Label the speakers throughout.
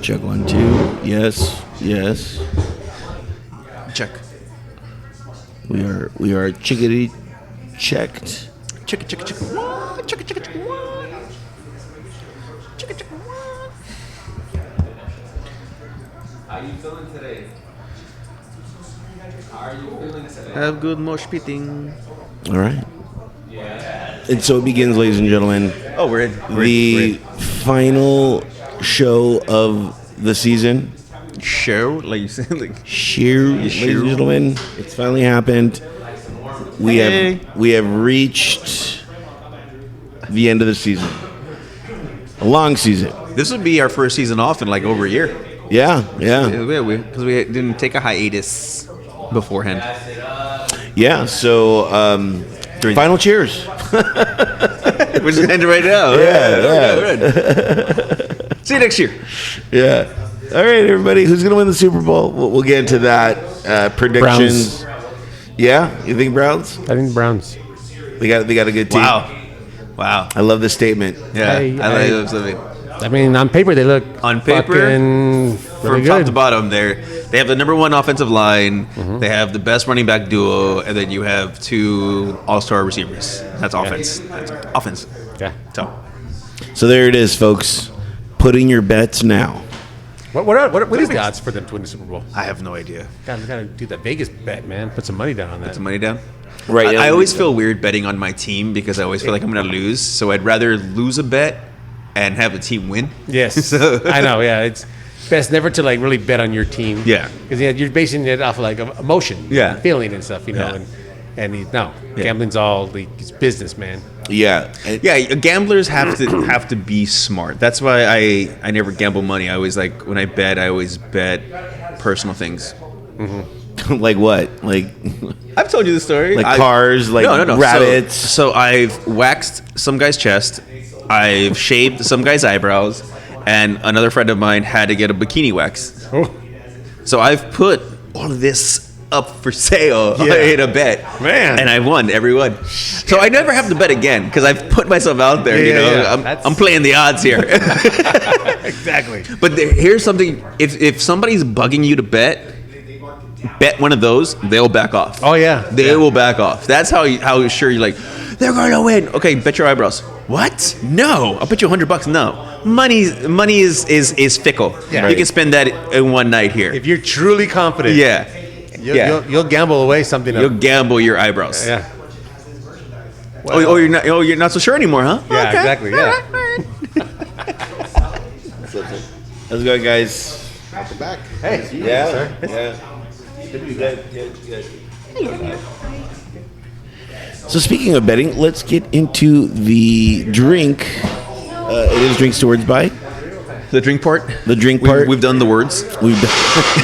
Speaker 1: Check 1, 2. Yes.
Speaker 2: Check.
Speaker 1: We are chickadee checked.
Speaker 2: Check. What? Check. What? Check. What?
Speaker 3: How you feeling today? How are you feeling today?
Speaker 2: Have good mosh pitting.
Speaker 1: All right. And so it begins, ladies and gentlemen.
Speaker 2: Oh, we're in.
Speaker 1: The final show of the season.
Speaker 2: Show, like you said, like
Speaker 1: Ladies and gentlemen, it's finally happened. We have reached the end of the season. A long season.
Speaker 2: this would be our first season off in like over a year.
Speaker 1: Yeah.
Speaker 2: Because we didn't take a hiatus beforehand.
Speaker 1: Yeah. So, final cheers.
Speaker 2: We're just gonna end it right now.
Speaker 1: Yeah.
Speaker 2: See you next year.
Speaker 1: Yeah. All right, everybody. Who's gonna win the Super Bowl? We'll get into that. Predictions.
Speaker 4: Browns.
Speaker 1: Yeah, you think Browns?
Speaker 4: I think the Browns.
Speaker 1: They got a good team.
Speaker 2: Wow.
Speaker 1: I love this statement.
Speaker 2: Yeah.
Speaker 4: I
Speaker 2: love something.
Speaker 4: I mean, on paper they look
Speaker 2: On paper,
Speaker 4: fucking
Speaker 2: from
Speaker 4: really
Speaker 2: top
Speaker 4: good.
Speaker 2: to bottom, they have the number one offensive line. They have the best running back duo, and then you have two all-star receivers. That's offense. That's offense.
Speaker 4: Yeah.
Speaker 1: So there it is, folks. Put in your bets now.
Speaker 4: What is the odds for them to win the Super Bowl?
Speaker 2: I have no idea.
Speaker 4: Gotta do that Vegas bet, man. Put some money down on that.
Speaker 2: Put some money down.
Speaker 1: Right.
Speaker 2: I always feel weird betting on my team because I always feel like I'm going to lose. So I'd rather lose a bet and have the team win.
Speaker 4: Yes.
Speaker 2: So-
Speaker 4: I know. Yeah, it's best never to like really bet on your team.
Speaker 2: Yeah.
Speaker 4: Because you're basing it off of like emotion,
Speaker 2: Yeah.
Speaker 4: feeling and stuff, you know.
Speaker 2: Yeah.
Speaker 4: No, gambling's all like it's business, man.
Speaker 1: Yeah.
Speaker 2: Yeah, gamblers have to be smart. That's why I never gamble money. I always when I bet, I always bet personal things.
Speaker 1: Like what? Like
Speaker 2: I've told you the story.
Speaker 1: cars, like
Speaker 2: no.
Speaker 1: rabbits.
Speaker 2: So I've waxed some guy's chest. I've shaved some guy's eyebrows, and another friend of mine had to get a bikini wax.
Speaker 4: Oh.
Speaker 2: So I've put all of this up for sale in a bet,
Speaker 4: Man.
Speaker 2: and I won every one. So I never have to bet again because I've put myself out there.
Speaker 4: Yeah.
Speaker 2: I'm playing the odds here.
Speaker 4: Exactly.
Speaker 2: But here's something: if somebody's bugging you to bet one of those, they'll back off.
Speaker 4: Oh yeah.
Speaker 2: They will back off. That's how sure you're like, they're going to win. Okay, bet your eyebrows. What? No, I'll bet you $100. No, money is fickle.
Speaker 4: Yeah.
Speaker 2: You can spend that in one night here.
Speaker 4: If you're truly confident, you'll gamble away something.
Speaker 2: You'll gamble your eyebrows.
Speaker 4: Yeah.
Speaker 2: You're not so sure anymore, huh?
Speaker 4: Yeah.
Speaker 2: Okay.
Speaker 4: Exactly. Yeah.
Speaker 1: Let's go, guys.
Speaker 5: At the back.
Speaker 4: Hey.
Speaker 1: Yeah. Yeah. Good. So speaking of betting, let's get into the drink. It is Drink Stewards by
Speaker 2: The drink part.
Speaker 1: the drink part.
Speaker 2: We've done the words.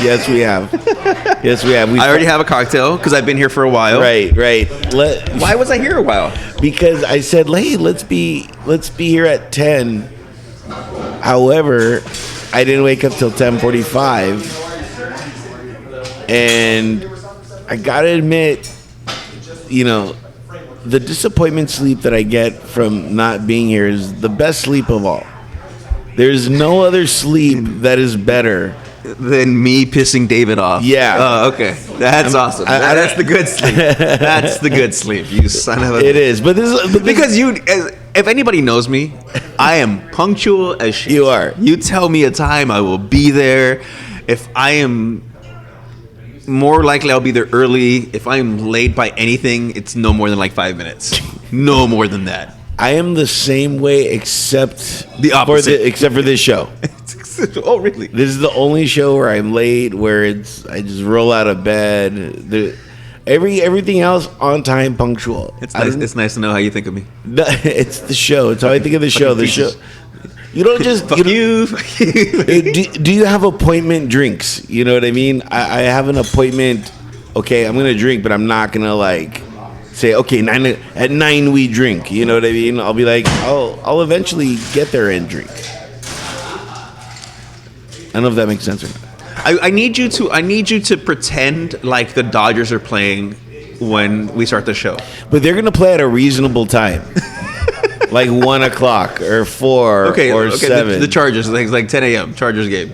Speaker 1: Yes, we have.
Speaker 2: I already have a cocktail because I've been here for a while.
Speaker 1: Right.
Speaker 2: Why was I here a while?
Speaker 1: Because I said, hey, let's be here at 10. However, I didn't wake up till 10:45, and I gotta admit, the disappointment sleep that I get from not being here is the best sleep of all. There's no other sleep that is better.
Speaker 2: Than me pissing David off.
Speaker 1: Yeah.
Speaker 2: Oh, okay. That's awesome. That's the good sleep. That's the good sleep. You son of a.
Speaker 1: It is, but
Speaker 2: Because if anybody knows me, I am punctual as shit.
Speaker 1: You are.
Speaker 2: You tell me a time, I will be there. If I am more likely, I'll be there early. If I am late by anything, it's no more than like 5 minutes. No more than that.
Speaker 1: I am the same way, except
Speaker 2: The opposite.
Speaker 1: except for this show.
Speaker 2: Oh, really?
Speaker 1: This is the only show where I'm late, where I just roll out of bed. Everything else on time, punctual.
Speaker 2: It's nice. It's nice to know how you think of me.
Speaker 1: It's the show. It's how I think of the show. The show. You don't just.
Speaker 2: Fuck you.
Speaker 1: Do you have appointment drinks? You know what I mean? I have an appointment. Okay, I'm gonna drink, but I'm not gonna say, okay, at 9 we drink. You know what I mean? I'll be like, I'll eventually get there and drink. I don't know if that makes sense or not.
Speaker 2: I need you to pretend like the Dodgers are playing when we start the show.
Speaker 1: But they're gonna play at a reasonable time. like 1 o'clock or 4
Speaker 2: Okay,
Speaker 1: or
Speaker 2: okay.
Speaker 1: 7.
Speaker 2: The Chargers, like 10 a.m. Chargers game.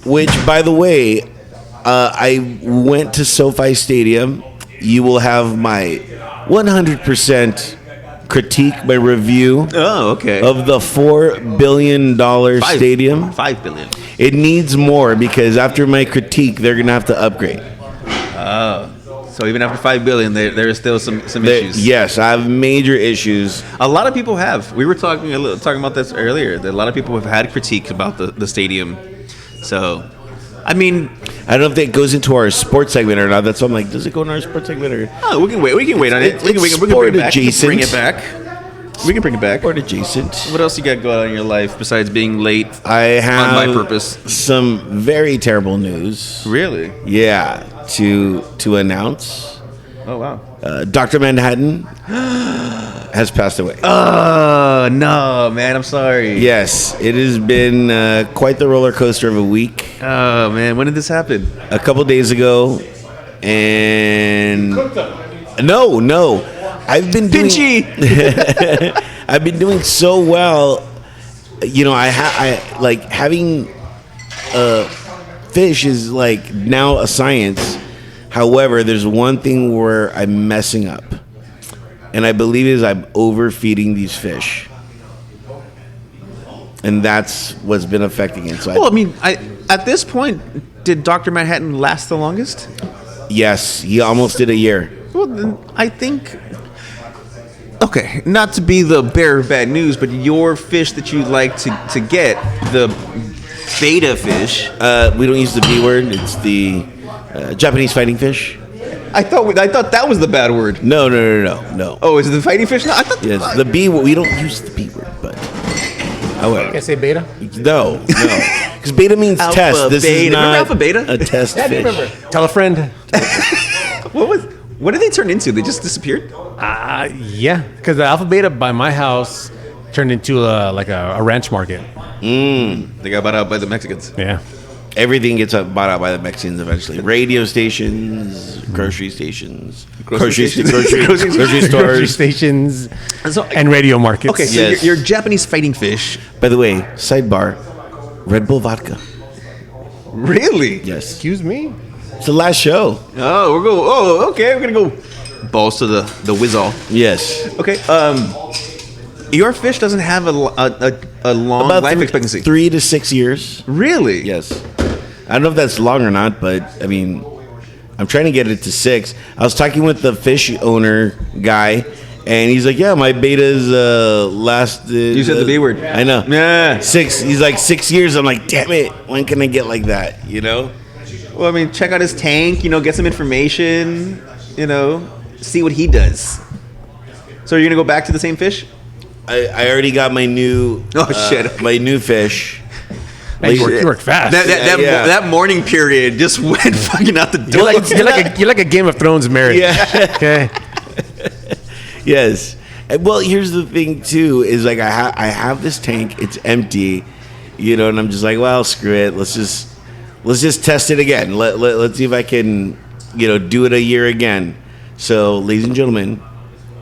Speaker 1: Which, by the way, I went to SoFi Stadium. You will have my 100% critique, my review
Speaker 2: Oh, okay.
Speaker 1: of the $4 billion stadium.
Speaker 2: $5 billion.
Speaker 1: It needs more because after my critique, they're going to have to upgrade.
Speaker 2: So even after $5 billion, there is still some issues.
Speaker 1: Yes, I have major issues.
Speaker 2: A lot of people have. We were talking about this earlier. That a lot of people have had critiques about the stadium. So, I mean,
Speaker 1: I don't know if that goes into our sports segment or not. That's why I'm like, does it go in our sports segment or
Speaker 2: oh, we can wait. We can wait on it.
Speaker 1: It's
Speaker 2: We can bring
Speaker 1: sport
Speaker 2: it back. We can
Speaker 1: adjacent.
Speaker 2: bring it back. We can bring it back.
Speaker 1: sport adjacent?
Speaker 2: What else you got going on in your life besides being late
Speaker 1: I have
Speaker 2: on my purpose?
Speaker 1: some very terrible news.
Speaker 2: Really?
Speaker 1: Yeah, to announce.
Speaker 2: Oh wow.
Speaker 1: Dr. Manhattan has passed away.
Speaker 2: Oh no, man! I'm sorry.
Speaker 1: Yes, it has been quite the roller coaster of a week.
Speaker 2: Oh man, when did this happen?
Speaker 1: A couple days ago, and no, I've been doing.
Speaker 2: Pinchy.
Speaker 1: I've been doing so well. You know, I like having fish is like now a science. However, there's one thing where I'm messing up, and I believe is I'm overfeeding these fish, and that's what's been affecting it. So
Speaker 2: Well, I mean, at this point, did Dr. Manhattan last the longest?
Speaker 1: yes, he almost did a year.
Speaker 2: Well, then I think. Okay, not to be the bearer of bad news, but your fish that you like to get, the beta fish.
Speaker 1: We don't use the B word. It's the Japanese fighting fish.
Speaker 2: I thought that was the bad word.
Speaker 1: No.
Speaker 2: Oh, is it the fighting fish? No, I thought.
Speaker 1: Yes, the B. We don't use the B word, but however,
Speaker 4: Can I say beta?
Speaker 1: no, because beta means
Speaker 2: Alpha,
Speaker 1: test. This
Speaker 2: beta.
Speaker 1: is
Speaker 2: Remember
Speaker 1: not
Speaker 2: alpha, beta?
Speaker 1: a test fish.
Speaker 4: Tell a friend.
Speaker 2: What did they turn into? They just disappeared.
Speaker 4: Yeah, because the alpha beta by my house turned into like a ranch market.
Speaker 2: They got bought out by the Mexicans.
Speaker 4: Yeah.
Speaker 1: Everything gets bought out by the Mexicans eventually. Radio stations, grocery stations,
Speaker 2: Grocery stations.
Speaker 1: grocery
Speaker 4: Grocery
Speaker 1: stores.
Speaker 4: stations
Speaker 2: So-
Speaker 4: and radio markets.
Speaker 2: Okay, so
Speaker 1: Yes.
Speaker 2: your Japanese fighting fish.
Speaker 1: By the way, sidebar: Red Bull vodka.
Speaker 2: Really?
Speaker 1: Yes,
Speaker 4: Excuse me?
Speaker 1: it's the last show.
Speaker 2: Oh, we're going. Oh, okay. We're gonna go balls to the whizzle.
Speaker 1: Yes,
Speaker 2: Okay. Your fish doesn't have a long life expectancy.
Speaker 1: 3 to 6 years.
Speaker 2: Really?
Speaker 1: Yes, I don't know if that's long or not, but I mean, I'm trying to get it to 6. I was talking with the fish owner guy, and he's like, "Yeah, my beta's lasted."
Speaker 2: You said the B word.
Speaker 1: I know.
Speaker 2: Yeah.
Speaker 1: 6. He's like 6 years. I'm like, damn it. When can I get like that? You know?
Speaker 2: Well, I mean, check out his tank. Get some information. See what he does. So you're gonna go back to the same fish?
Speaker 1: I already got my new.
Speaker 2: Oh, shit.
Speaker 1: My new fish.
Speaker 4: Hey, you work fast.
Speaker 1: Yeah.
Speaker 2: That morning period just went fucking out the door.
Speaker 4: You're like a Game of Thrones marriage.
Speaker 1: Yeah.
Speaker 4: Okay.
Speaker 1: Yes. Well, here's the thing too: is like I have this tank. It's empty, and I'm just like, well, screw it. Let's just test it again. Let's see if I can, do it a year again. So, ladies and gentlemen,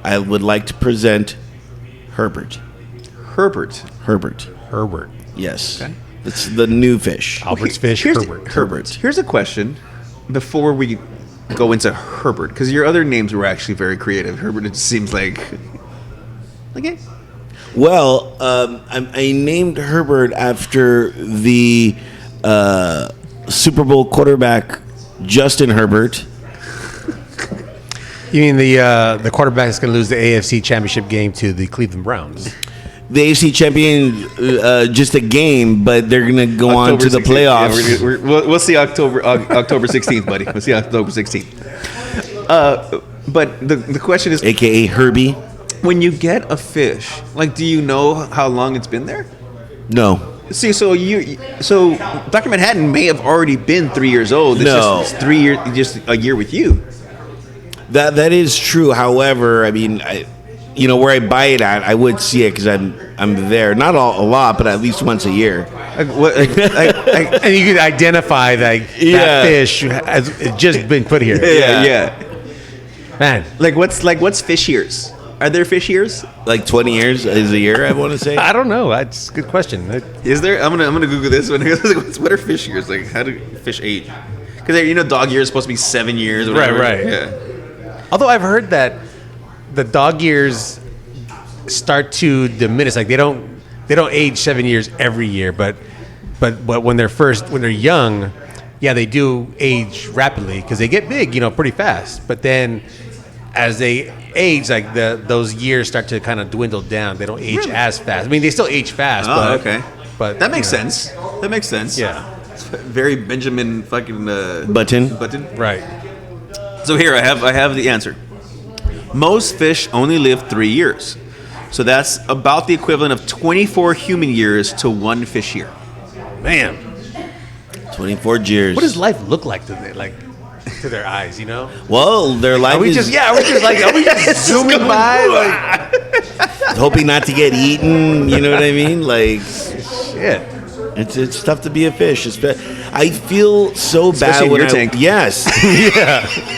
Speaker 1: I would like to present Herbert.
Speaker 2: Herbert.
Speaker 4: Herbert.
Speaker 1: Yes. It's the new fish.
Speaker 4: Albert's fish,
Speaker 2: Here's-
Speaker 4: Herbert.
Speaker 2: Here's a question before we go into Herbert, because your other names were actually very creative. Herbert, it just seems like. Okay.
Speaker 1: Well, I named Herbert after the Super Bowl quarterback Justin Herbert.
Speaker 4: You mean the quarterback that's going to lose the AFC Championship game to the Cleveland Browns?
Speaker 1: The AFC champion, just a game, but they're gonna go on to the
Speaker 2: 16th.
Speaker 1: playoffs.
Speaker 2: Yeah, we'll see October 16th, buddy. We'll see October 16th. But the question is,
Speaker 1: AKA Herbie.
Speaker 2: when you get a fish, like, do you know how long it's been there?
Speaker 1: No,
Speaker 2: See, so Dr. Manhattan may have already been 3 years old. It's
Speaker 1: No.
Speaker 2: just 3 years, just a year with you.
Speaker 1: that is true. However, I mean, where I buy it at, I would see it because I'm there. Not a lot, but at least once a year.
Speaker 4: And you can identify that fish has just been put here.
Speaker 2: Yeah.
Speaker 4: Man,
Speaker 2: Like what's fish years? Are there fish years?
Speaker 1: Like 20 years is a year, I want to say.
Speaker 4: I don't know. That's a good question.
Speaker 2: Is there? I'm gonna Google this one. What are fish years? Like, how do fish age? Because you know, dog year is supposed to be 7 years. Or whatever.
Speaker 4: Right.
Speaker 2: Yeah.
Speaker 4: Although I've heard that the dog years start to diminish. Like they don't age 7 years every year, but when they're young, yeah, they do age rapidly because they get big, pretty fast. But then as they age, like those years start to kind of dwindle down. They don't age as fast. I mean, they still age fast.
Speaker 2: Oh,
Speaker 4: but,
Speaker 2: okay.
Speaker 4: But
Speaker 2: That makes sense. That makes sense.
Speaker 4: Yeah.
Speaker 2: Very Benjamin fucking
Speaker 1: Button.
Speaker 4: Right.
Speaker 2: So here I have the answer. Most fish only live 3 years. So that's about the equivalent of 24 human years to 1 fish year.
Speaker 4: Man,
Speaker 1: 24 years.
Speaker 4: what does life look like to their eyes?
Speaker 1: Well, their life
Speaker 4: Are we
Speaker 1: is
Speaker 4: just zooming by? Like,
Speaker 1: hoping not to get eaten. You know what I mean? Like,
Speaker 4: shit.
Speaker 1: it's tough to be a fish. I feel so
Speaker 2: Especially
Speaker 1: bad
Speaker 2: in
Speaker 1: when
Speaker 2: your tank.
Speaker 1: Yes.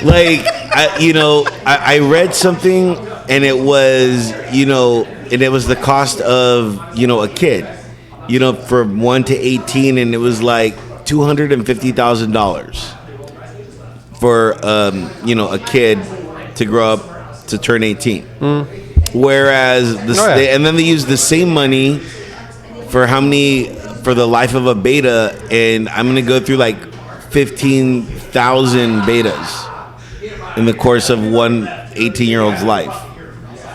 Speaker 1: Like, I read something, and it was, and it was the cost of, a kid, from 1 to 18, and it was like $250,000 for, a kid to grow up to turn 18. Whereas and then they use the same money for for the life of a beta, and I'm gonna go through like 15,000 betas in the course of one 18-year-old's life,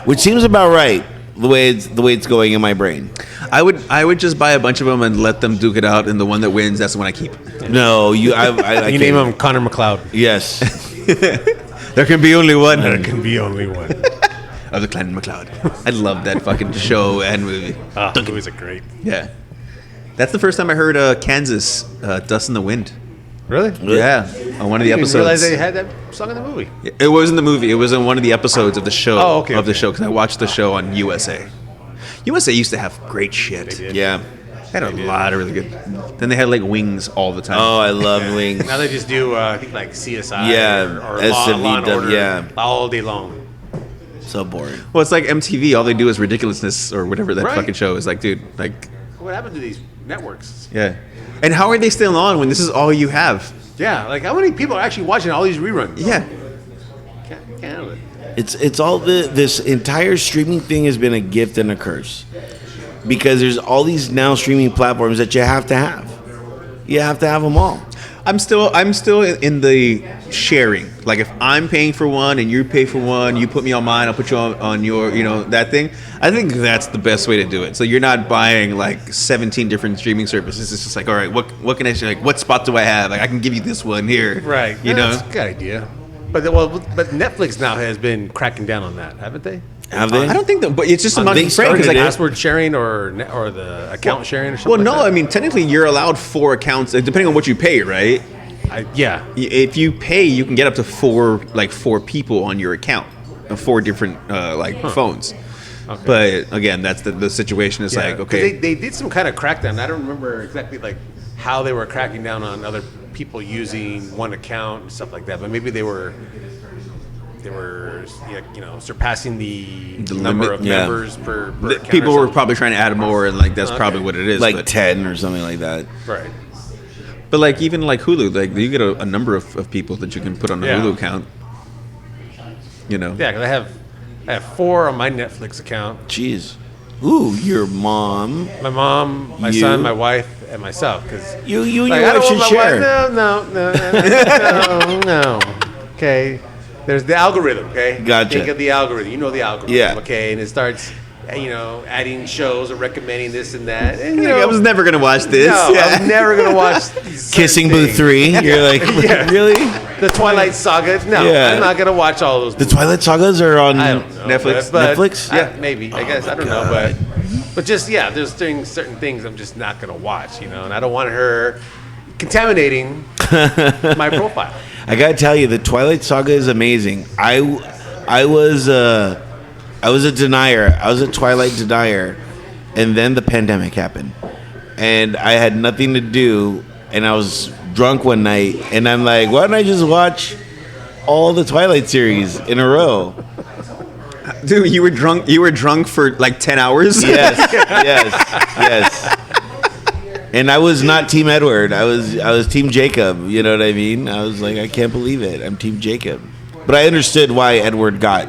Speaker 1: which seems about right the way it's going in my brain.
Speaker 2: I would just buy a bunch of them and let them duke it out, and the one that wins, that's the one I keep.
Speaker 1: No, I
Speaker 4: You name him Connor McLeod.
Speaker 1: Yes.
Speaker 2: There can be only one.
Speaker 4: There can be only one.
Speaker 2: Of the Clan McLeod. I love that fucking show and movie.
Speaker 4: Movies are great.
Speaker 2: Yeah. That's the first time I heard Kansas, Dust in the Wind.
Speaker 4: Really?
Speaker 2: Yeah. On one of the
Speaker 4: I didn't
Speaker 2: episodes.
Speaker 4: realize they had that song in the movie.
Speaker 2: It was in the movie. It was in one of the episodes of the show.
Speaker 4: Oh, okay,
Speaker 2: Of the
Speaker 4: okay.
Speaker 2: show, because I watched the show on USA. USA used to have great shit.
Speaker 4: They did.
Speaker 1: Yeah.
Speaker 2: They had a lot of really good. Then they had like Wings all the time.
Speaker 1: Oh, I love wings.
Speaker 4: Now they just do, I think, like CSI
Speaker 1: Yeah,
Speaker 4: or
Speaker 1: SMV,
Speaker 4: Law and Order
Speaker 1: yeah.
Speaker 4: all day long.
Speaker 1: So boring.
Speaker 2: Well, it's like MTV. All they do is ridiculousness or whatever that
Speaker 4: Right.
Speaker 2: fucking show is. Like, dude, like,
Speaker 4: What happened to these networks?
Speaker 2: yeah. And how are they still on when this is all you have?
Speaker 4: Yeah, like how many people are actually watching all these reruns?
Speaker 2: Yeah.
Speaker 4: Can't handle it.
Speaker 1: It's all this entire streaming thing has been a gift and a curse, because there's all these now streaming platforms that you have to have. You have to have them all.
Speaker 2: I'm still in the sharing. Like if I'm paying for one and you pay for one, you put me on mine, I'll put you on your, that thing. I think that's the best way to do it. So you're not buying like 17 different streaming services. It's just like, all right, what can I say? Like, what spot do I have? Like I can give you this one here.
Speaker 4: Right.
Speaker 2: You
Speaker 4: That's
Speaker 2: know.
Speaker 4: a good idea. But Netflix now has been cracking down on that, haven't they?
Speaker 1: Have they?
Speaker 2: I don't think that, but it's just
Speaker 4: On
Speaker 2: not
Speaker 1: they
Speaker 2: frank.
Speaker 1: started
Speaker 2: It's like
Speaker 1: it.
Speaker 4: Password sharing or the account sharing or something.
Speaker 2: well, no,
Speaker 4: like
Speaker 2: I mean technically you're allowed 4 accounts depending on what you pay, right?
Speaker 4: yeah.
Speaker 2: If you pay, you can get up to 4 people on your account, 4 different phones.
Speaker 4: Okay.
Speaker 2: But again, that's the situation. Is
Speaker 4: Yeah,
Speaker 2: like
Speaker 4: 'cause
Speaker 2: okay,
Speaker 4: they did some kind of crackdown. I don't remember exactly like how they were cracking down on other people using one account and stuff like that. But maybe they were surpassing the number
Speaker 2: limit,
Speaker 4: of
Speaker 1: yeah.
Speaker 4: members per account
Speaker 2: people
Speaker 4: or
Speaker 2: were
Speaker 4: something.
Speaker 2: probably trying to add more, and like that's probably
Speaker 4: Okay.
Speaker 2: what it is.
Speaker 1: like
Speaker 2: but,
Speaker 1: 10 or something like that.
Speaker 4: Right.
Speaker 2: but like even like Hulu, like you get a number of people that you can put on a
Speaker 4: Yeah.
Speaker 2: Hulu account.
Speaker 4: Yeah, because I have 4 on my Netflix account.
Speaker 1: Jeez. Ooh, your mom.
Speaker 4: My mom, my
Speaker 1: You?
Speaker 4: son, my wife, and myself. Because
Speaker 1: You and
Speaker 4: like,
Speaker 1: your
Speaker 4: I don't
Speaker 1: wife should
Speaker 4: want my
Speaker 1: share.
Speaker 4: wife. No. Okay. There's the algorithm. Okay.
Speaker 1: Gotcha.
Speaker 4: Think of the algorithm. You know the algorithm.
Speaker 1: Yeah.
Speaker 4: Okay, and it starts, adding shows or recommending this and that. And
Speaker 2: I was never gonna watch this.
Speaker 4: no,
Speaker 2: Yeah.
Speaker 4: I'm never gonna watch these
Speaker 1: Kissing
Speaker 4: certain
Speaker 1: Booth
Speaker 4: things.
Speaker 1: 3. You're like,
Speaker 4: Yeah.
Speaker 1: really?
Speaker 4: The Twilight Saga. No,
Speaker 1: Yeah.
Speaker 4: I'm not gonna watch all those.
Speaker 1: The Twilight Sagas are on
Speaker 4: I don't know.
Speaker 2: Netflix?
Speaker 1: Netflix?
Speaker 4: Yeah,
Speaker 1: Yeah.
Speaker 4: maybe. I guess I don't know, but just there's certain things I'm just not gonna watch, and I don't want her contaminating my profile.
Speaker 1: I gotta tell you, the Twilight Saga is amazing. I was a denier. I was a Twilight denier, and then the pandemic happened, and I had nothing to do, and I was drunk one night, and I'm like, why don't I just watch all the Twilight series in a row?
Speaker 2: Dude, you were drunk. You were drunk for like 10 hours.
Speaker 1: Yes, yes. And I was not Team Edward. I was Team Jacob. You know what I mean? I was like, I can't believe it. I'm Team Jacob. But I understood why Edward got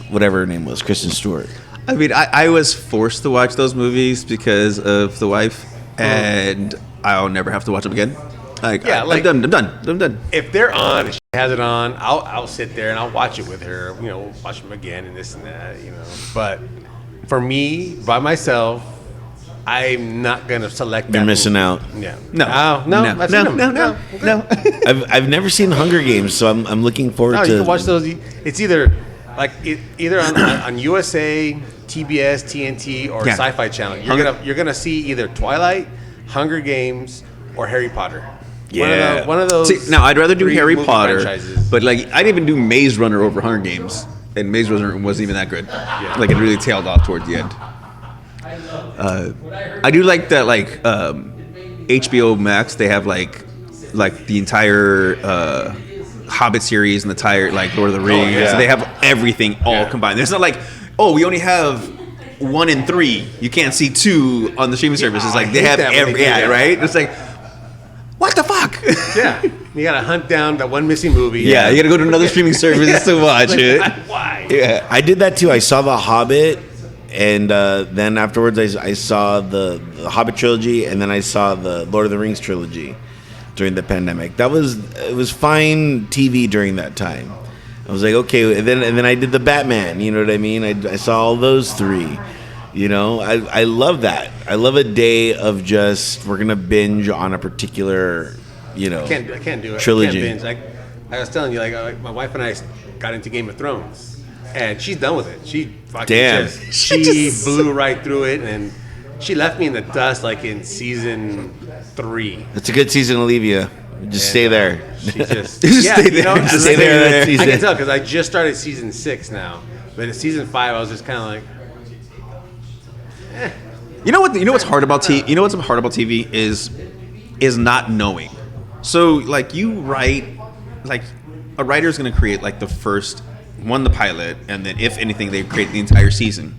Speaker 1: whatever her name was, Kristen Stewart.
Speaker 2: I mean, I was forced to watch those movies because of the wife, and I'll never have to watch them again. Like,
Speaker 4: Yeah, like-
Speaker 2: I'm done.
Speaker 4: If they're on, if she has it on, I'll sit there and I'll watch it with her. You know, watch them again and this and that. You know, but for me, by myself, I'm not gonna select.
Speaker 1: You're
Speaker 4: that
Speaker 1: missing
Speaker 4: movie.
Speaker 1: out.
Speaker 4: Yeah.
Speaker 2: No.
Speaker 4: No. I've seen them.
Speaker 2: No.
Speaker 1: I've never seen Hunger Games, so I'm looking forward
Speaker 4: No,
Speaker 1: to
Speaker 4: you can watch those. It's either either on USA, TBS, TNT, or
Speaker 2: Yeah.
Speaker 4: Sci-Fi Channel.
Speaker 2: Hunger-
Speaker 4: You're gonna see either Twilight, Hunger Games, or Harry Potter.
Speaker 1: Yeah.
Speaker 4: One of those.
Speaker 2: See, now I'd rather do
Speaker 4: three
Speaker 2: Harry
Speaker 4: movie
Speaker 2: Potter,
Speaker 4: franchises.
Speaker 2: but like I'd even do Maze Runner over Hunger Games, and Maze Runner wasn't even that good. Like it really tailed off towards the end. I do like that, like HBO Max. They have like the entire Hobbit series and the entire like Lord of the Rings.
Speaker 1: yeah.
Speaker 2: So they have everything all combined. There's not like, oh, we only have 1 and 3. You can't see 2 on the streaming services. Like they
Speaker 4: hate
Speaker 2: have
Speaker 4: that when they do that.
Speaker 2: right. It's like, what the fuck?
Speaker 4: Yeah, you gotta hunt down that one missing movie.
Speaker 2: Yeah, you gotta go to another streaming service to watch it.
Speaker 4: Why?
Speaker 2: Yeah.
Speaker 1: I did that too. I saw The Hobbit, and then afterwards I saw the Hobbit trilogy, and then I saw the Lord of the Rings trilogy during the pandemic. It was fine TV during that time. I was like, okay, and then I did the Batman. You know what I mean? I saw all those 3. You know, I love that. I love a day of just we're gonna binge on a particular, you know,
Speaker 4: I can't do it.
Speaker 1: trilogy.
Speaker 4: I can't binge. I was telling you, like my wife and I got into Game of Thrones, and she's done with it. She fucking
Speaker 1: Damn.
Speaker 4: she blew right through it, and she left me in the dust like in season 3.
Speaker 1: It's a good season to leave you. Just stay there.
Speaker 4: She just
Speaker 2: Just stay there.
Speaker 4: You know,
Speaker 2: Just
Speaker 4: and
Speaker 1: stay
Speaker 4: like-
Speaker 1: there that
Speaker 4: I
Speaker 1: season.
Speaker 4: can tell because I just started season 6 now, but in season 5 I was just kind of like,
Speaker 2: You know what's hard about TV? You know what's hard about TV is not knowing. So like you write, like a writer's gonna create like the pilot, and then if anything they create the entire season.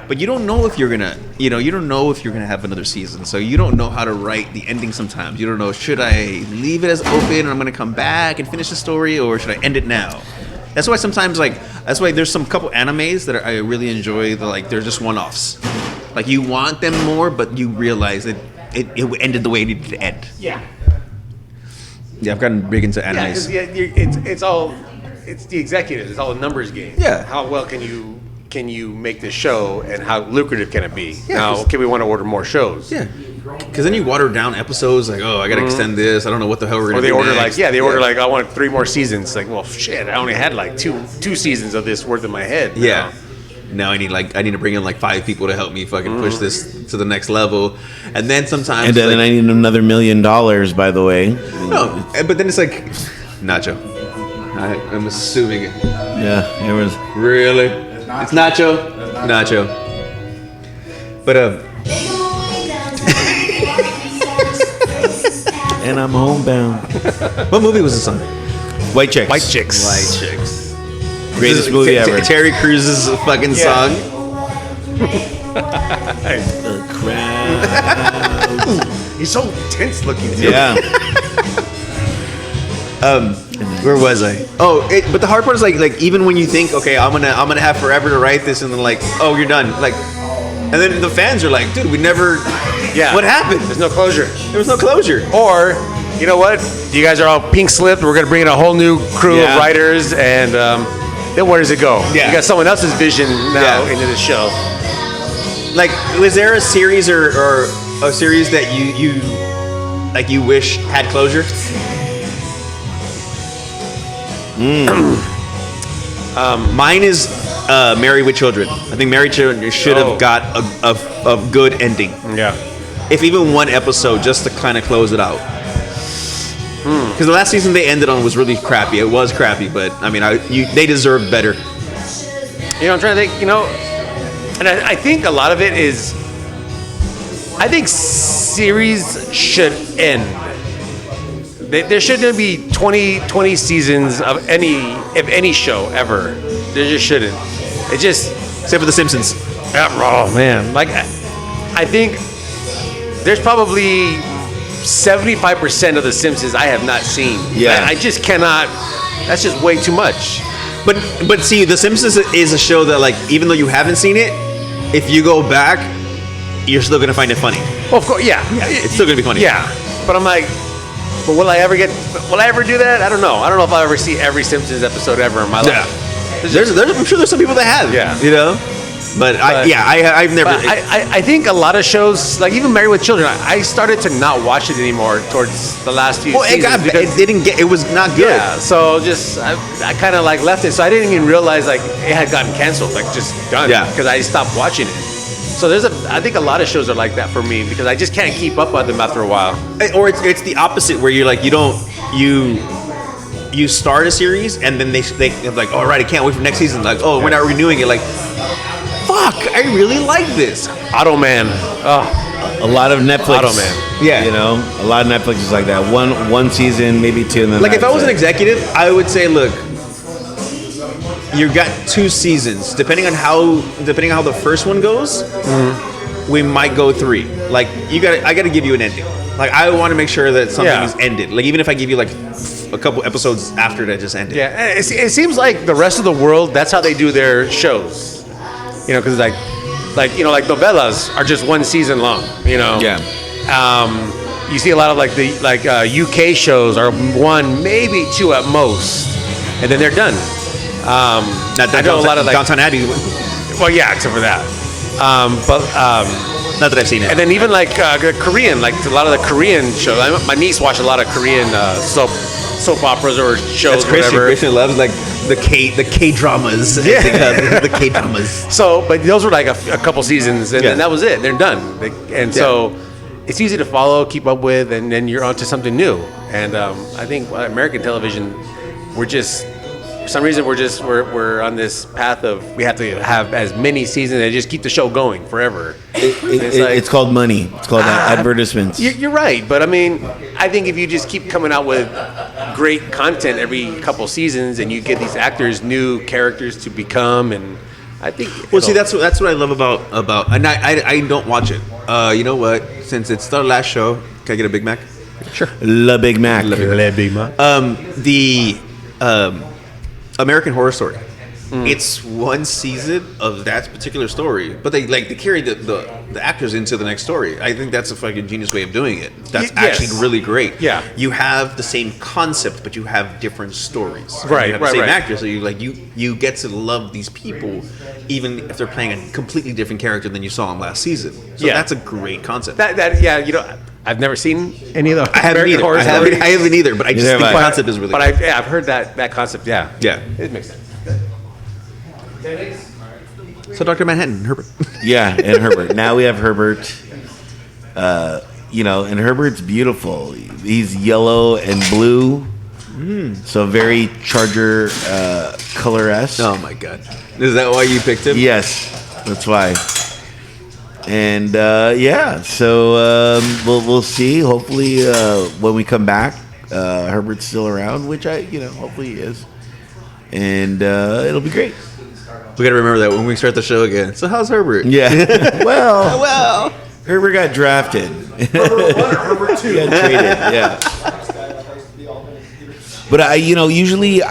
Speaker 2: But you don't know if you're gonna, you don't know if you're gonna have another season. So you don't know how to write the ending sometimes. You don't know, should I leave it as open and I'm gonna come back and finish the story, or should I end it now? That's why sometimes that's why there's some couple animes that I really enjoy. They're just one-offs. Like you want them more, but you realize that it ended the way it needed to end.
Speaker 4: yeah,
Speaker 2: Yeah, I've gotten big into
Speaker 4: yeah,
Speaker 2: animes.
Speaker 4: 'cause, it's the executives. It's all a numbers game.
Speaker 2: Yeah.
Speaker 4: How well can you make this show, and how lucrative can it be?
Speaker 2: Yeah,
Speaker 4: Now,
Speaker 2: 'cause-
Speaker 4: okay, we want to order more shows.
Speaker 2: Yeah, because then you water down episodes. Like, oh, I gotta extend this. I don't know what the hell we're gonna
Speaker 4: Or they
Speaker 2: do
Speaker 4: order
Speaker 2: next.
Speaker 4: like I want 3 more seasons. Like, well, shit, I only had like two seasons of this worth in my head. now.
Speaker 2: Yeah. Now I need to bring in like 5 people to help me fucking push this to the next level, and then sometimes
Speaker 1: And then
Speaker 2: like,
Speaker 1: I need another $1 million, by the way.
Speaker 2: no, but then it's like Nacho. I'm assuming it.
Speaker 1: Yeah, it was.
Speaker 2: Really, it's Nacho. Nacho. But
Speaker 1: And I'm homebound.
Speaker 2: what movie was this on?
Speaker 1: White Chicks.
Speaker 4: White Chicks.
Speaker 2: White Chicks.
Speaker 1: Greatest movie ever.
Speaker 2: Terry Cruz's fucking song.
Speaker 1: The crowd.
Speaker 4: He's so tense looking too.
Speaker 1: Yeah.
Speaker 2: Where was I? Oh, but the hard part is like even when you think, okay, I'm gonna have forever to write this, and then like, oh, you're done. Like, and then the fans are like, dude, we never.
Speaker 4: Yeah.
Speaker 2: What happened?
Speaker 4: There's no closure.
Speaker 2: There was no closure.
Speaker 4: Or, you know what? You guys are all pink slipped. We're gonna bring in a whole new crew
Speaker 1: Yeah.
Speaker 4: of writers, and then where does it go?
Speaker 2: Yeah.
Speaker 4: You got someone else's vision now
Speaker 2: Yeah.
Speaker 4: into the show.
Speaker 2: Like, was there a series or a series that you wish had closure? Mine is Married with Children. I think Married with Children should have got a good ending.
Speaker 4: Yeah.
Speaker 2: If even one episode, just to kind of close it out. Because the last season they ended on was really crappy. It was crappy, but I mean, they deserved better.
Speaker 4: You know, I'm trying to think, and I think a lot of it is, I think series should end. There shouldn't be 20 seasons of any show ever. There just shouldn't. It just,
Speaker 2: Except for The Simpsons.
Speaker 4: oh man, like I think there's probably 75% of The Simpsons I have not seen.
Speaker 1: Yeah.
Speaker 4: I just cannot. That's just way too much.
Speaker 2: But see, The Simpsons is a show that, like, even though you haven't seen it, if you go back, you're still gonna find it funny.
Speaker 4: Well, of course, yeah.
Speaker 2: It's still gonna be funny.
Speaker 4: Yeah, but I'm like, but will I ever do that? I don't know. I don't know if I'll ever see every Simpsons episode ever in my life.
Speaker 2: Yeah. I'm sure there's some people that have.
Speaker 4: Yeah.
Speaker 2: You know. But I've never.
Speaker 4: But I think a lot of shows, like even Married with Children, I started to not watch it anymore towards the last few
Speaker 2: well,
Speaker 4: seasons.
Speaker 2: it was not good.
Speaker 4: Yeah, so just I kind of like left it. So I didn't even realize like it had gotten canceled, like just done.
Speaker 2: Yeah.
Speaker 4: Because I stopped watching it. So I think a lot of shows are like that for me because I just can't keep up with them after a while.
Speaker 2: Or it's the opposite where you're like you start a series and then they're like, all right, I can't wait for next season. Like, oh, we're not renewing it. Like, fuck, I really like this.
Speaker 4: Automan. Oh,
Speaker 1: A lot of Netflix.
Speaker 4: Automan.
Speaker 2: Yeah.
Speaker 1: You know, a lot of Netflix is like that. One season, maybe two, and then
Speaker 2: Like, if I
Speaker 1: that's
Speaker 2: was an
Speaker 1: it.
Speaker 2: executive, I would say, look, you got 2 seasons. Depending on how the first one goes, we might go 3. Like, I got to give you an ending. Like, I want to make sure that something
Speaker 4: Yeah.
Speaker 2: is ended. Like, even if I give you like a couple episodes after that just ended.
Speaker 4: yeah. And it seems like the rest of the world, that's how they do their shows. You know, because like novellas are just 1 season long. You know.
Speaker 1: Yeah.
Speaker 4: You see a lot of like the UK shows are 1, maybe 2 at most, and then they're done. I know a lot of like
Speaker 2: Downton Abbey.
Speaker 4: well, yeah, except for that.
Speaker 2: Not that I've seen it.
Speaker 4: And then even like Korean, like a lot of the Korean shows. My niece watched a lot of Korean soap operas or shows.
Speaker 2: That's Christian.
Speaker 4: Whatever.
Speaker 2: Christian loves like the K dramas. Yeah. The K dramas.
Speaker 4: So, but those were like a couple seasons, and
Speaker 2: Yeah.
Speaker 4: then that was it. They're done. So it's easy to follow, keep up with, and then you're on to something new. And I think American television, we're just, for some reason, we're on this path of we have to have as many seasons and just keep the show going forever.
Speaker 1: It's called money. It's called advertisements.
Speaker 4: You're right, but I mean, I think if you just keep coming out with great content every couple seasons, and you get these actors new characters to become, and I think.
Speaker 2: Well, see, that's what I love about, and I don't watch it. You know what? Since it's the last show, can I get a Big Mac?
Speaker 4: Sure.
Speaker 1: La Big Mac.
Speaker 2: The American Horror Story. It's 1 season of that particular story, but they carry the actors into the next story. I think that's a fucking genius way of doing it. That's
Speaker 4: Yes.
Speaker 2: actually really great.
Speaker 4: Yeah.
Speaker 2: You have the same concept, but you have different stories.
Speaker 4: Right,
Speaker 2: You have
Speaker 4: right,
Speaker 2: the same
Speaker 4: right.
Speaker 2: actors, so you get to love these people, even if they're playing a completely different character than you saw in last season. So
Speaker 4: Yeah.
Speaker 2: that's a great concept.
Speaker 4: Yeah, you know, I've never seen any of those.
Speaker 2: I haven't
Speaker 4: American
Speaker 2: either.
Speaker 4: Horror
Speaker 2: I
Speaker 4: Stories.
Speaker 2: haven't either. But I just
Speaker 1: Neither
Speaker 2: think
Speaker 1: have
Speaker 2: the
Speaker 1: I.
Speaker 2: concept is really.
Speaker 4: But
Speaker 2: good.
Speaker 4: I've heard that concept. Yeah.
Speaker 2: Yeah.
Speaker 4: It makes sense.
Speaker 2: So Dr. Manhattan, Herbert.
Speaker 1: Yeah, and Herbert. Now we have Herbert. And Herbert's beautiful. He's yellow and blue. So very Charger color-esque.
Speaker 2: Oh my God. Is that why you picked him?
Speaker 1: Yes, that's why. And so we'll see. Hopefully, when we come back, Herbert's still around, which hopefully he is, and it'll be great.
Speaker 2: We got to remember that when we start the show again. So how's Herbert?
Speaker 1: Yeah.
Speaker 2: Well.
Speaker 1: Herbert got drafted.
Speaker 4: Herbert 1 or Herbert 2?
Speaker 1: He got traded. Yeah. But I usually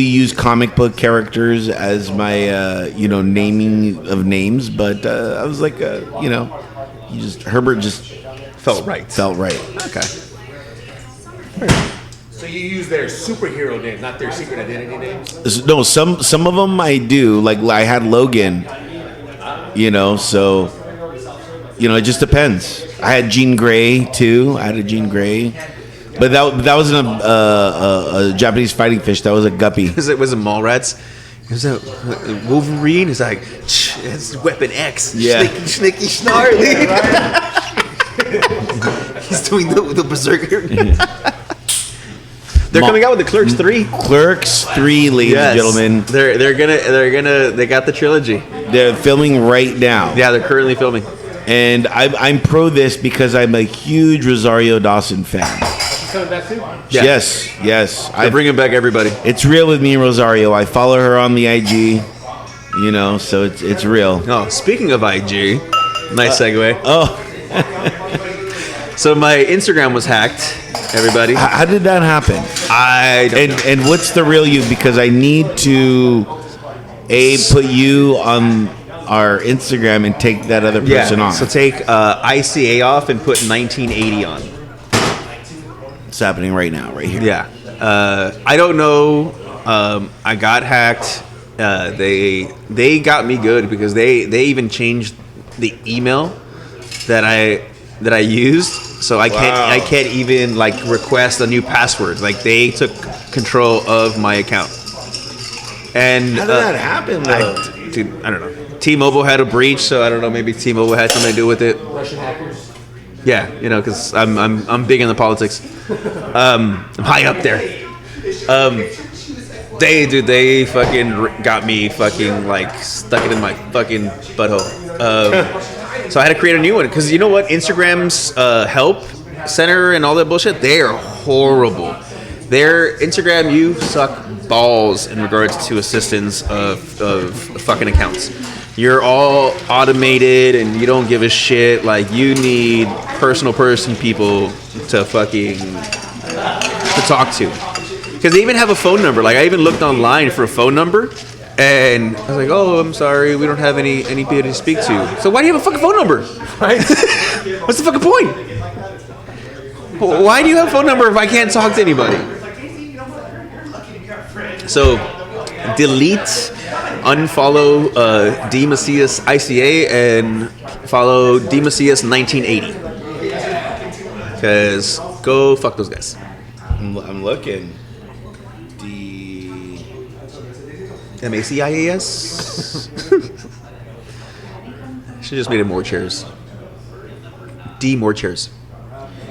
Speaker 1: use comic book characters as my, naming of names. But I was like, Herbert just
Speaker 2: Felt right.
Speaker 1: Felt right.
Speaker 2: Okay.
Speaker 4: So you use their superhero name, not their secret identity names?
Speaker 1: No, some of them I do. Like I had Logan. So it just depends. I had Jean Grey too. I had a Jean Grey. But that wasn't a Japanese fighting fish. That was a guppy.
Speaker 2: It was a Mallrats. It was a Wolverine. It's like, it's Weapon X.
Speaker 1: Yeah.
Speaker 2: Snicky, snarly. He's doing the berserker. They're coming out with the Clerks 3.
Speaker 1: Clerks 3, ladies and gentlemen.
Speaker 2: They got the trilogy.
Speaker 1: They're filming right now.
Speaker 2: Yeah, they're currently filming.
Speaker 1: And I'm pro this because I'm a huge Rosario Dawson fan.
Speaker 4: Coming back too?
Speaker 1: Yes.
Speaker 2: They're bringing back everybody.
Speaker 1: It's real with me, Rosario. I follow her on the IG. You know, so it's real.
Speaker 2: Oh, speaking of IG, nice segue.
Speaker 1: Oh,
Speaker 2: So my Instagram was hacked. Everybody,
Speaker 1: how did that happen?
Speaker 2: I don't know.
Speaker 1: And what's the real you? Because I need to put you on our Instagram and take that other person off.
Speaker 2: So take ICA off and put 1980 on.
Speaker 1: It's happening right now, right here.
Speaker 2: Yeah. I don't know. I got hacked. They got me good because they even changed the email that I used. So I can't even like request a new password. Like they took control of my account. And
Speaker 1: How did that happen, though?
Speaker 2: I don't know. T-Mobile had a breach, so I don't know. Maybe T-Mobile had something to do with it.
Speaker 3: Russian hackers.
Speaker 2: Yeah, you know, because I'm big in the politics. I'm high up there. They fucking got me fucking like stuck it in my fucking butthole. So I had to create a new one because you know what? Instagram's help center and all that bullshit, they are horrible. Their Instagram, you suck balls in regards to assistance of fucking accounts. You're all automated and you don't give a shit. Like you need personal people to fucking to talk to. Because they even have a phone number. Like I even looked online for a phone number, and I was like, "Oh, I'm sorry, we don't have any people to speak to." So why do you have a fucking phone number? Right? What's the fucking point? Why do you have a phone number if I can't talk to anybody? So delete, unfollow D Macias ICA and follow D Macias 1980. Because go fuck those guys.
Speaker 1: I'm looking.
Speaker 2: Macias. Should just made it more chairs. D more chairs.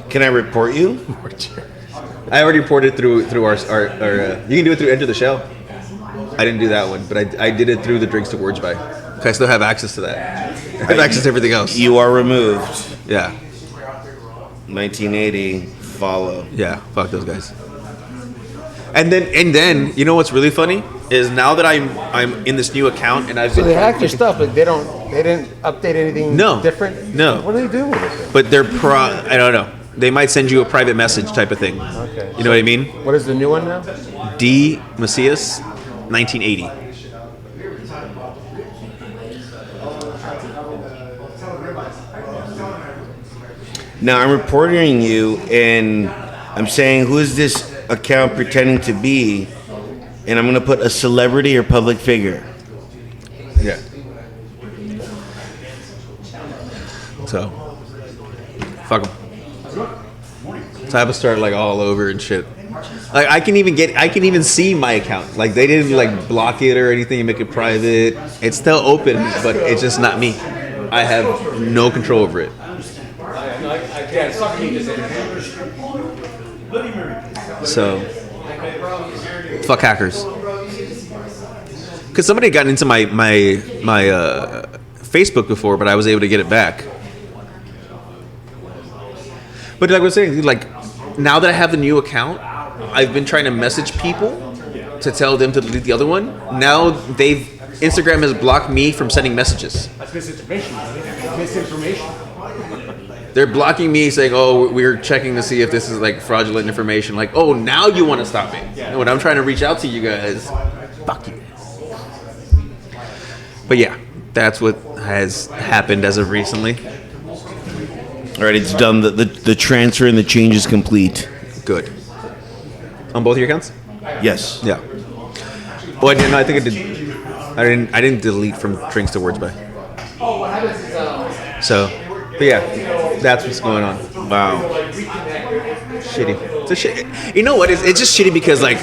Speaker 1: Can I report you?
Speaker 2: I already reported through our you can do it through Enter the Shell. I didn't do that one, but I did it through the Drinks to Words by. I still have access to that. I have access to everything else.
Speaker 1: You are removed.
Speaker 2: Yeah.
Speaker 1: 1980. Follow.
Speaker 2: Yeah. Fuck those guys. And then you know what's really funny is now that I'm in this new account and I've
Speaker 4: So
Speaker 2: been
Speaker 4: they hacked your stuff, but they didn't update anything different?
Speaker 2: No.
Speaker 4: What do they do with it?
Speaker 2: But they're I don't know. They might send you a private message type of thing.
Speaker 4: Okay.
Speaker 2: You know what I mean?
Speaker 4: What is the new one now?
Speaker 2: D Macias 1980.
Speaker 1: Now I'm reporting you, and I'm saying who is this account pretending to be, and I'm gonna put a celebrity or public figure.
Speaker 2: Yeah. So, fuck them. So I have to start like all over and shit. Like I can even see my account. Like they didn't like block it or anything and make it private. It's still open, but it's just not me. I have no control over it. So, fuck hackers. Because somebody got into my Facebook before, but I was able to get it back. But like I was saying, like now that I have the new account, I've been trying to message people to tell them to delete the other one. Now Instagram has blocked me from sending messages.
Speaker 4: That's misinformation. Misinformation.
Speaker 2: They're blocking me, saying, "Oh, we're checking to see if this is like fraudulent information." Like, oh, now you want to stop it? And when I'm trying to reach out to you guys, fuck you. But yeah, that's what has happened as of recently.
Speaker 1: All right, it's done. The transfer and the change is complete.
Speaker 2: Good. On both of your accounts?
Speaker 1: Yes.
Speaker 2: Yeah. Well, I didn't. I think I did. I didn't delete from Drinks to Words by. So, but yeah, that's what's going on.
Speaker 1: Wow.
Speaker 2: Shitty. It's a shit. You know what? It's just shitty because like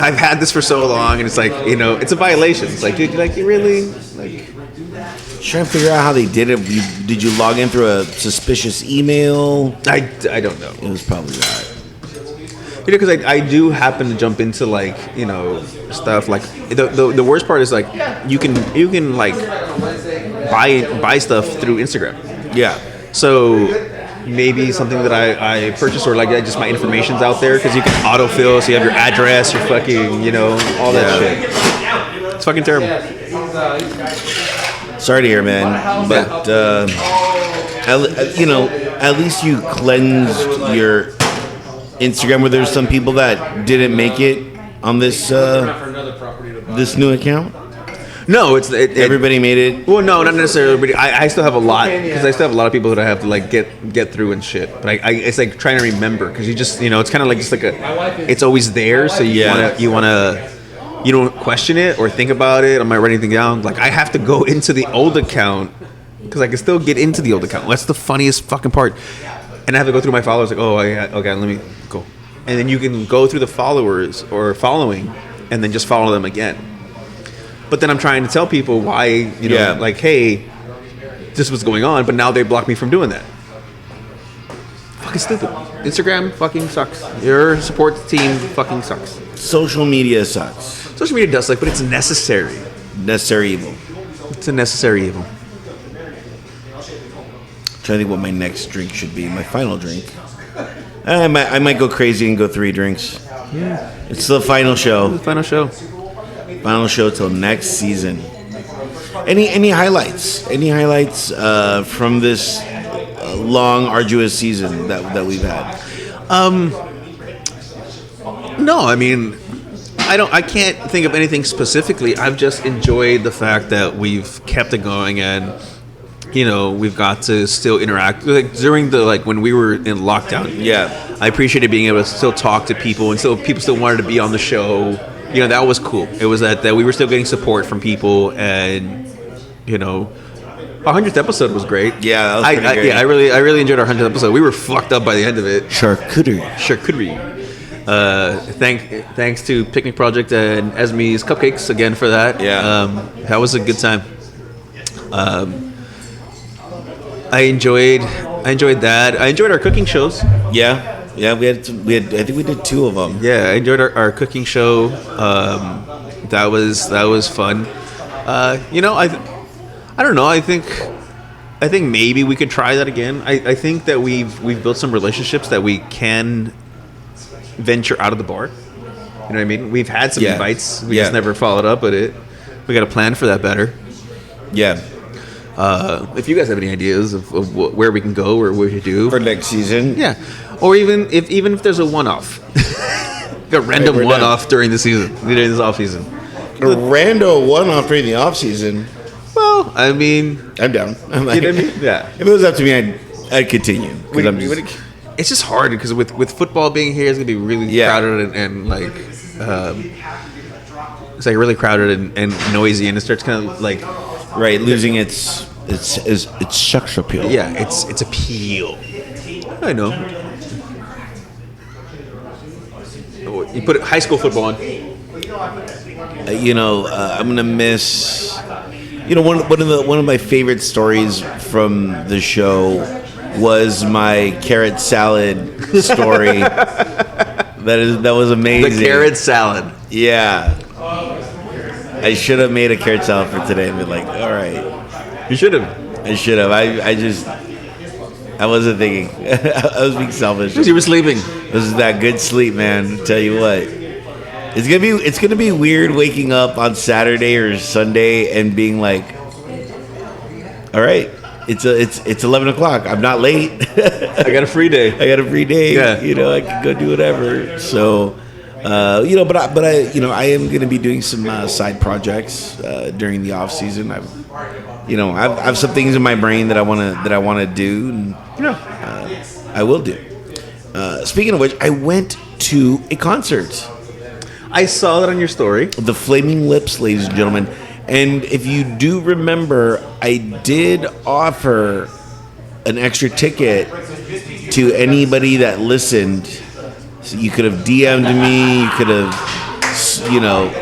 Speaker 2: I've had this for so long, and it's like it's a violation. It's like, dude, like you really like.
Speaker 1: Trying to figure out how they did it. Did you log in through a suspicious email?
Speaker 2: I don't know.
Speaker 1: It was probably that.
Speaker 2: Because I do happen to jump into like stuff like the worst part is like you can like buy stuff through Instagram.
Speaker 1: Yeah.
Speaker 2: So maybe something that I purchased or like just my information's out there because you can autofill, so you have your address, your fucking all that shit. It's fucking terrible.
Speaker 1: Sorry to hear, man. But at least you cleansed your Instagram. Where there's some people that didn't make it on this this new account.
Speaker 2: No, it's
Speaker 1: Everybody made it.
Speaker 2: Well, no, not necessarily. But I still have a lot because I still have a lot of people that I have to like get through and shit. But it's like trying to remember because you just it's kind of like just like it's always there. So you don't question it or think about it. I might write anything down. Like I have to go into the old account because I can still get into the old account. That's the funniest fucking part. And I have to go through my followers. Like, okay, let me go. And then you can go through the followers or following, and then just follow them again. But then I'm trying to tell people why, like, hey, this was going on, but now they block me from doing that. Fucking stupid. Instagram fucking sucks. Your support team fucking sucks.
Speaker 1: Social media sucks.
Speaker 2: Social media does suck, but it's necessary.
Speaker 1: Necessary evil.
Speaker 2: It's a necessary evil.
Speaker 1: Trying to think what my next drink should be. My final drink. I might go crazy and go 3 drinks.
Speaker 2: Yeah.
Speaker 1: It's the final show.
Speaker 2: The final show.
Speaker 1: Final show till next season. Any highlights? Any highlights from this long, arduous season that we've had?
Speaker 2: No, I mean, I can't think of anything specifically. I've just enjoyed the fact that we've kept it going and we've got to still interact. Like during when we were in lockdown.
Speaker 1: Yeah.
Speaker 2: I appreciated being able to still talk to people and people still wanted to be on the show. That was cool. It was that we were still getting support from people and our 100th episode was great.
Speaker 1: Yeah, that was pretty great.
Speaker 2: I really enjoyed our 100th episode. We were fucked up by the end of it.
Speaker 1: Charcuterie.
Speaker 2: Thanks to Picnic Project and Esme's Cupcakes again for that.
Speaker 1: Yeah.
Speaker 2: That was a good time. I enjoyed that. I enjoyed our cooking shows.
Speaker 1: Yeah. Yeah, we had. I think we did 2 of them.
Speaker 2: Yeah, I enjoyed our cooking show. That was fun. I don't know. I think maybe we could try that again. I think that we've built some relationships that we can venture out of the bar. You know what I mean? We've had some invites. We just never followed up with it. We got to plan for that better.
Speaker 1: Yeah.
Speaker 2: If you guys have any ideas of where we can go or what we should do
Speaker 1: For next season.
Speaker 2: yeah, or even if there's a one-off, a random
Speaker 1: we're
Speaker 2: one-off during the season, during this off season.
Speaker 1: A rando one-off during the off season.
Speaker 2: Well, I mean,
Speaker 1: I'm down. I'm like,
Speaker 2: you know what I mean? Yeah.
Speaker 1: If it was up to me, I'd continue. 'Cause I'm just-
Speaker 2: It's just hard because with football being here, it's gonna be really crowded and like it's like really crowded and noisy, and it starts kind of like
Speaker 1: right, losing its sex appeal.
Speaker 2: yeah, it's appeal. I know. You put high school football on.
Speaker 1: I'm gonna miss. One of my favorite stories from the show was my carrot salad story. that was amazing.
Speaker 2: The carrot salad.
Speaker 1: Yeah. I should have made a carrot salad for today and been like, all right.
Speaker 2: You should have.
Speaker 1: I should have. I wasn't thinking. I was being selfish.
Speaker 2: Because you were sleeping.
Speaker 1: This is that good sleep, man. Tell you what. It's gonna be weird waking up on Saturday or Sunday and being like, all right, it's 11 o'clock. I'm not late.
Speaker 2: I got a free day.
Speaker 1: I got a free day.
Speaker 2: Yeah.
Speaker 1: I can go do whatever. So, but I am gonna be doing some side projects during the off season. I've some things in my brain that I wanna do. And, I will do. Speaking of which, I went to a concert.
Speaker 2: I saw that on your story.
Speaker 1: The Flaming Lips, ladies and gentlemen. And if you do remember, I did offer an extra ticket to anybody that listened. So you could have DM'd me, you could have,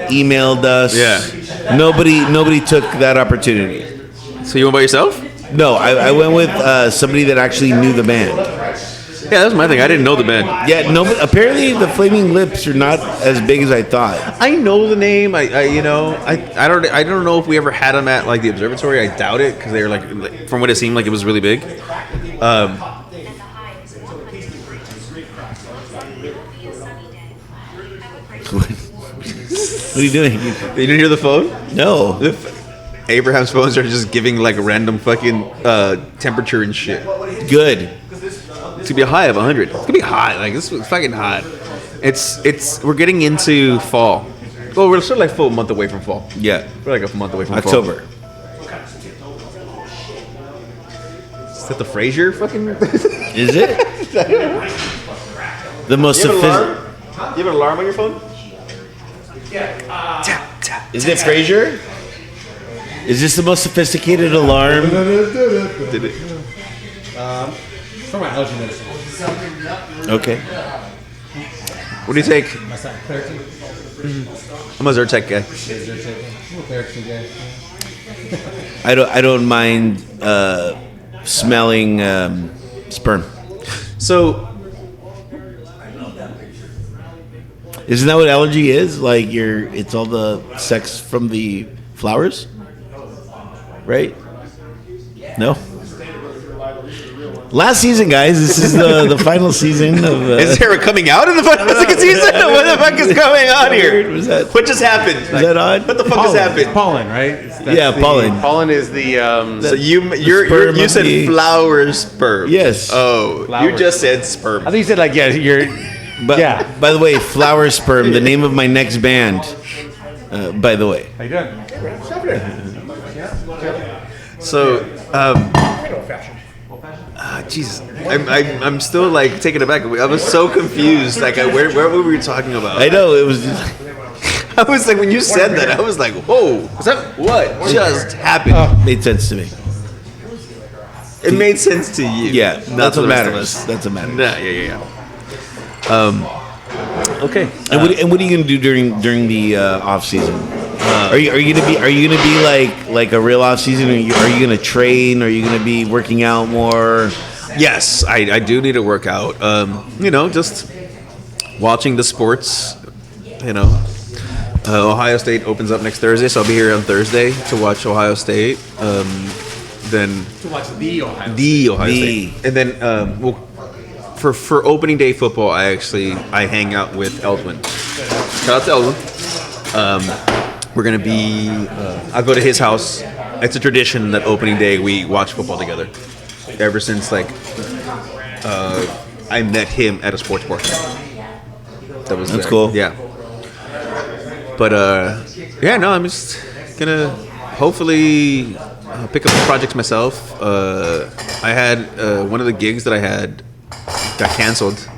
Speaker 1: emailed us.
Speaker 2: Yeah.
Speaker 1: Nobody took that opportunity.
Speaker 2: So you went by yourself?
Speaker 1: No, I went with somebody that actually knew the band.
Speaker 2: Yeah, that was my thing. I didn't know the band.
Speaker 1: Yeah, no. But apparently, the Flaming Lips are not as big as I thought.
Speaker 2: I know the name. I don't know if we ever had them at like the observatory. I doubt it because they were like from what it seemed like it was really big.
Speaker 1: What are you doing?
Speaker 2: You didn't hear the phone?
Speaker 1: No.
Speaker 2: Abraham's phones are just giving like random fucking temperature and shit.
Speaker 1: Good.
Speaker 2: It's gonna be a high of 100. It's gonna be hot. Like this is fucking hot. We're getting into fall. Well, we're sort of like full month away from fall.
Speaker 1: Yeah.
Speaker 2: We're like a month away from
Speaker 1: October.
Speaker 2: fall. Is that the Frasier fucking?
Speaker 1: Is it? The most
Speaker 2: You have an
Speaker 1: sophisticated.
Speaker 2: alarm? You have an alarm on your phone?
Speaker 1: Is it Frasier? Is this the most sophisticated alarm?
Speaker 2: Did it?
Speaker 4: For my allergy medicine.
Speaker 1: Okay.
Speaker 2: What do you take?
Speaker 4: My son, Claritin.
Speaker 2: I'm a Zyrtec guy.
Speaker 4: Claritin guy.
Speaker 1: I don't mind smelling sperm.
Speaker 2: So
Speaker 1: Isn't that what allergy is? Like it's all the sex from the flowers, right? No. Last season, guys. This is the final season of.
Speaker 2: is there a coming out in the second season? What the fuck is going on here?
Speaker 1: Was that-
Speaker 2: What just happened?
Speaker 1: Is that odd?
Speaker 2: What the fuck has happened?
Speaker 4: Pollen, right?
Speaker 1: Yeah, pollen.
Speaker 4: Pollen is the
Speaker 2: So you
Speaker 1: sperm
Speaker 2: you
Speaker 1: of
Speaker 2: said
Speaker 1: the-
Speaker 2: flower sperm.
Speaker 1: Yes.
Speaker 2: Oh,
Speaker 4: Flower.
Speaker 2: you just said sperm.
Speaker 4: I think you said like you're.
Speaker 1: But
Speaker 4: Yeah.
Speaker 1: by the way, flower sperm, the name of my next band. By the way,
Speaker 4: How you doing?
Speaker 2: So, Jesus, I'm still like taken aback. I was so confused. Like, where were we talking about?
Speaker 1: I know it was. Just,
Speaker 2: I was like, when you said that, I was like, whoa, was that what just happened?
Speaker 1: made sense to me.
Speaker 2: It made sense to you.
Speaker 1: Yeah,
Speaker 2: not
Speaker 1: that's
Speaker 2: to
Speaker 1: what
Speaker 2: the rest of
Speaker 1: matters.
Speaker 2: us.
Speaker 1: That's what matters.
Speaker 2: Nah, yeah. Okay.
Speaker 1: And what are you gonna do during the off season? Are you gonna be like a real off season? Are you gonna train? Are you gonna be working out more?
Speaker 2: Yes, I do need to work out. Just watching the sports. Ohio State opens up next Thursday, so I'll be here on Thursday to watch Ohio State. Then
Speaker 4: To watch the Ohio.
Speaker 2: the Ohio
Speaker 1: The.
Speaker 2: State, and then for opening day football, I hang out with Eldwin. Shout out to Eldwin. We're gonna be. I'll go to his house. It's a tradition that opening day we watch football together. Ever since I met him at a sports bar.
Speaker 1: That's cool.
Speaker 2: Yeah. But I'm just gonna hopefully pick up the projects myself. I had one of the gigs that I had got canceled,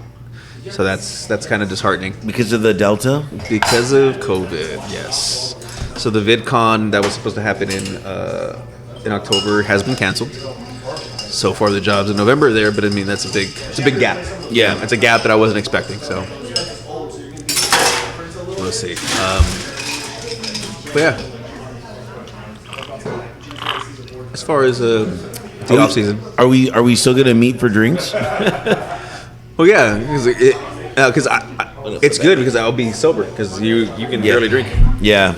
Speaker 2: so that's kind of disheartening
Speaker 1: Because of the Delta?
Speaker 2: because of COVID. Yes. So the VidCon that was supposed to happen in October has been canceled. So far, the job's in November there, but I mean it's a big gap.
Speaker 1: Yeah.
Speaker 2: It's a gap that I wasn't expecting. So we'll see. But yeah. As far as the off season,
Speaker 1: Are we still gonna meet for drinks?
Speaker 2: well, yeah, because it's good because I'll be sober because you can barely drink.
Speaker 1: Yeah.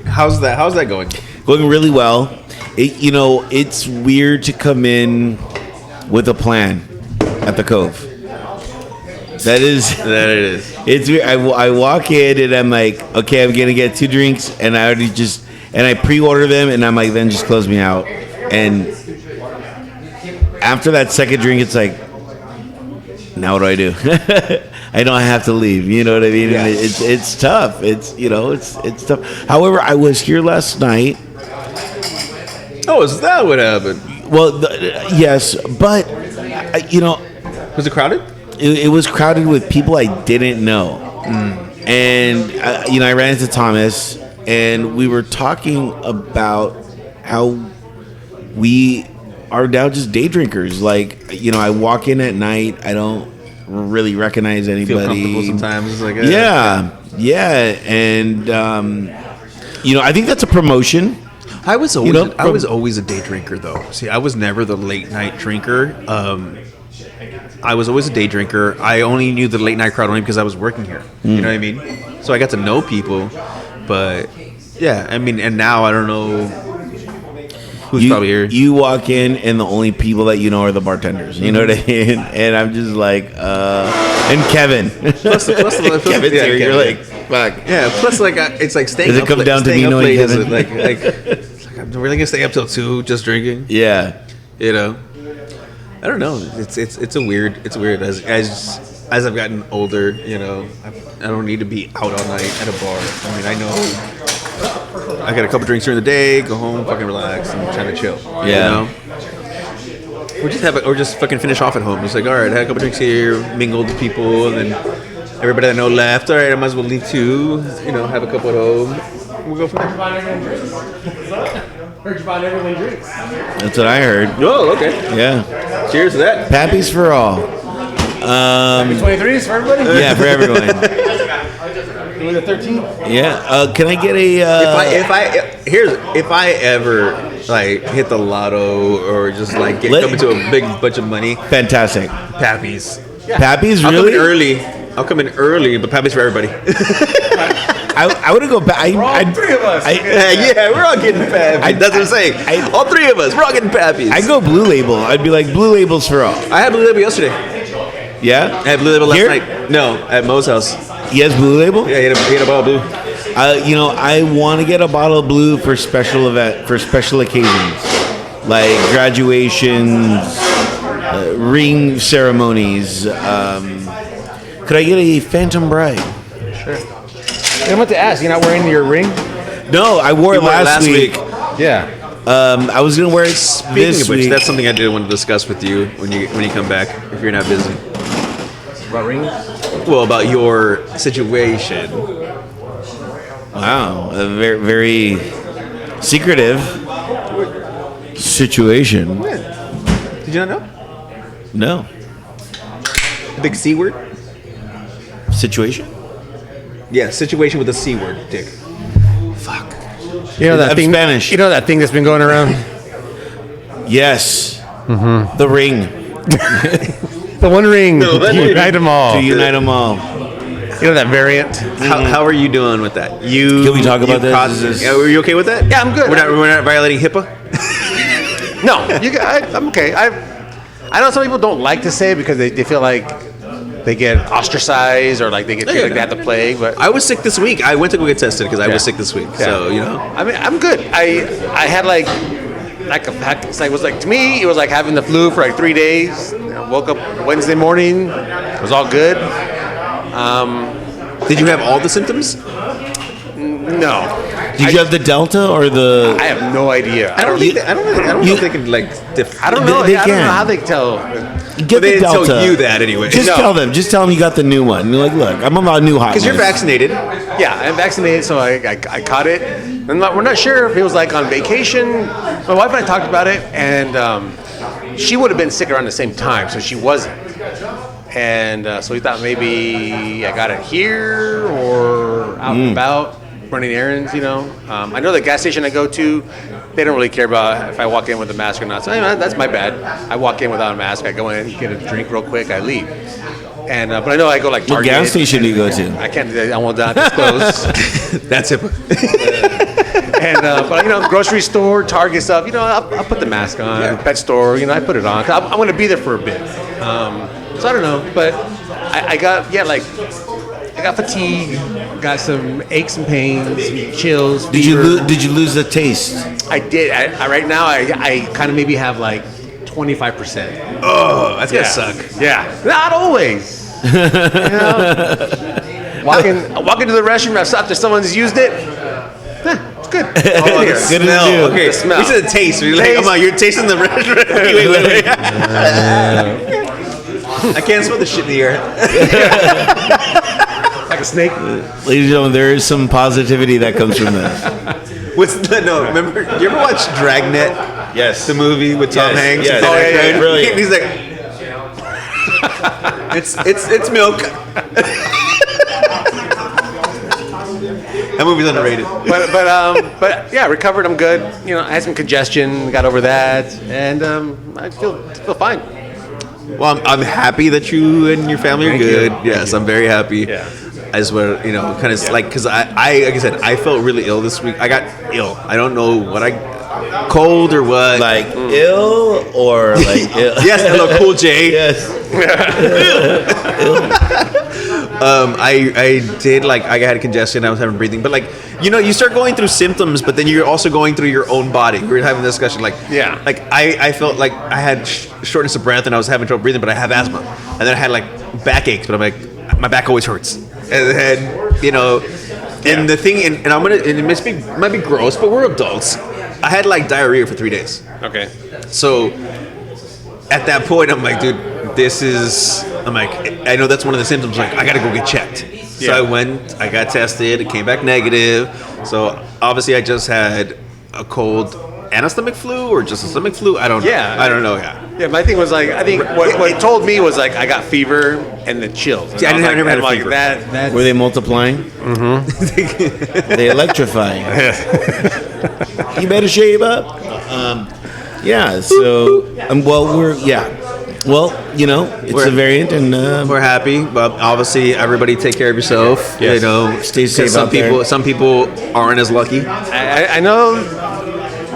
Speaker 2: How's that going?
Speaker 1: Going really well. It's weird to come in with a plan at the Cove. That is.
Speaker 2: That it is.
Speaker 1: It's weird. I walk in and I'm like, okay, I'm gonna get 2 drinks, and I pre-order them, and I'm like, then just close me out. And after that second drink, it's like, now what do I do? I don't have to leave. You know what I mean?
Speaker 2: Yeah.
Speaker 1: And it's tough. It's tough. However, I was here last night.
Speaker 2: Oh, is that what happened?
Speaker 1: Well, yes, but
Speaker 2: Was it crowded?
Speaker 1: it was crowded with people I didn't know. And I ran into Thomas, and we were talking about how we are now just day drinkers. Like, I walk in at night, I don't really recognize anybody.
Speaker 2: Feel comfortable sometimes. It's like
Speaker 1: Yeah, and I think that's a promotion.
Speaker 2: I was always
Speaker 1: You know,
Speaker 2: I was always a day drinker though. See, I was never the late night drinker. I was always a day drinker. I only knew the late night crowd only because I was working here. You know what I mean? So I got to know people, but yeah, I mean, and now I don't know. Who's probably here?
Speaker 1: You walk in, and the only people that you know are the bartenders. You know what I mean? And I'm just like, and Kevin.
Speaker 2: Plus,
Speaker 1: Kevin's
Speaker 2: yeah,
Speaker 1: here. You're
Speaker 2: Kevin.
Speaker 1: like, fuck.
Speaker 2: Yeah. Plus, like, it's like staying.
Speaker 1: Does it
Speaker 2: up
Speaker 1: come
Speaker 2: late-
Speaker 1: down to
Speaker 2: staying
Speaker 1: me
Speaker 2: up
Speaker 1: knowing
Speaker 2: late is
Speaker 1: Kevin?
Speaker 2: it's like I'm really gonna stay up till 2 just drinking.
Speaker 1: Yeah.
Speaker 2: You know. I don't know. It's a weird. It's weird as I've gotten older. You know, I don't need to be out all night at a bar. I mean, I know I got a couple drinks during the day, go home, fucking relax, and try to chill.
Speaker 1: Yeah.
Speaker 2: You know? Or just fucking finish off at home. It's like, all right, I had a couple drinks here, mingled with people, and then everybody I know left. All right, I might as well leave too. You know, have a couple at home. We'll go from there.
Speaker 4: Heard you bought everyone drinks.
Speaker 1: That's what I heard.
Speaker 2: Oh, okay.
Speaker 1: Yeah.
Speaker 2: Cheers to that.
Speaker 1: Pappies for all.
Speaker 4: 23s for everybody?
Speaker 1: Yeah, for everyone.
Speaker 4: Doing the 13?
Speaker 1: Yeah. Can I get a?
Speaker 2: If I ever like hit the lotto or just like come into a big bunch of money,
Speaker 1: Fantastic.
Speaker 2: Pappies.
Speaker 1: Pappies,
Speaker 2: I'll come in
Speaker 1: really?
Speaker 2: early. I'll come in early, but Pappies for everybody.
Speaker 1: I would go back. I'd,
Speaker 4: three of us.
Speaker 2: Yeah, we're all getting Pappies. That's what I'm saying. All three of us, we're all getting Pappies.
Speaker 1: I'd go Blue Label. I'd be like, Blue Labels for all.
Speaker 2: I had Blue Label yesterday.
Speaker 1: Yeah?
Speaker 2: I had Blue Label last
Speaker 1: Here?
Speaker 2: night. No, at Mo's house.
Speaker 1: Yes, Blue Label?
Speaker 2: Yeah, he had a bottle of Blue.
Speaker 1: You know, I want to get a bottle of Blue for special occasions, like graduations, ring ceremonies. Could I get a Phantom Bride?
Speaker 4: I'm about to ask, you're not wearing your ring?
Speaker 1: No, I wore it
Speaker 2: wore it
Speaker 1: last week.
Speaker 4: Yeah.
Speaker 1: I was gonna wear it
Speaker 2: Speaking
Speaker 1: this
Speaker 2: of which,
Speaker 1: week.
Speaker 2: that's something I did want to discuss with you when you come back, if you're not busy.
Speaker 4: About rings?
Speaker 2: Well, about your situation.
Speaker 1: Wow, a very, very secretive situation.
Speaker 2: Did you not know?
Speaker 1: No
Speaker 2: Big C word?
Speaker 1: situation.
Speaker 2: Yeah, situation with a C word, Dick. Fuck.
Speaker 4: You know that
Speaker 1: I'm
Speaker 4: thing?
Speaker 1: Spanish.
Speaker 4: You know that thing that's been going around?
Speaker 1: Yes, the ring
Speaker 4: The one ring.
Speaker 2: The one ring.
Speaker 4: Unite them all.
Speaker 1: to unite them all.
Speaker 4: You know that variant?
Speaker 2: How are you doing with that?
Speaker 1: Can we talk about this?
Speaker 2: caused-
Speaker 1: Is this-
Speaker 2: Yeah, were you okay with that?
Speaker 4: Yeah, I'm good.
Speaker 2: We're not violating HIPAA?
Speaker 4: No, I'm okay. I know some people don't like to say it because they feel like they get ostracized or like they get treated like they have the plague. But
Speaker 2: I was sick this week. I went to go get tested because I
Speaker 4: Yeah.
Speaker 2: was sick this week.
Speaker 4: Yeah.
Speaker 2: So, you know.
Speaker 4: I mean, I'm good. I had like it was like to me it was like having the flu for like 3 days. I woke up Wednesday morning, it was all good.
Speaker 2: Did you have all the symptoms?
Speaker 4: No,
Speaker 1: Did you have the Delta or the?
Speaker 4: I have no idea.
Speaker 2: I don't know if they can like
Speaker 4: I don't know.
Speaker 1: They
Speaker 4: I don't know
Speaker 1: can.
Speaker 4: how they tell.
Speaker 1: Get
Speaker 2: they
Speaker 1: the
Speaker 2: didn't
Speaker 1: Delta.
Speaker 2: tell you that anyway.
Speaker 1: Just
Speaker 4: No.
Speaker 1: tell them. Just tell them you got the new one. You're like, look, I'm on a new hotness.
Speaker 2: Because you're vaccinated.
Speaker 4: Yeah, I'm vaccinated, so I caught it. We're not sure if he was like on vacation. My wife and I talked about it, and she would have been sick around the same time, so she wasn't. And so we thought maybe I got it here or out and about running errands, you know. I know the gas station I go to, they don't really care about if I walk in with a mask or not. So anyway, that's my bad. I walk in without a mask. I go in, get a drink real quick, I leave. And but I know I go like
Speaker 1: What
Speaker 4: Target.
Speaker 1: gas station do you go to?
Speaker 4: I can't. I will not disclose.
Speaker 2: That's HIPAA.
Speaker 4: And but you know, grocery store, Target stuff. You know, I'll put the mask on.
Speaker 2: Yeah.
Speaker 4: Pet store. You know, I put it on. 'Cause I'm going to be there for a bit. So I don't know, but I got I got fatigue, got some aches and pains, some chills.
Speaker 1: Did you
Speaker 4: fever.
Speaker 1: did you lose the taste?
Speaker 4: I did. I right now I kind of maybe have like 25%.
Speaker 2: Oh, that's gonna suck.
Speaker 4: Yeah, not always. You know? Walking to the restroom after someone's used it. It's good.
Speaker 2: Oh,
Speaker 4: Good
Speaker 2: the
Speaker 4: here.
Speaker 1: Good as you.
Speaker 2: smell. Okay,
Speaker 4: The smell.
Speaker 2: we said the taste. We're like,
Speaker 4: Taste.
Speaker 2: come on, you're tasting the restaurant. wait. I can't smell the shit in the air.
Speaker 4: Like a snake.
Speaker 1: Ladies and gentlemen, there is some positivity that comes from this.
Speaker 2: Remember, you ever watch Dragnet?
Speaker 1: Yes.
Speaker 2: The movie with Tom
Speaker 1: Yes,
Speaker 2: Hanks?
Speaker 1: yes.
Speaker 2: and Dan
Speaker 1: Oh, yeah,
Speaker 2: Aykroyd?
Speaker 1: yeah, brilliant.
Speaker 2: He's like, it's milk. That movie's underrated.
Speaker 4: But yeah, recovered. I'm good. You know, I had some congestion, got over that, and I feel fine.
Speaker 2: Well, I'm happy that you and your family are
Speaker 4: Thank you.
Speaker 2: good.
Speaker 4: Thank
Speaker 2: Yes,
Speaker 4: you.
Speaker 2: I'm very happy.
Speaker 4: Yeah.
Speaker 2: I just want to, kind of like, because like I said, I felt really ill this week. I got ill. I don't know what Cold or what?
Speaker 1: Like ill or like ill?
Speaker 2: Yes, hello, Cool J.
Speaker 1: Yes.
Speaker 2: I did like I had congestion. I was having breathing, but like you start going through symptoms, but then you're also going through your own body. We were having a discussion like I felt like I had shortness of breath and I was having trouble breathing, but I have asthma, and then I had like backaches, but I'm like my back always hurts, and then and the thing, and I'm gonna, and it might be gross, but we're adults. I had like diarrhea for 3 days.
Speaker 4: Okay.
Speaker 2: So at that point, I'm like, dude, I'm like, I know that's one of the symptoms. Like, I gotta go get checked. So I went, I got tested, it came back negative. So obviously, I just had a cold and a stomach flu, or just a stomach flu. I don't know.
Speaker 4: Yeah.
Speaker 2: I don't know. Yeah.
Speaker 4: Yeah, my thing was like, I think what it told me was like I got fever and the chills.
Speaker 2: See, I never had a
Speaker 4: like,
Speaker 2: fever.
Speaker 4: That
Speaker 1: Were they multiplying? Mm-hmm. They electrifying. You better shave up. Yeah. So, Well, it's a variant, and
Speaker 2: We're happy, but obviously, everybody take care of yourself.
Speaker 1: Yes. Stay
Speaker 2: 'cause
Speaker 1: safe out there.
Speaker 2: Some people aren't as lucky.
Speaker 4: I know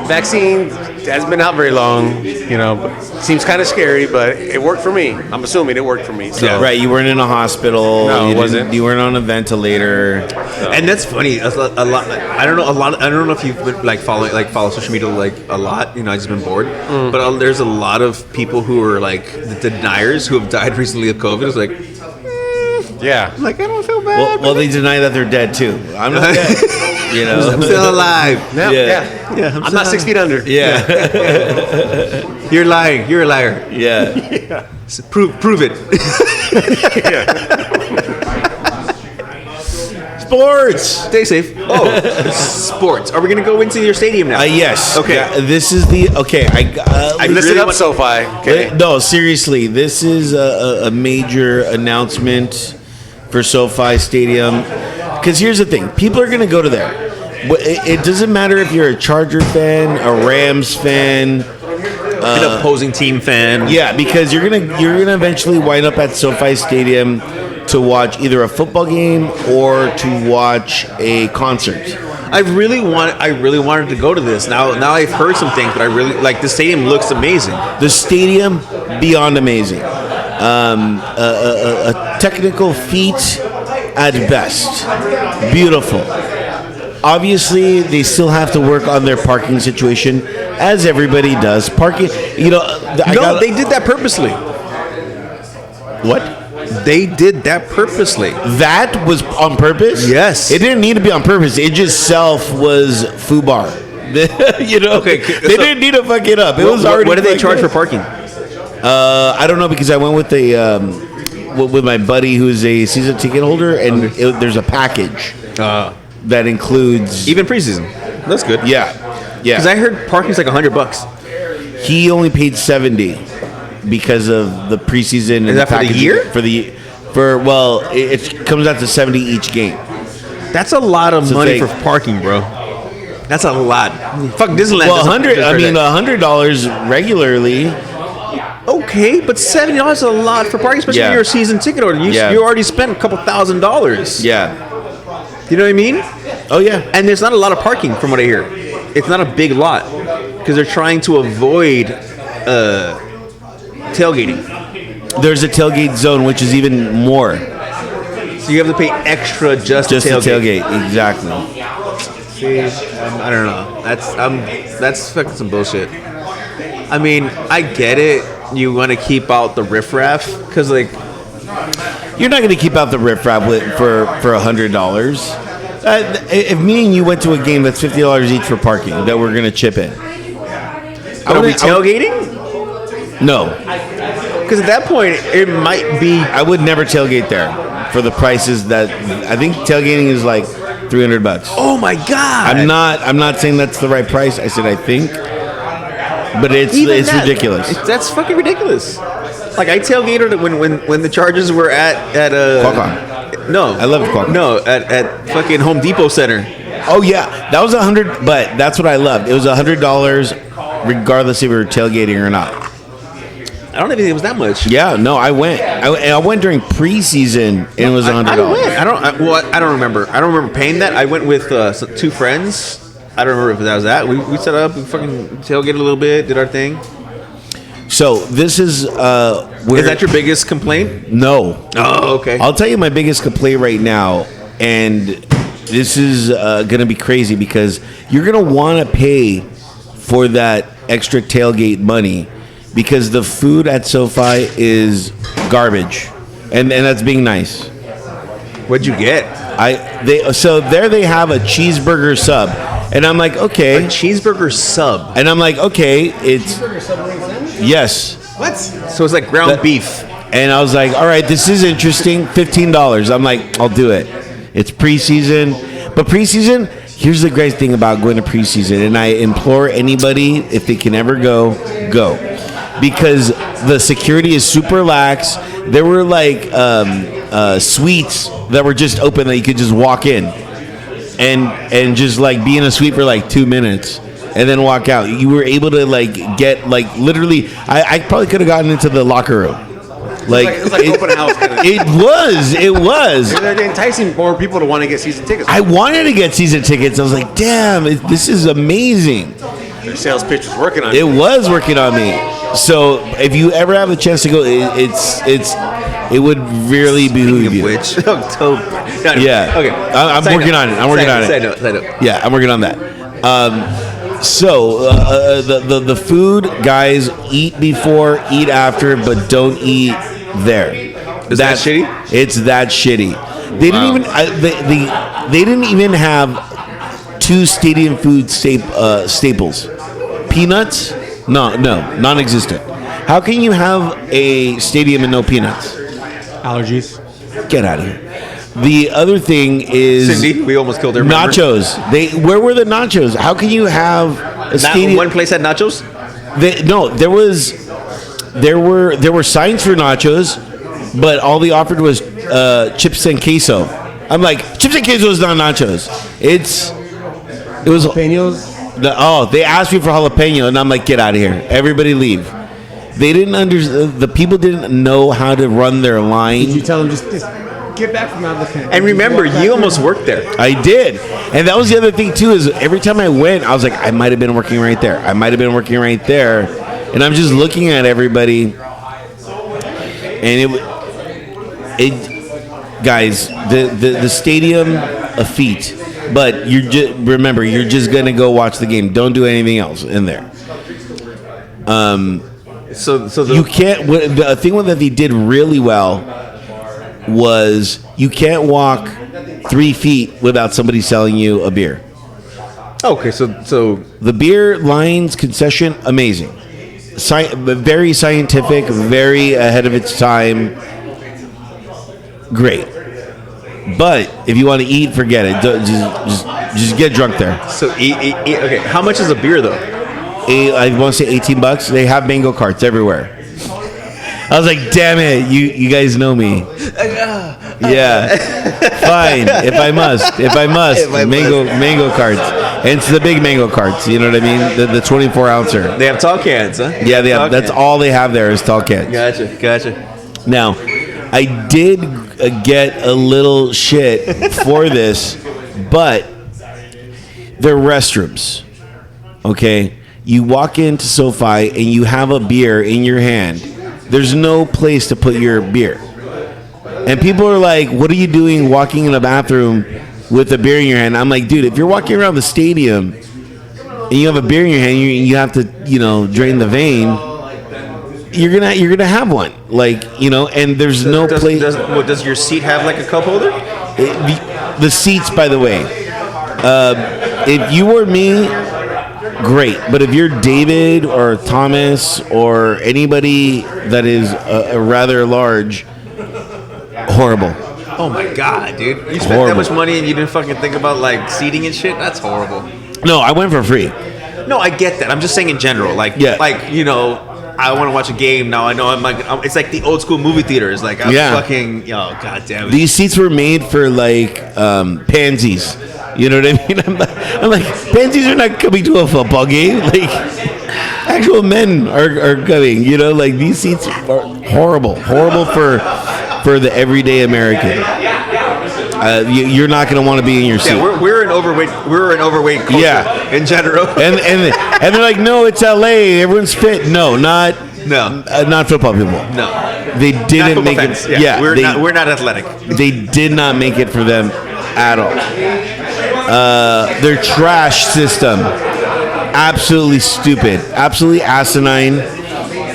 Speaker 4: vaccine hasn't been out very long, but seems kind of scary, but it worked for me. I'm assuming it worked for me. So.
Speaker 1: right. You weren't in a hospital.
Speaker 4: No,
Speaker 1: you
Speaker 4: it wasn't.
Speaker 1: You weren't on a ventilator.
Speaker 2: And that's funny. A lot. I don't know if you've been follow social media a lot. I just been bored. But there's a lot of people who are like the deniers who have died recently of COVID. It's like,
Speaker 4: Yeah.
Speaker 2: I don't feel bad.
Speaker 1: Well, they deny that they're dead too. I'm not dead.
Speaker 2: I'm still alive.
Speaker 4: Yeah.
Speaker 1: Yeah.
Speaker 4: Yeah. I'm not 6 feet under.
Speaker 1: Yeah.
Speaker 2: You're lying. You're a liar.
Speaker 1: Yeah.
Speaker 2: Prove it.
Speaker 1: Sports.
Speaker 2: Stay safe. Oh, sports. Are we gonna go into your stadium now?
Speaker 1: Yes.
Speaker 2: Okay.
Speaker 1: Yeah, this is the okay.
Speaker 2: I
Speaker 4: Listen
Speaker 2: really
Speaker 4: up,
Speaker 2: want-
Speaker 4: SoFi. Okay.
Speaker 1: No, seriously, this is a major announcement for SoFi Stadium. Because here's the thing: people are going to go to there. It doesn't matter if you're a Charger fan, a Rams fan.
Speaker 2: An opposing team fan.
Speaker 1: Yeah, because you're gonna eventually wind up at SoFi Stadium to watch either a football game or to watch a concert.
Speaker 2: I really wanted to go to this. Now I've heard some things, but I really like the stadium looks amazing.
Speaker 1: The stadium, beyond amazing. A technical feat at best. Beautiful. Obviously, they still have to work on their parking situation, as everybody does. Parking,
Speaker 2: They did that purposely.
Speaker 1: What?
Speaker 2: They did that purposely.
Speaker 1: That was on purpose?
Speaker 2: Yes.
Speaker 1: It didn't need to be on purpose. It just was FUBAR.
Speaker 2: Okay,
Speaker 1: They didn't need to fuck it up. It was already.
Speaker 2: What did they
Speaker 1: fucked
Speaker 2: charge
Speaker 1: up.
Speaker 2: for parking?
Speaker 1: I don't know, because I went with with my buddy who's a season ticket holder, and there's a package that includes.
Speaker 2: Even preseason. That's good.
Speaker 1: Yeah.
Speaker 2: Because I heard parking's like $100.
Speaker 1: He only paid $70 because of the preseason.
Speaker 2: Is that for the
Speaker 1: packaging.
Speaker 2: year?
Speaker 1: It comes out to $70 each game.
Speaker 2: That's a lot of
Speaker 1: So
Speaker 2: money
Speaker 1: they-
Speaker 2: for parking, bro. That's a lot. Fuck Disneyland.
Speaker 1: Well,
Speaker 2: doesn't-
Speaker 1: $100 regularly.
Speaker 2: Okay, but $70 is a lot for parking, especially
Speaker 1: Yeah.
Speaker 2: when you're a season ticket holder. You already spent a couple $1,000s.
Speaker 1: Yeah.
Speaker 2: You know what I mean?
Speaker 1: Oh yeah.
Speaker 2: And there's not a lot of parking, from what I hear. It's not a big lot because they're trying to avoid tailgating.
Speaker 1: There's a tailgate zone, which is even more.
Speaker 2: So you have to pay extra just
Speaker 1: Just
Speaker 2: to
Speaker 1: to
Speaker 2: tailgate.
Speaker 1: tailgate. Exactly.
Speaker 2: See, I don't know. That's fucking some bullshit. I mean, I get it. You want to keep out the riffraff because, like,
Speaker 1: You're not going to keep out the riffraff for $100. If me and you went to a game that's $50 each for parking, that we're going to chip in.
Speaker 2: are we tailgating?
Speaker 1: No,
Speaker 2: Because at that point, it might be.
Speaker 1: I would never tailgate there for the prices that I think tailgating is like $300.
Speaker 2: Oh my god!
Speaker 1: I'm not saying that's the right price. I said I think, but it's ridiculous.
Speaker 2: That's fucking ridiculous. Like I tailgated when the Chargers were at
Speaker 1: Qualcomm.
Speaker 2: No,
Speaker 1: I loved Qualcomm.
Speaker 2: No, at fucking Home Depot Center.
Speaker 1: Oh yeah, that was $100. But that's what I loved. It was $100 regardless if we were tailgating or not.
Speaker 2: I don't even think it was that much.
Speaker 1: Yeah, no, I went. I went during preseason, and it was $100.
Speaker 2: I don't remember. I don't remember paying that. I went with two friends, I don't remember if that was that. We set up, we fucking tailgated a little bit, did our thing.
Speaker 1: So this is where
Speaker 2: Is that your biggest complaint?
Speaker 1: no.
Speaker 2: Oh, okay.
Speaker 1: I'll tell you my biggest complaint right now, and this is gonna be crazy because you're gonna want to pay for that extra tailgate money because the food at SoFi is garbage, and that's being nice.
Speaker 2: What'd you get?
Speaker 1: So there they have a cheeseburger sub, and I'm like,
Speaker 2: A
Speaker 1: okay,
Speaker 2: cheeseburger sub.
Speaker 1: and I'm like, okay, it's yes.
Speaker 2: What? So it's like ground beef.
Speaker 1: And I was like, all right, this is interesting. $15. I'm like, I'll do it. It's preseason. But preseason, here's the great thing about going to preseason. And I implore anybody, if they can ever go. Because the security is super lax. There were like suites that were just open that you could just walk in. And just like be in a suite for like 2 minutes. And then walk out. You were able to like get like literally. I probably could have gotten into the locker room. Like
Speaker 2: It was like open house kind of.
Speaker 1: it was.
Speaker 4: They're enticing more people to want to get season tickets.
Speaker 1: I wanted to get season tickets. I was like, damn, this is amazing.
Speaker 4: Their sales pitch was working on
Speaker 1: It was working on me. So if you ever have a chance to go, it would really behoove you.
Speaker 2: Which October?
Speaker 1: Yeah.
Speaker 2: Okay.
Speaker 1: I'm
Speaker 2: Side
Speaker 1: working
Speaker 2: note.
Speaker 1: on it. I'm working on it.
Speaker 2: Side note.
Speaker 1: Yeah, I'm working on that. The food, guys, eat before, eat after, but don't eat there.
Speaker 2: Is that shitty?
Speaker 1: It's that shitty. They didn't even they didn't even have 2 stadium food staples. Peanuts? No, non-existent. How can you have a stadium and no peanuts?
Speaker 4: allergies.
Speaker 1: Get out of here. The other thing is
Speaker 2: Cindy, we almost killed her. remember?
Speaker 1: nachos. Where were the nachos? How can you have a
Speaker 2: Not
Speaker 1: stadium?
Speaker 2: one place had nachos.
Speaker 1: There were signs for nachos, but all they offered was chips and queso. I'm like, chips and queso is not nachos. It was
Speaker 4: Peños.
Speaker 1: they asked me for jalapeno, and I'm like, get out of here. Everybody leave. They didn't the people didn't know how to run their line.
Speaker 4: You tell them just get back from out of the pen.
Speaker 2: And remember, you almost worked there.
Speaker 1: I did. And that was the other thing, too, is every time I went, I was like, I might have been working right there. I might have been working right there. And I'm just looking at everybody. And guys, the stadium, a feat. But remember, you're just going to go watch the game. Don't do anything else in there. You can't. The thing that they did really well was you can't walk 3 feet without somebody selling you a beer.
Speaker 2: Okay, so
Speaker 1: The beer lines concession, amazing, very scientific, very ahead of its time, great. But if you want to eat, forget it. Just get drunk there.
Speaker 2: eat. Okay, how much is a beer though?
Speaker 1: I want to say $18. They have mango carts everywhere. I was like, damn it, you guys know me. Yeah, fine. If I must, mango carts. And it's the big mango carts. You know what I mean? The 24-ouncer.
Speaker 2: They have tall cans, huh?
Speaker 1: Yeah, they have.
Speaker 2: Tall
Speaker 1: That's
Speaker 2: cans.
Speaker 1: all they have there is tall cans.
Speaker 2: Gotcha.
Speaker 1: Now, I did get a little shit for this, but they're restrooms. Okay, you walk into SoFi and you have a beer in your hand. There's no place to put your beer. And people are like, what are you doing walking in the bathroom with a beer in your hand? I'm like, dude, if you're walking around the stadium and you have a beer in your hand, you have to, drain the vein, you're gonna have one. Like, and there's no place.
Speaker 2: Does your seat have like a cup holder?
Speaker 1: The seats, by the way, if you were me, great. But if you're David or Thomas or anybody that is a rather large, horrible.
Speaker 2: Oh my god, dude! You spent
Speaker 1: Horrible.
Speaker 2: that much money and you didn't fucking think about like seating and shit. That's horrible.
Speaker 1: No, I went for free.
Speaker 2: No, I get that. I'm just saying in general. Like,
Speaker 1: Yeah.
Speaker 2: I want to watch a game now. I know it's like the old school movie theaters. Like, I'm
Speaker 1: Yeah.
Speaker 2: fucking, god damn it.
Speaker 1: These seats were made for like pansies. You know what I mean? I'm like, pansies are not coming to a football game. Like, actual men are coming. Like these seats are horrible for the everyday American. you're not going to want to be in your seat.
Speaker 2: Yeah, we're an overweight culture
Speaker 1: Yeah.
Speaker 2: in general.
Speaker 1: and they're like, no, it's LA. Everyone's fit. No, not football people.
Speaker 2: No.
Speaker 1: They
Speaker 2: Not
Speaker 1: didn't
Speaker 2: football
Speaker 1: make
Speaker 2: fans.
Speaker 1: it.
Speaker 2: Yeah,
Speaker 1: Yeah,
Speaker 2: we're not athletic.
Speaker 1: they did not make it for them at all. Their trash system, absolutely stupid, absolutely asinine.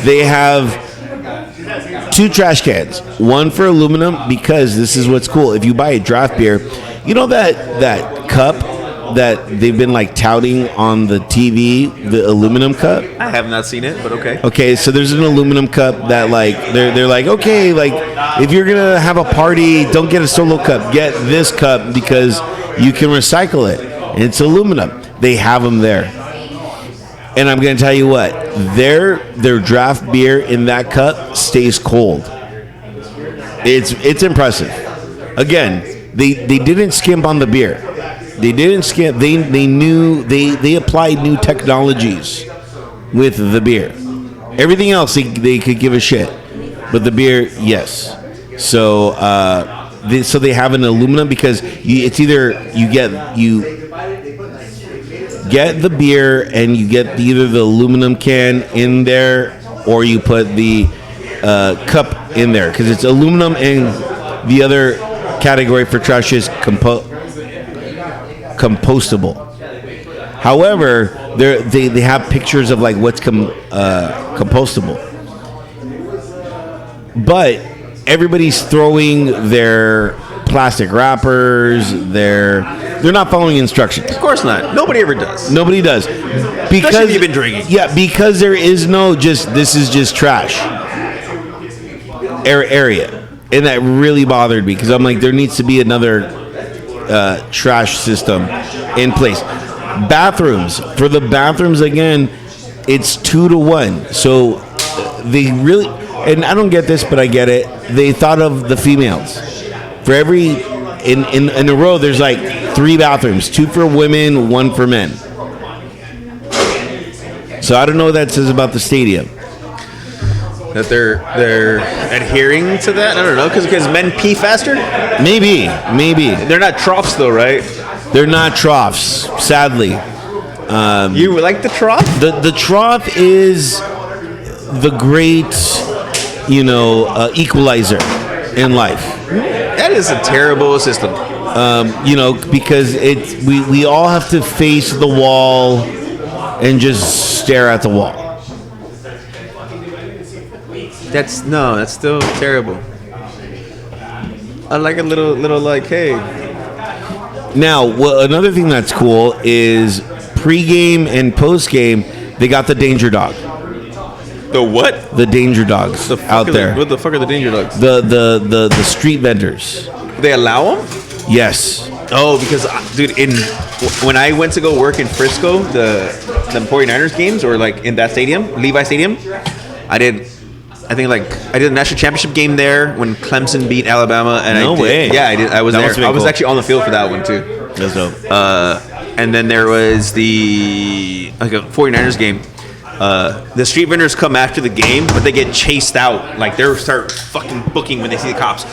Speaker 1: They have 2 trash cans, one for aluminum, because this is what's cool. If you buy a draft beer, you know that cup that they've been like touting on the TV, the aluminum cup.
Speaker 2: I have not seen it, but okay.
Speaker 1: Okay, so there's an aluminum cup that like they're like, okay, like if you're gonna have a party, don't get a solo cup, get this cup because you can recycle it. And it's aluminum. They have them there. And I'm gonna tell you what, their draft beer in that cup stays cold. It's impressive. Again, they didn't skimp on the beer. They didn't skimp. They knew they applied new technologies with the beer. Everything else they could give a shit, but the beer, yes. So they have an aluminum because it's either you get the beer and you get either the aluminum can in there or you put the cup in there because it's aluminum, and the other category for trash is compostable. However, they have pictures of like what's compostable, but everybody's throwing their plastic wrappers. They're not following instructions.
Speaker 2: Of course not. Nobody ever does.
Speaker 1: Nobody does because
Speaker 2: if you've been drinking.
Speaker 1: Yeah, because there is no this is just trash area, and that really bothered me because I'm like, there needs to be another trash system in place. Bathrooms, for the bathrooms again, it's 2 to 1. So they really, and I don't get this, but I get it. They thought of the females. For every in a row, there's like 3 bathrooms, 2 for women, 1 for men. So I don't know what that says about the stadium.
Speaker 2: That they're adhering to that? I don't know, because men pee faster?
Speaker 1: Maybe.
Speaker 2: They're not troughs though, right?
Speaker 1: They're not troughs, sadly.
Speaker 2: You like the trough?
Speaker 1: The trough is the great, equalizer in life.
Speaker 2: That is a terrible system.
Speaker 1: Because we all have to face the wall and just stare at the wall.
Speaker 2: That's still terrible. I like a little like, hey.
Speaker 1: Now, another thing that's cool is pregame and postgame, they got the danger dog.
Speaker 2: The what?
Speaker 1: The danger dogs out there.
Speaker 2: What the fuck are the danger dogs?
Speaker 1: The street vendors.
Speaker 2: They allow them?
Speaker 1: Yes.
Speaker 2: Oh, because dude, when I went to go work in Frisco, the 49ers games, or like in that stadium, Levi Stadium, I did a national championship game there when Clemson beat Alabama, and
Speaker 1: No way.
Speaker 2: Yeah, I did. I was
Speaker 1: That
Speaker 2: there.
Speaker 1: must've been
Speaker 2: I was
Speaker 1: cool.
Speaker 2: actually on the field for that one too.
Speaker 1: That's dope.
Speaker 2: And then there was the 49ers game. The street vendors come after the game, but they get chased out. Like they start fucking booking when they see the cops.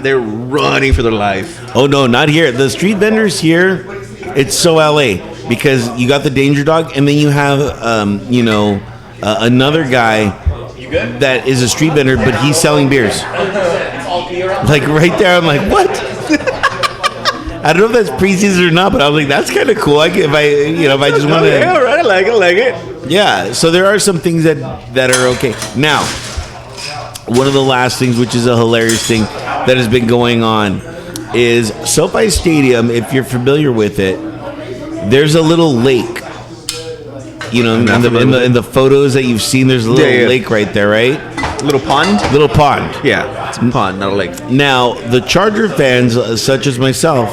Speaker 2: They're running for their life.
Speaker 1: Oh no, not here. The street vendors here, it's so LA because you got the danger dog, and then you have another guy that is a street vendor, but he's selling beers. Like right there, I'm like, what? I don't know if that's preseason or not, but I was like, that's kind of cool. If I just want to.
Speaker 2: Yeah, all right, I like it.
Speaker 1: Yeah, so there are some things that are okay. Now, one of the last things, which is a hilarious thing that has been going on, is SoFi Stadium, if you're familiar with it, there's a little lake. In the photos that you've seen, there's a little lake right there, right?
Speaker 2: Little pond?
Speaker 1: Little pond.
Speaker 2: Yeah, it's a pond, not a lake.
Speaker 1: Now, the Charger fans, such as myself,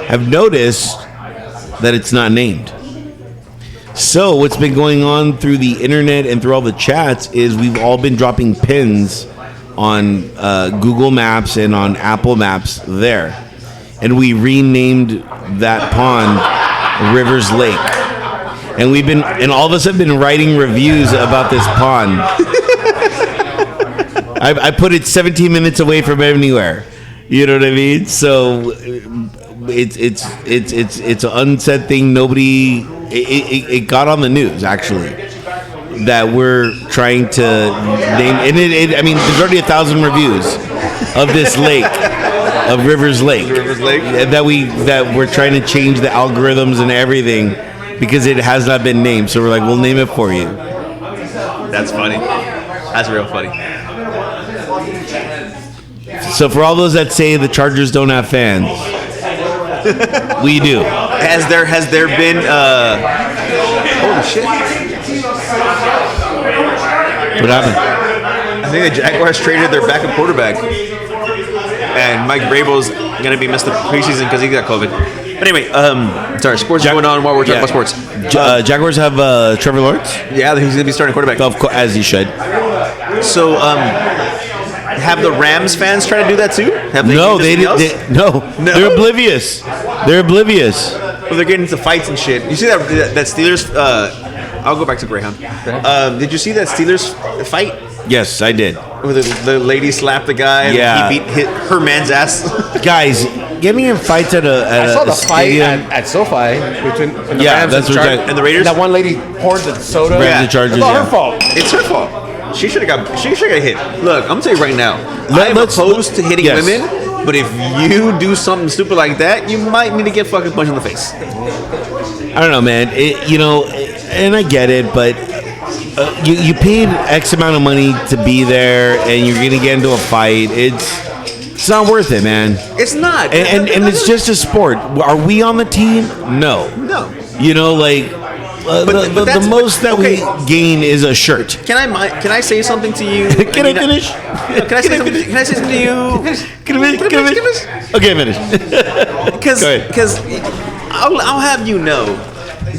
Speaker 1: have noticed that it's not named. So what's been going on through the internet and through all the chats is we've all been dropping pins on Google Maps and on Apple Maps there. And we renamed that pond Rivers Lake. And all of us have been writing reviews about this pond. I put it 17 minutes away from anywhere. You know what I mean? So it's an unsaid thing. Nobody. It got on the news actually that we're trying to name. And I mean, there's already 1,000 reviews of this lake, of Rivers Lake, that we're trying to change the algorithms and everything because it has not been named. So we're like, we'll name it for you.
Speaker 2: That's funny. That's real funny.
Speaker 1: So for all those that say the Chargers don't have fans, we do.
Speaker 2: Has there been holy shit.
Speaker 1: What happened?
Speaker 2: I think the Jaguars traded their backup quarterback. And Mike Vrabel's gonna be missed the preseason because he got COVID. But anyway, sorry, sports going on while we're talking about sports.
Speaker 1: Jaguars have Trevor Lawrence.
Speaker 2: Yeah, he's gonna be starting quarterback.
Speaker 1: Of course, as he should.
Speaker 2: So, have the Rams fans try to do that too? Have
Speaker 1: No, they
Speaker 2: did
Speaker 1: didn't. No, they're oblivious. They're oblivious.
Speaker 2: Well, they're getting into fights and shit. You see that Steelers? I'll go back to Greyhound. Did you see that Steelers fight?
Speaker 1: Yes, I did.
Speaker 2: Where the lady slapped the guy and
Speaker 1: Yeah.
Speaker 2: he hit her man's ass.
Speaker 1: Guys, getting in fights at
Speaker 4: I saw
Speaker 1: a
Speaker 4: the fight
Speaker 1: stadium.
Speaker 4: at SoFi between the
Speaker 1: Yeah,
Speaker 4: Rams
Speaker 1: that's
Speaker 4: and,
Speaker 1: what
Speaker 4: Char-
Speaker 1: I-
Speaker 2: and the Raiders?
Speaker 4: That one lady poured the soda.
Speaker 1: Rams
Speaker 2: Yeah.
Speaker 1: and Chargers.
Speaker 4: It's all
Speaker 1: Yeah.
Speaker 4: her fault.
Speaker 2: It's her fault. She should have got hit. Look, I'm gonna tell you right now. I'm
Speaker 1: let's-
Speaker 2: opposed to hitting
Speaker 1: yes.
Speaker 2: women, but if you do something stupid like that, you might need to get fucking punched in the face.
Speaker 1: I don't know, man. And I get it, but you paid X amount of money to be there, and you're gonna get into a fight. It's not worth it, man.
Speaker 2: It's not.
Speaker 1: And it's just a sport. Are we on the team? No.
Speaker 2: No.
Speaker 1: You know, like
Speaker 2: But
Speaker 1: the
Speaker 2: that's-
Speaker 1: most that
Speaker 2: okay.
Speaker 1: we gain is a shirt.
Speaker 2: Can I say something to you?
Speaker 1: Can I finish?
Speaker 2: Can I say something to you?
Speaker 1: Can I finish? Okay, finish.
Speaker 2: Because
Speaker 1: Go ahead.
Speaker 2: I'll have you know,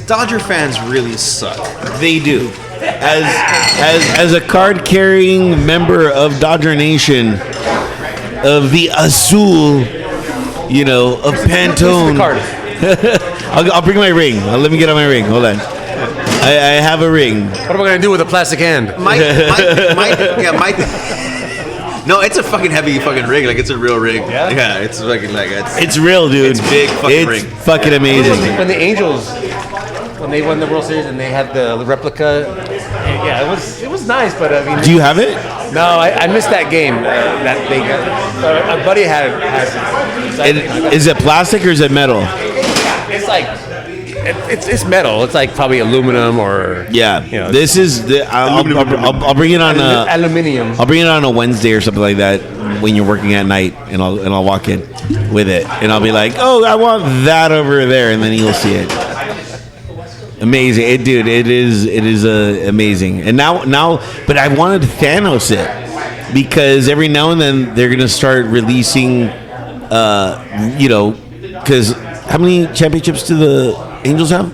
Speaker 2: Dodger fans really suck.
Speaker 1: They do. As a card carrying member of Dodger Nation, of the Azul, you know, of Pantone. I'll bring my ring. Let me get on my ring. Hold on. I have a ring.
Speaker 4: What am I gonna do with a plastic hand?
Speaker 2: Mike. No, it's a fucking heavy fucking ring. Like it's a real ring. Yeah, it's fucking like
Speaker 1: It's real, dude.
Speaker 2: It's big fucking
Speaker 1: It's
Speaker 2: ring.
Speaker 1: fucking amazing.
Speaker 4: When the Angels, when they won the World Series and they had the replica, yeah, it was nice. But I mean,
Speaker 1: Do you have it?
Speaker 4: no, I missed that game. That they got. A buddy has it.
Speaker 1: Is it plastic or is it metal?
Speaker 4: It's like it's metal. It's like probably aluminum or
Speaker 1: Yeah.
Speaker 4: You know,
Speaker 1: This is the. I'll bring it on.
Speaker 4: aluminium.
Speaker 1: I'll bring it on a Wednesday or something like that when you're working at night, and I'll walk in with it, and I'll be like, oh, I want that over there, and then you'll see it. Amazing, dude! It is amazing. And now, but I wanted to Thanos it because every now and then they're gonna start releasing, because how many championships do the Angels have?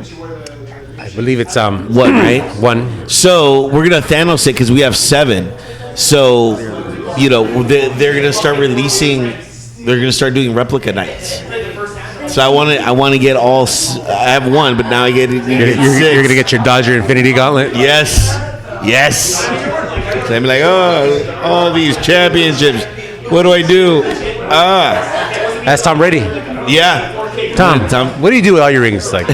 Speaker 4: I believe it's
Speaker 1: One, right?
Speaker 4: one.
Speaker 1: So we're gonna Thanos it because we have 7. So they're gonna start releasing. They're gonna start doing replica nights. So I want to get all. I have 1, but now I get.
Speaker 4: You're gonna get your Dodger Infinity Gauntlet.
Speaker 1: Yes. So I'm like, oh, all these championships. What do I do?
Speaker 4: That's Tom Brady.
Speaker 1: Yeah.
Speaker 4: Tom,
Speaker 1: Tom.
Speaker 4: what do you do with all your rings? Like,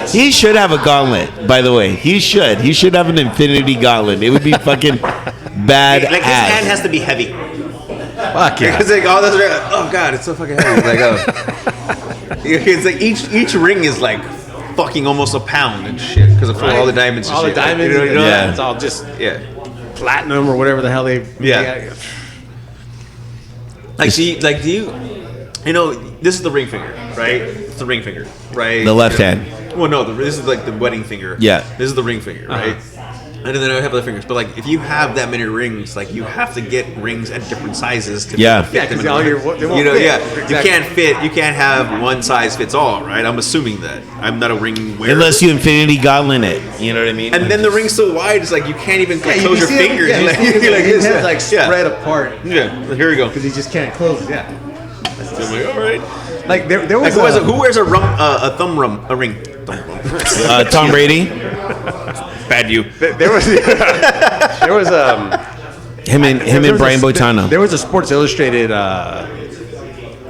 Speaker 1: He should have a gauntlet. By the way, he should. He should have an Infinity Gauntlet. It would be fucking badass.
Speaker 2: Like his hand has to be heavy.
Speaker 4: fuck yeah.
Speaker 2: It's like oh god, it's so fucking heavy. Like it's like each ring is like fucking almost a pound and shit because of all the diamonds. And
Speaker 4: All the
Speaker 2: shit.
Speaker 4: diamonds.
Speaker 2: You know,
Speaker 1: Yeah.
Speaker 4: It's all just
Speaker 2: yeah.
Speaker 4: platinum or whatever the hell they.
Speaker 2: Yeah. Like, do you, this is the ring finger, right? It's the ring finger, right?
Speaker 1: The left hand.
Speaker 2: Well, no, this is like the wedding finger.
Speaker 1: Yeah.
Speaker 2: This is the ring finger, right? And then I have other fingers. But, like, if you have that many rings, like, you have to get rings at different sizes to
Speaker 1: Yeah.
Speaker 2: fit
Speaker 4: Yeah,
Speaker 2: them
Speaker 4: 'cause
Speaker 2: in
Speaker 4: all
Speaker 2: the
Speaker 4: your-
Speaker 2: ring.
Speaker 4: they won't
Speaker 2: You know,
Speaker 4: fit.
Speaker 2: yeah.
Speaker 4: Exactly.
Speaker 2: You can't have one size fits all, right? I'm assuming that. I'm not a ring wearer.
Speaker 1: Unless you Infinity Gauntlet it. You know what I mean?
Speaker 2: And then the ring's so wide, it's like you can't even close
Speaker 5: you
Speaker 2: your
Speaker 5: see it,
Speaker 2: fingers.
Speaker 5: yeah,
Speaker 2: Like,
Speaker 5: his
Speaker 2: you're like this,
Speaker 5: hands like
Speaker 2: yeah.
Speaker 5: spread apart
Speaker 2: Yeah, here we go.
Speaker 5: because he just can't close it. Yeah.
Speaker 2: I'm like, all right.
Speaker 5: Like there
Speaker 2: Like,
Speaker 5: was
Speaker 2: who wears a ring? Thumb rum.
Speaker 1: Tom Brady,
Speaker 2: Bad you.
Speaker 4: There was
Speaker 1: him and Brian Boitano.
Speaker 4: There was a Sports Illustrated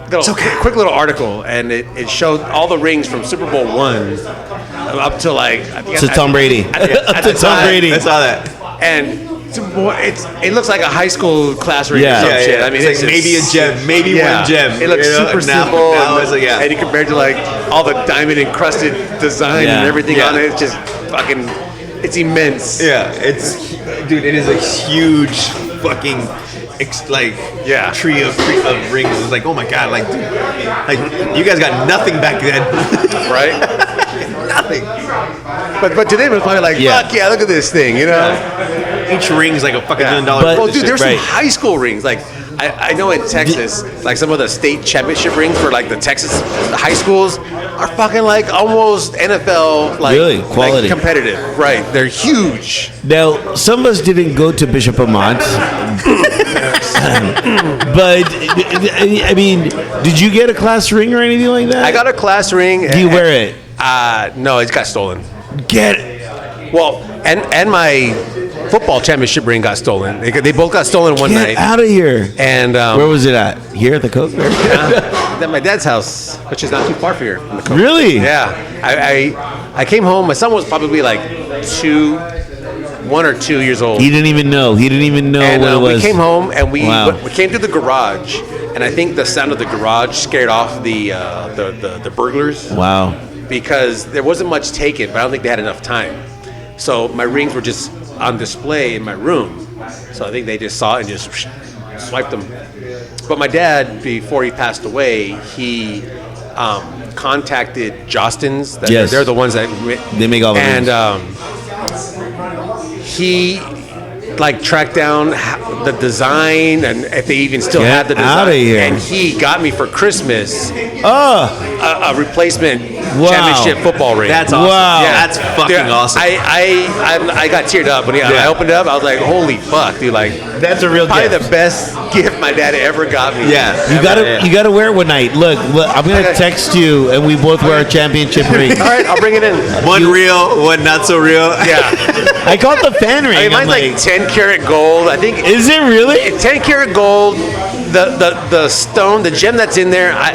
Speaker 4: quick little article, and it showed all the rings from Super Bowl I up to like
Speaker 1: To Tom Brady.
Speaker 4: At
Speaker 1: To
Speaker 4: the
Speaker 1: Tom
Speaker 4: time.
Speaker 1: Brady.
Speaker 2: I saw that.
Speaker 4: And Super Bowl, it looks like a high school class ring
Speaker 1: Yeah.
Speaker 4: or some
Speaker 1: Yeah,
Speaker 4: shit. I mean,
Speaker 2: it's like
Speaker 4: just-
Speaker 2: maybe a gem, maybe
Speaker 4: yeah.
Speaker 2: one gem.
Speaker 4: It looks
Speaker 2: you know?
Speaker 4: super
Speaker 2: Now-
Speaker 4: simple,
Speaker 2: now
Speaker 4: and,
Speaker 2: it's like, yeah.
Speaker 4: and you compared to like all the diamond encrusted design
Speaker 1: Yeah.
Speaker 4: and everything
Speaker 2: Yeah.
Speaker 4: on it. It's just fucking, it's immense.
Speaker 2: Yeah, dude, it is a huge fucking
Speaker 4: Yeah.
Speaker 2: tree of rings. It's like, oh my god, like, dude, like you guys got nothing back then.
Speaker 4: Right?
Speaker 2: Nothing.
Speaker 4: But today it was probably like,
Speaker 1: Yeah.
Speaker 4: fuck yeah, look at this thing, you know?
Speaker 2: Each ring's like a fucking $1 million.
Speaker 1: But-
Speaker 4: Well, dude, there's
Speaker 1: Right.
Speaker 4: some high school rings. Like, I know in Texas, like some of the state championship rings for like the Texas high schools are fucking like almost NFL like,
Speaker 1: Really?
Speaker 4: like
Speaker 1: Quality.
Speaker 4: competitive. Right. They're huge.
Speaker 1: Now, some of us didn't go to Bishop Amant, but I mean, did you get a class ring or anything like that?
Speaker 4: I got a class ring.
Speaker 1: Do you wear it?
Speaker 4: No, it got stolen.
Speaker 1: Get
Speaker 4: Well, and my football championship ring got stolen. They both got stolen one
Speaker 1: get
Speaker 4: night.
Speaker 1: out of here.
Speaker 4: And
Speaker 1: Where was it at? Here at the Coke?
Speaker 4: at my dad's house, which is not too far from here. From the Coke.
Speaker 1: Really?
Speaker 4: Yeah, I came home. My son was probably like 1 or 2 years old.
Speaker 1: He didn't even know. He didn't even know
Speaker 4: And
Speaker 1: what it was.
Speaker 4: we came home and we
Speaker 1: Wow.
Speaker 4: we came through the garage, and I think the sound of the garage scared off the burglars
Speaker 1: Wow.
Speaker 4: because there wasn't much taken, but I don't think they had enough time. So my rings were just on display in my room. So I think they just saw it and just swiped them. But my dad, before he passed away, he contacted Jostens.
Speaker 1: Yes.
Speaker 4: They're the ones that
Speaker 1: They make all the
Speaker 4: and
Speaker 1: rings.
Speaker 4: he like tracked down the design and if they even still
Speaker 1: Get
Speaker 4: had the design.
Speaker 1: outta here.
Speaker 4: And he got me for Christmas
Speaker 1: Oh,
Speaker 4: a replacement
Speaker 1: Wow.
Speaker 4: championship football ring.
Speaker 2: That's awesome.
Speaker 1: Wow.
Speaker 2: Yeah, that's fucking
Speaker 4: Dude,
Speaker 2: awesome.
Speaker 4: I got teared up when I opened it up. I was like, "Holy fuck, dude!" Like,
Speaker 1: that's a real
Speaker 4: probably
Speaker 1: gift.
Speaker 4: the best gift my dad ever got me.
Speaker 2: Yeah.
Speaker 1: You gotta wear it one night. Look, I'm gonna
Speaker 4: Okay.
Speaker 1: text you, and we both wear a championship ring.
Speaker 4: All right, I'll bring it in.
Speaker 2: One real, one not so real.
Speaker 4: Yeah,
Speaker 1: I call it the fan ring.
Speaker 4: I mean,
Speaker 1: I'm
Speaker 4: mine's like 10 karat gold. I think
Speaker 1: is it really?
Speaker 4: 10 karat gold. The stone, the gem that's in there. I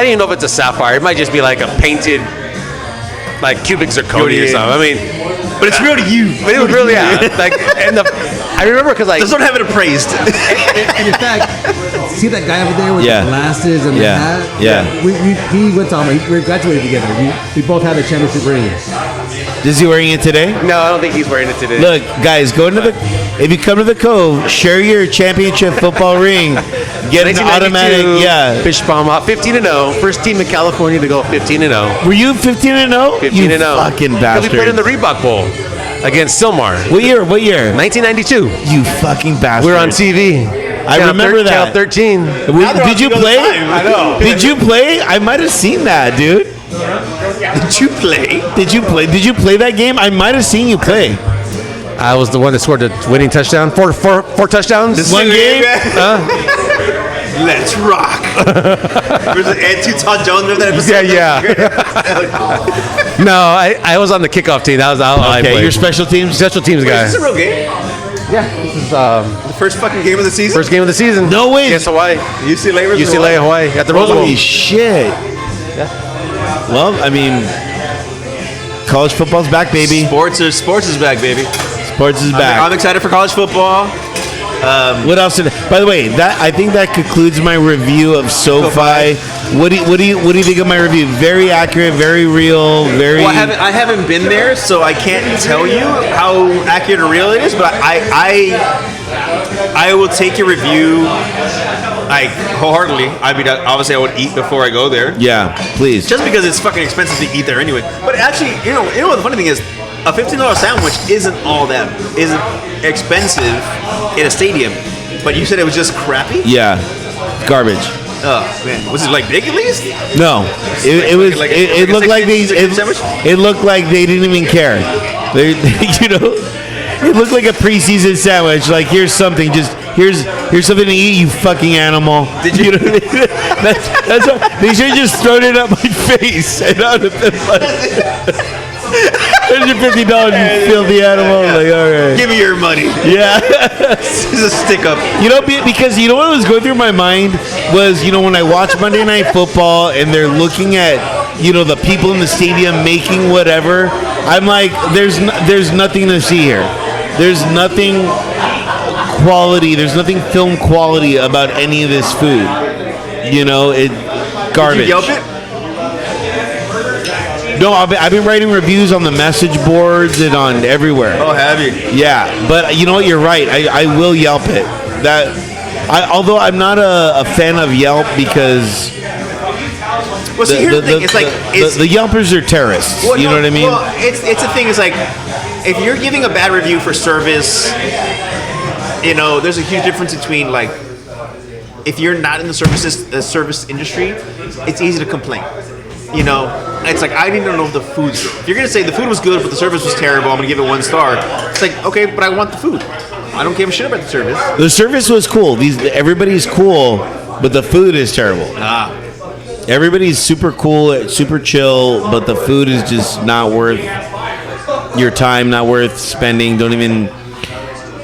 Speaker 4: didn't even know if it's a sapphire. It might just be like a painted, like cubic zirconia or something. I mean,
Speaker 2: But it's real to you.
Speaker 4: but it was really like, and I remember because like
Speaker 2: Let's don't have it appraised.
Speaker 6: In fact, see that guy over there with
Speaker 1: Yeah.
Speaker 6: the glasses and the
Speaker 1: Yeah.
Speaker 6: hat?
Speaker 1: Yeah.
Speaker 6: He went to we graduated together. We both had the championship ring.
Speaker 1: Is he wearing it today?
Speaker 4: no, I don't think he's wearing it today.
Speaker 1: Look, guys, if you come to the Cove, share your championship football ring. Get an
Speaker 4: 1992
Speaker 1: automatic. Yeah.
Speaker 4: Fish Palm Hot, 15-0. First team in California to go 15-0.
Speaker 1: Were you 15-0?
Speaker 4: 15-0.
Speaker 1: You fucking
Speaker 4: We
Speaker 1: bastard.
Speaker 4: played in the Reebok Bowl against Silmar.
Speaker 1: What year?
Speaker 4: 1992.
Speaker 1: You fucking bastard.
Speaker 4: We were on TV.
Speaker 1: I remember that.
Speaker 4: Channel 13.
Speaker 1: Did you play?
Speaker 2: I know.
Speaker 1: Did you play? I might have seen that, dude.
Speaker 2: Did you play?
Speaker 1: Did you play? Did you play that game? I might have seen you play.
Speaker 4: I was the one that scored the winning touchdown. Four touchdowns.
Speaker 1: One game?
Speaker 2: Let's rock. Where's and Todd Jones? Remember that episode?
Speaker 4: Yeah. No, I was on the kickoff team. That was how I
Speaker 1: Okay,
Speaker 4: played.
Speaker 1: your special teams.
Speaker 4: special teams guy.
Speaker 2: Is this a real game?
Speaker 4: This is
Speaker 2: The first fucking game of the season?
Speaker 4: first game of the season.
Speaker 1: No way.
Speaker 4: Against Hawaii.
Speaker 2: UCLA versus
Speaker 4: UCLA, Hawaii at the Rose Bowl.
Speaker 1: Holy shit. Well, I mean, college football's back, baby.
Speaker 2: Sports is back, baby.
Speaker 1: Sports is
Speaker 2: I'm
Speaker 1: back.
Speaker 2: excited for college football.
Speaker 1: What else? By the way, I think that concludes my review of SoFi. What do you think of my review? Very accurate, very real, very.
Speaker 2: Well, I haven't been there, so I can't tell you how accurate or real it is. But I will take your review like wholeheartedly. I mean, obviously, I would eat before I go there,
Speaker 1: Yeah, please.
Speaker 2: just because it's fucking expensive to eat there anyway. But actually, you know what the funny thing is, a $15 sandwich isn't expensive in a stadium. But you said it was just crappy.
Speaker 1: Yeah, garbage.
Speaker 2: Oh man, was it like big at least?
Speaker 1: No, it was.
Speaker 2: like
Speaker 1: It
Speaker 2: a
Speaker 1: looked like they.
Speaker 2: 16 sandwich?
Speaker 1: It looked like they didn't even care. They, you know, it looked like a preseason sandwich. Like here's something. Just here's something to eat. You fucking animal.
Speaker 2: Did you-
Speaker 1: know what I mean? That's what, they should have just thrown it at my face. And I would have been like, $150, you filthy animal. Like, all right.
Speaker 2: Give me your money.
Speaker 1: Yeah.
Speaker 2: This is a stick up.
Speaker 1: You know, because you know what was going through my mind was, you know, when I watch Monday Night Football and they're looking at, you know, the people in the stadium making whatever, I'm like, there's nothing to see here. There's nothing quality. There's nothing film quality about any of this food. You know, garbage.
Speaker 2: Did you Yelp it?
Speaker 1: No, I've been writing reviews on the message boards and on everywhere.
Speaker 2: Oh, have you?
Speaker 1: Yeah, but you know what? You're right. I will Yelp it. Although I'm not a fan of Yelp because
Speaker 2: Well, see, here's the thing. It's like
Speaker 1: the Yelpers are terrorists.
Speaker 2: Well,
Speaker 1: you know
Speaker 2: no,
Speaker 1: what I mean?
Speaker 2: Well, it's the thing. It's like if you're giving a bad review for service, you know, there's a huge difference between like if you're not in the service industry, it's easy to complain. You know, it's like I need to know if the food's good. If you're gonna say the food was good but the service was terrible, I'm gonna give it 1 star. It's like, okay, but I want the food. I don't give a shit about the service.
Speaker 1: The service was cool. Everybody's cool, but the food is terrible. Everybody's super cool, super chill, but the food is just not worth your time, not worth spending. Don't even.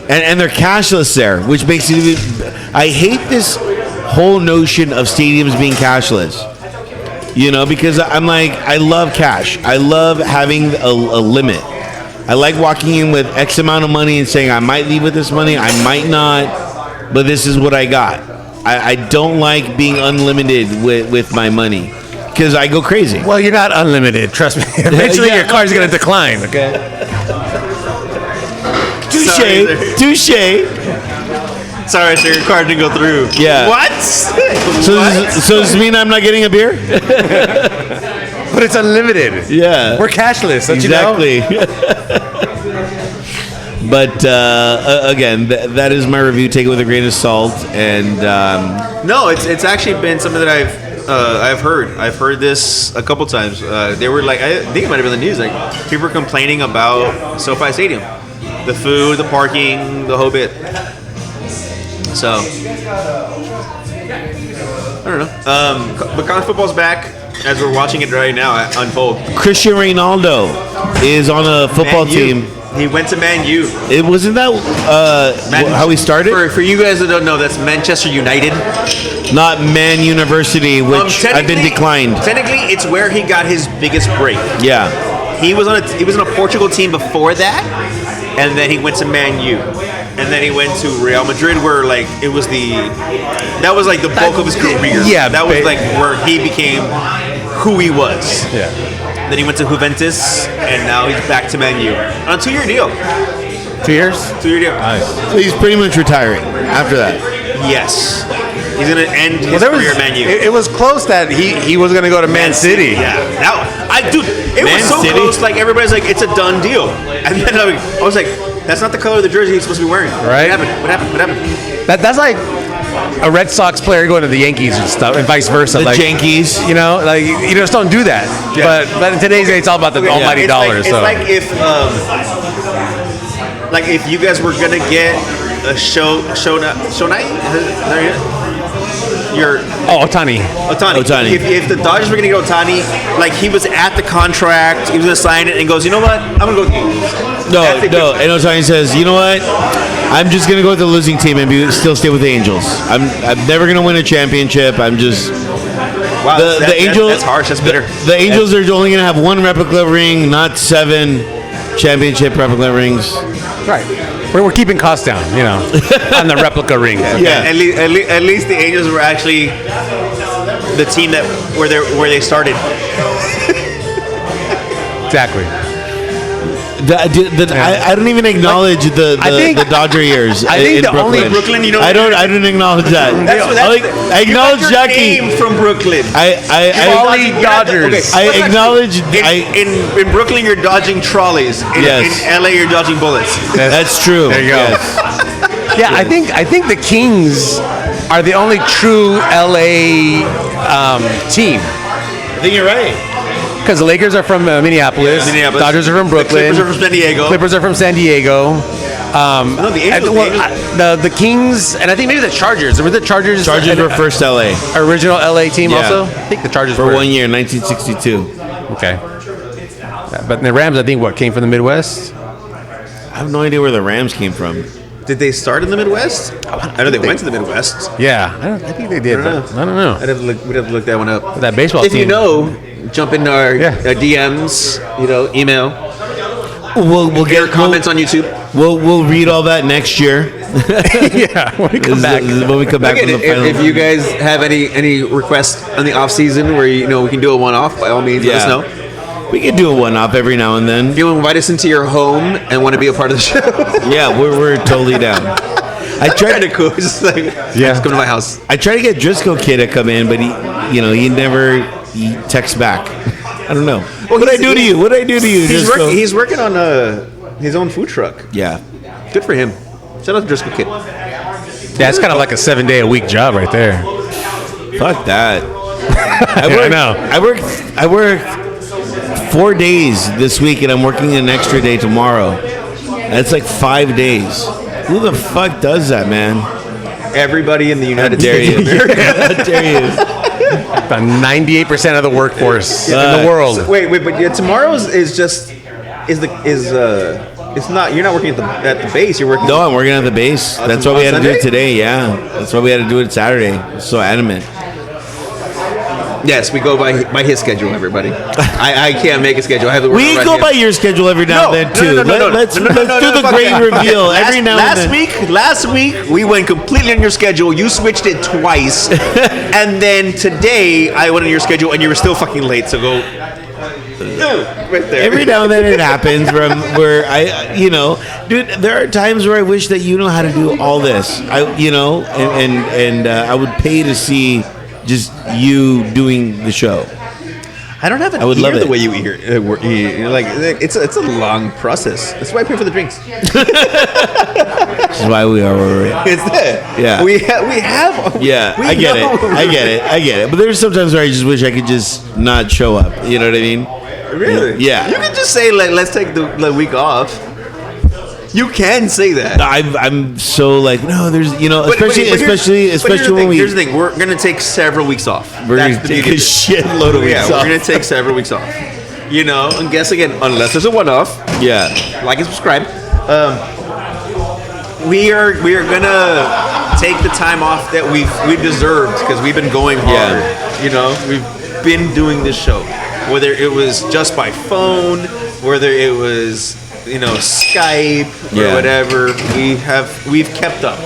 Speaker 1: And they're cashless there, which makes it even. I hate this whole notion of stadiums being cashless. You know, because I'm like, I love cash. I love having a limit. I like walking in with X amount of money and saying I might leave with this money, I might not, but this is what I got. I don't like being unlimited with my money because I go crazy.
Speaker 4: Well, you're not unlimited. Trust me. Eventually,
Speaker 1: Yeah.
Speaker 4: your car's going to decline. Okay.
Speaker 1: Touche.
Speaker 2: Sorry, sir, your card didn't go through.
Speaker 1: Yeah.
Speaker 2: What?
Speaker 1: So does this mean I'm not getting a beer?
Speaker 4: But it's unlimited.
Speaker 1: Yeah.
Speaker 4: We're cashless. Don't you know?
Speaker 1: Exactly. But again, that is my review. Take it with a grain of salt. And
Speaker 2: No, it's actually been something that I've heard. I've heard this a couple times. They were like, I think it might have been the news. Like people were complaining about SoFi Stadium, the food, the parking, the whole bit. So I don't know. But college football's back as we're watching it right now unfold.
Speaker 1: Cristiano Ronaldo is on a football
Speaker 2: Man U.
Speaker 1: team.
Speaker 2: He went to Man U.
Speaker 1: It wasn't that how he started?
Speaker 2: For you guys that don't know, that's Manchester United.
Speaker 1: Not Man University, which I've been
Speaker 2: Technically-
Speaker 1: declined.
Speaker 2: Technically, it's where he got his biggest break.
Speaker 1: Yeah.
Speaker 2: He was on a Portugal team before that, and then he went to Man U, and then he went to Real Madrid, where like that was like the bulk of his career.
Speaker 4: Yeah,
Speaker 2: that was like where he became who he was.
Speaker 4: Yeah.
Speaker 2: Then he went to Juventus, and now he's back to Man U on a 2-year deal.
Speaker 4: 2 years?
Speaker 2: 2-year deal.
Speaker 1: So he's pretty much retiring after that.
Speaker 2: Yes, he's gonna end his
Speaker 4: There
Speaker 2: career at Man U.
Speaker 4: it was close that he was going to go to Man City.
Speaker 2: Yeah, it
Speaker 1: Man
Speaker 2: was so
Speaker 1: City?
Speaker 2: close. Like everybody's like, it's a done deal, and then I was like, that's not the color of the jersey he's supposed to be wearing.
Speaker 4: Right.
Speaker 2: What happened?
Speaker 4: That's like a Red Sox player going to the Yankees and stuff, and vice versa.
Speaker 1: The
Speaker 4: like,
Speaker 1: Yankees.
Speaker 4: You know, like you just don't do that.
Speaker 2: Yeah.
Speaker 4: But in today's day, it's all about the almighty
Speaker 2: It's
Speaker 4: dollar.
Speaker 2: Like,
Speaker 4: so
Speaker 2: it's like if you guys were gonna get a Shonai, your
Speaker 4: Otani.
Speaker 2: Otani. If the Dodgers were gonna get Otani, like he was at the contract, he was gonna sign it, and goes, you know what, I'm gonna go with the Yankees.
Speaker 1: No.
Speaker 2: That's
Speaker 1: And Otani says, you know what? I'm just gonna go with the losing team and still stay with the Angels. I'm never gonna win a championship. I'm just
Speaker 2: Wow,
Speaker 1: the Angels.
Speaker 2: That's harsh. That's bitter.
Speaker 1: The Angels are only gonna have 1 replica ring, not 7 championship replica rings.
Speaker 4: Right. We're keeping costs down, you know, on the replica rings. Okay?
Speaker 1: Yeah.
Speaker 2: At least the Angels were actually the team where they started.
Speaker 4: Exactly.
Speaker 1: I don't even acknowledge the Dodger years.
Speaker 4: I think
Speaker 1: in
Speaker 4: the
Speaker 1: Brooklyn.
Speaker 4: only
Speaker 2: Brooklyn, you know,
Speaker 1: I don't acknowledge that. I acknowledge
Speaker 2: you got your
Speaker 1: Jackie.
Speaker 2: name from Brooklyn.
Speaker 4: Trolley Dodgers.
Speaker 1: I acknowledge.
Speaker 2: In Brooklyn, you're dodging trolleys.
Speaker 1: Yes.
Speaker 2: In LA, you're dodging bullets.
Speaker 1: That's true.
Speaker 4: There you go.
Speaker 1: Yes.
Speaker 4: Yeah, I think the Kings are the only true LA team.
Speaker 1: I think you're right.
Speaker 4: Because the Lakers are from Minneapolis. Dodgers are from Brooklyn.
Speaker 2: The Clippers are from San Diego.
Speaker 4: Clippers are from San Diego.
Speaker 2: No, the Angels.
Speaker 4: The Kings, and I think maybe the Chargers. Were the Chargers?
Speaker 1: Chargers were first LA
Speaker 4: Original LA team
Speaker 1: Yeah.
Speaker 4: also? I think the Chargers
Speaker 1: for
Speaker 4: were.
Speaker 1: 1 year, 1962.
Speaker 4: Okay. But the Rams, I think, came from the Midwest?
Speaker 1: I have no idea where the Rams came from.
Speaker 2: Did they start in the Midwest? I know they went to the Midwest.
Speaker 4: Yeah, I think they did.
Speaker 2: I don't
Speaker 4: But I don't know.
Speaker 2: We'd have to look that one up.
Speaker 4: That baseball
Speaker 2: If
Speaker 4: team.
Speaker 2: you know, jump in our
Speaker 4: Yeah.
Speaker 2: DMs. Email.
Speaker 1: We'll
Speaker 2: Get
Speaker 1: get
Speaker 2: comments on YouTube.
Speaker 1: We'll read all that next year.
Speaker 4: Yeah, when we come back.
Speaker 1: When we come back
Speaker 2: Again,
Speaker 1: from the final.
Speaker 2: if you guys have any requests on the off season where we can do a one off, by all means, let us know.
Speaker 1: We could do a one-off every now and then.
Speaker 2: If you invite us into your home and want to be a part of the show,
Speaker 1: Yeah, we're totally down. I tried
Speaker 2: kind of cool. Just like, just come to my house.
Speaker 1: I tried to get Driscoll Kid to come in, but he never texts back. I don't know. What did I do to you? What did I do to you, Driscoll?
Speaker 2: He's working on his own food truck.
Speaker 1: Yeah.
Speaker 2: Good for him. Shout out to Driscoll Kid.
Speaker 4: Yeah, it's kind of like a 7-day-a-week job right there.
Speaker 1: Fuck that.
Speaker 4: I know.
Speaker 1: I work 4 days this week, and I'm working an extra day tomorrow. That's like 5 days. Who the fuck does that, man?
Speaker 2: Everybody in the United
Speaker 1: Dare
Speaker 2: States
Speaker 1: you?
Speaker 2: of America.
Speaker 1: How dare you?
Speaker 4: About 98% of the workforce in the world.
Speaker 2: Wait, but tomorrow's is it's not. You're not working at the base. You're working.
Speaker 1: No, I'm working at the base. That's why we had to do it today. Yeah, that's why we had to do it Saturday. So adamant.
Speaker 2: Yes, we go by his schedule. Everybody, I can't make a schedule. I have to work
Speaker 1: We
Speaker 2: around
Speaker 1: go
Speaker 2: his.
Speaker 1: by your schedule every now and then too. Let's do the
Speaker 2: fuck
Speaker 1: great
Speaker 2: that.
Speaker 1: reveal
Speaker 2: Okay,
Speaker 1: every now and then.
Speaker 2: Last week we went completely on your schedule. You switched it twice, and then today I went on your schedule, and you were still fucking late. So go. Right there.
Speaker 1: Every now and then it happens where I dude, there are times where I wish that you know how to do all this. I would pay to see just you doing the show.
Speaker 2: I don't have an
Speaker 1: I would
Speaker 2: ear
Speaker 1: love
Speaker 2: the
Speaker 1: it.
Speaker 2: way you hear. Like it's a long process. That's why I pay for the drinks.
Speaker 1: Which is why we are where we're at.
Speaker 2: It's that.
Speaker 1: Yeah.
Speaker 2: We have.
Speaker 1: Yeah,
Speaker 2: we
Speaker 1: I get
Speaker 2: know.
Speaker 1: it. I get it. But there's sometimes where I just wish I could just not show up. You know what I mean?
Speaker 2: Really?
Speaker 1: Yeah.
Speaker 2: You can just say like, let's take the week off. You can say that.
Speaker 1: I'm so like no. There's especially when we
Speaker 2: Here's the thing. We're gonna take several weeks off.
Speaker 1: we're
Speaker 2: That's
Speaker 1: gonna
Speaker 2: the
Speaker 1: take
Speaker 2: beauty
Speaker 1: a
Speaker 2: of it.
Speaker 1: shitload of weeks
Speaker 2: Yeah,
Speaker 1: off.
Speaker 2: we're gonna take several weeks off. And guess again, unless there's a one-off,
Speaker 1: Yeah.
Speaker 2: like and subscribe. We are gonna take the time off that we've deserved because we've been going hard. We've been doing this show, whether it was just by phone, whether it was Skype or
Speaker 1: Yeah.
Speaker 2: whatever. We've kept up.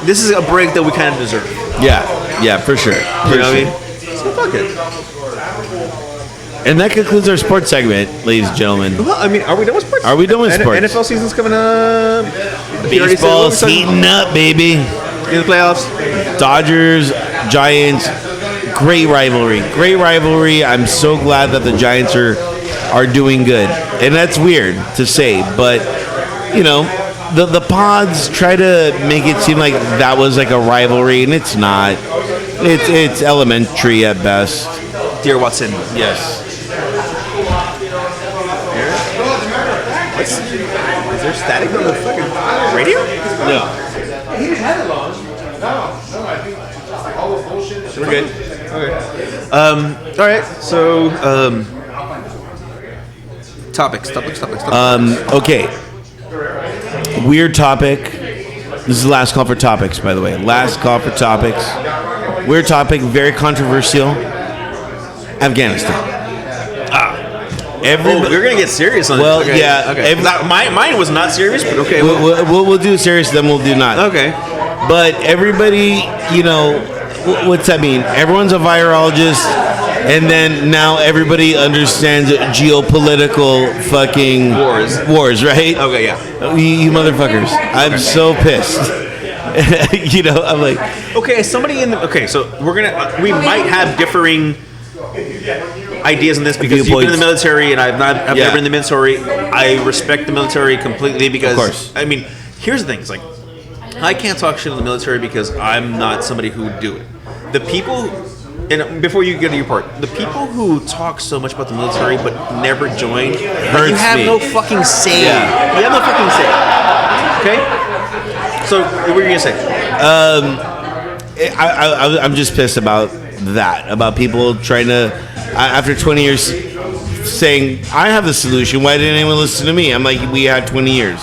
Speaker 2: This is a break that we kind of deserve.
Speaker 1: Yeah, for sure.
Speaker 2: You know what I mean? So fuck it.
Speaker 1: And that concludes our sports segment, ladies and gentlemen.
Speaker 2: Well, I mean, are we done with sports?
Speaker 1: Are we done with sports?
Speaker 2: NFL season's coming up. You already said what
Speaker 1: Baseball's
Speaker 2: we're talking
Speaker 1: heating up, baby.
Speaker 2: in the playoffs.
Speaker 1: Dodgers, Giants, great rivalry. Great rivalry. I'm so glad that the Giants are doing good. And that's weird to say, but the pods try to make it seem like that was like a rivalry, and it's not. It's elementary at best.
Speaker 2: Dear Watson.
Speaker 1: Yes.
Speaker 2: Is there static on the fucking radio?
Speaker 1: No.
Speaker 2: We're good. Okay. All right. So, topics.
Speaker 1: Okay. Weird topic. This is the last call for topics, by the way. Last call for topics. Weird topic, very controversial. Afghanistan.
Speaker 2: We're gonna get serious on
Speaker 1: Well,
Speaker 2: this. Okay.
Speaker 1: yeah,
Speaker 2: Okay. Mine was not serious, but okay.
Speaker 1: We'll do serious, then we'll do not.
Speaker 2: Okay.
Speaker 1: But everybody, what's that mean? Everyone's a virologist, and then now everybody understands geopolitical fucking wars, right?
Speaker 2: Okay. Yeah.
Speaker 1: You motherfuckers. I'm so pissed. I'm like,
Speaker 2: Okay. Somebody in the. Okay. So we might have differing ideas on this because you've been in the
Speaker 1: Viewpoints.
Speaker 2: military and I've
Speaker 1: Yeah.
Speaker 2: never been in the military. I respect the military completely because
Speaker 1: Of course.
Speaker 2: I mean, here's the thing. It's like I can't talk shit on the military because I'm not somebody who would do it. The people, and before you get to your part, the people who talk so much about the military but never join,
Speaker 1: Hurts
Speaker 2: you have
Speaker 1: me.
Speaker 2: no fucking say.
Speaker 1: Yeah.
Speaker 2: You have no fucking say. Okay. So what were you gonna say?
Speaker 1: I'm just pissed about that. About people trying to, after 20 years, saying, I have the solution. Why didn't anyone listen to me? I'm like, we had 20 years.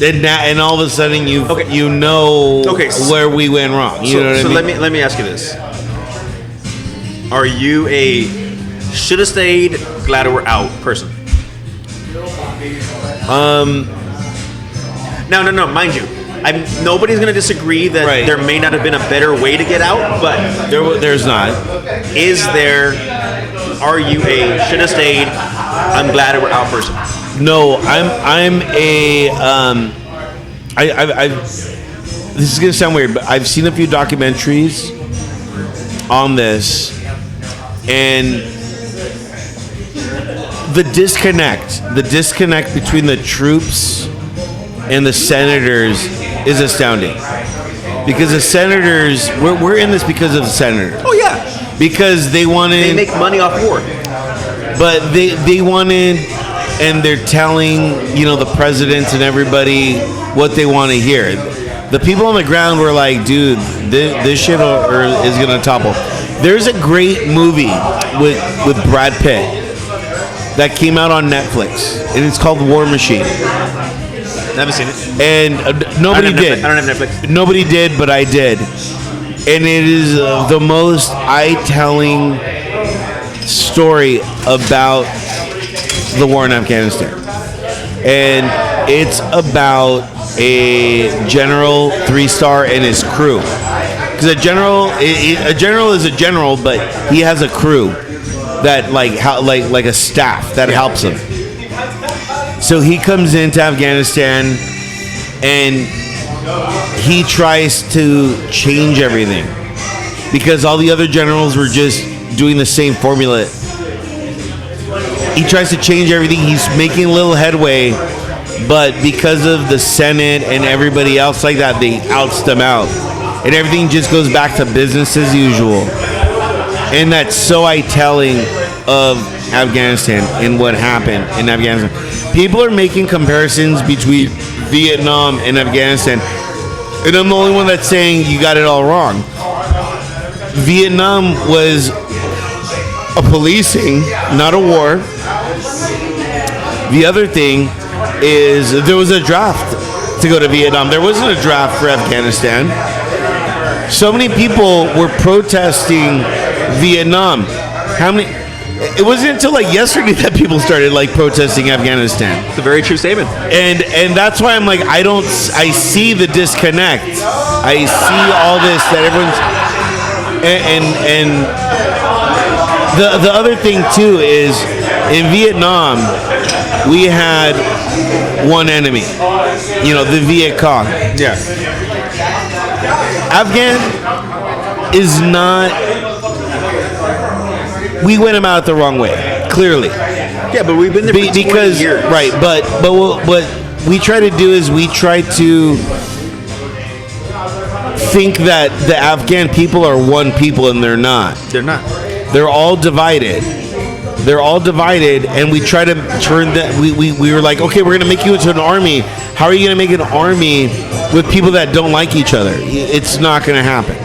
Speaker 1: And all of a sudden you know where we went wrong. You know what I mean?
Speaker 2: let me ask you this: are you a should have stayed, glad we're out person? No. Mind you, nobody's going to disagree that there may not have been a better way to get out, but
Speaker 1: there's not.
Speaker 2: Is there? Are you a should have stayed? I'm glad we're out person.
Speaker 1: No, I'm a this is gonna sound weird, but I've seen a few documentaries on this, and the disconnect between the troops and the senators is astounding. Because the senators, we're in this because of the senators.
Speaker 2: Oh yeah,
Speaker 1: because they
Speaker 2: make money off war.
Speaker 1: But they wanted, and they're telling, the presidents and everybody what they want to hear. The people on the ground were like, dude, this shit is going to topple. There's a great movie with Brad Pitt that came out on Netflix, and it's called War Machine.
Speaker 2: Never seen it.
Speaker 1: And nobody did.
Speaker 2: I don't have Netflix.
Speaker 1: Nobody did, but I did. And it is the most eye-telling story about the war in Afghanistan, and it's about a general 3-star and his crew. Because a general is a general, but he has a crew that like a staff that helps him. So he comes into Afghanistan and he tries to change everything because all the other generals were just doing the same formula. He tries to change everything. He's making a little headway, but because of the Senate and everybody else like that, they oust him out. And everything just goes back to business as usual. And that's so eye-telling of Afghanistan and what happened in Afghanistan. People are making comparisons between Vietnam and Afghanistan. And I'm the only one that's saying you got it all wrong. Vietnam was a policing, not a war. The other thing is there was a draft to go to Vietnam. There wasn't a draft for Afghanistan. So many people were protesting Vietnam. It wasn't until like yesterday that people started like protesting Afghanistan.
Speaker 2: It's a very true statement.
Speaker 1: And that's why I'm like, I see the disconnect. I see all this that everyone's and the other thing too is in Vietnam we had one enemy, the Viet Cong.
Speaker 2: Yeah.
Speaker 1: Afghan is not. We went about it the wrong way, clearly.
Speaker 2: Yeah, but we've been there for 20 years.
Speaker 1: Right, but what we try to do is we try to think that the Afghan people are one people, and they're not.
Speaker 2: They're not.
Speaker 1: They're all divided. And we try to turn that. We were like, okay, we're going to make you into an army. How are you going to make an army with people that don't like each other? It's not going to happen.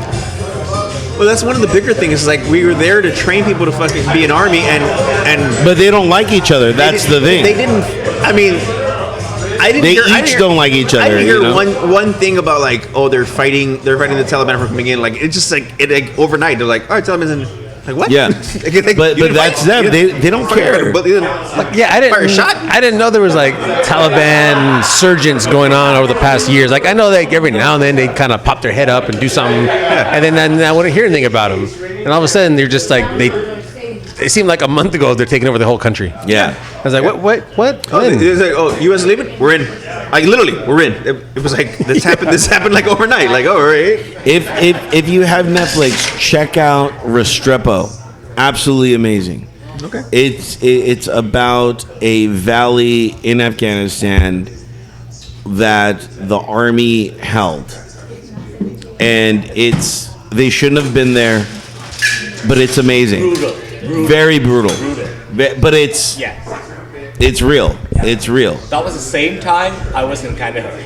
Speaker 2: Well, that's one of the bigger things. Is like we were there to train people to fucking be an army, and
Speaker 1: but they don't like each other. That's the thing.
Speaker 2: They didn't. I mean, I didn't.
Speaker 1: Don't like each other.
Speaker 2: I didn't hear one thing about like, oh, they're fighting the Taliban from coming in. Like it's just like overnight. They're like, all right, Taliban's in. Like what?
Speaker 1: Yeah, but that's them. They don't care.
Speaker 2: But
Speaker 4: I didn't
Speaker 2: fire a shot.
Speaker 4: I didn't know there was like Taliban surgeons going on over the past years. Like I know that every now and then they kind of pop their head up and do something, and then I wouldn't hear anything about them. And all of a sudden they're just like they seemed like a month ago they're taking over the whole country.
Speaker 1: Yeah.
Speaker 4: I was like, what?
Speaker 2: Oh, it was like, oh, U.S. leaving? We're in. Like literally, we're in. It was like this happened. This happened like overnight. Like, oh, right.
Speaker 1: If you have Netflix, check out Restrepo. Absolutely amazing.
Speaker 2: Okay.
Speaker 1: It's about a valley in Afghanistan that the army held, and they shouldn't have been there, but it's amazing. Brutal. Very brutal. But it's real. It's real.
Speaker 7: That was the same time I was in Kandahar.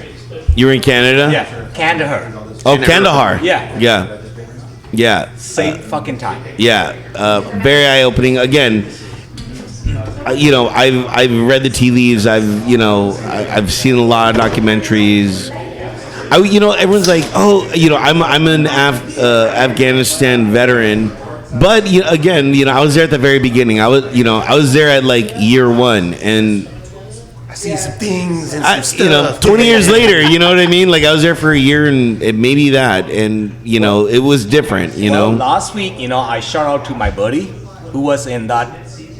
Speaker 1: You were in Canada?
Speaker 7: Yeah, Kandahar.
Speaker 1: Oh, Kandahar.
Speaker 7: Yeah.
Speaker 1: Yeah.
Speaker 7: Same fucking time.
Speaker 1: Yeah. Very eye-opening. Again, you know, I've read the tea leaves. I've seen a lot of documentaries. Everyone's like, oh, I'm an Afghanistan veteran, but again, I was there at the very beginning. I was there at like year one, and
Speaker 4: I see some things and some stuff.
Speaker 1: 20 years later, you know what I mean? Like I was there for a year and maybe that, and it was different.
Speaker 7: Well, last week, I shout out to my buddy who was in that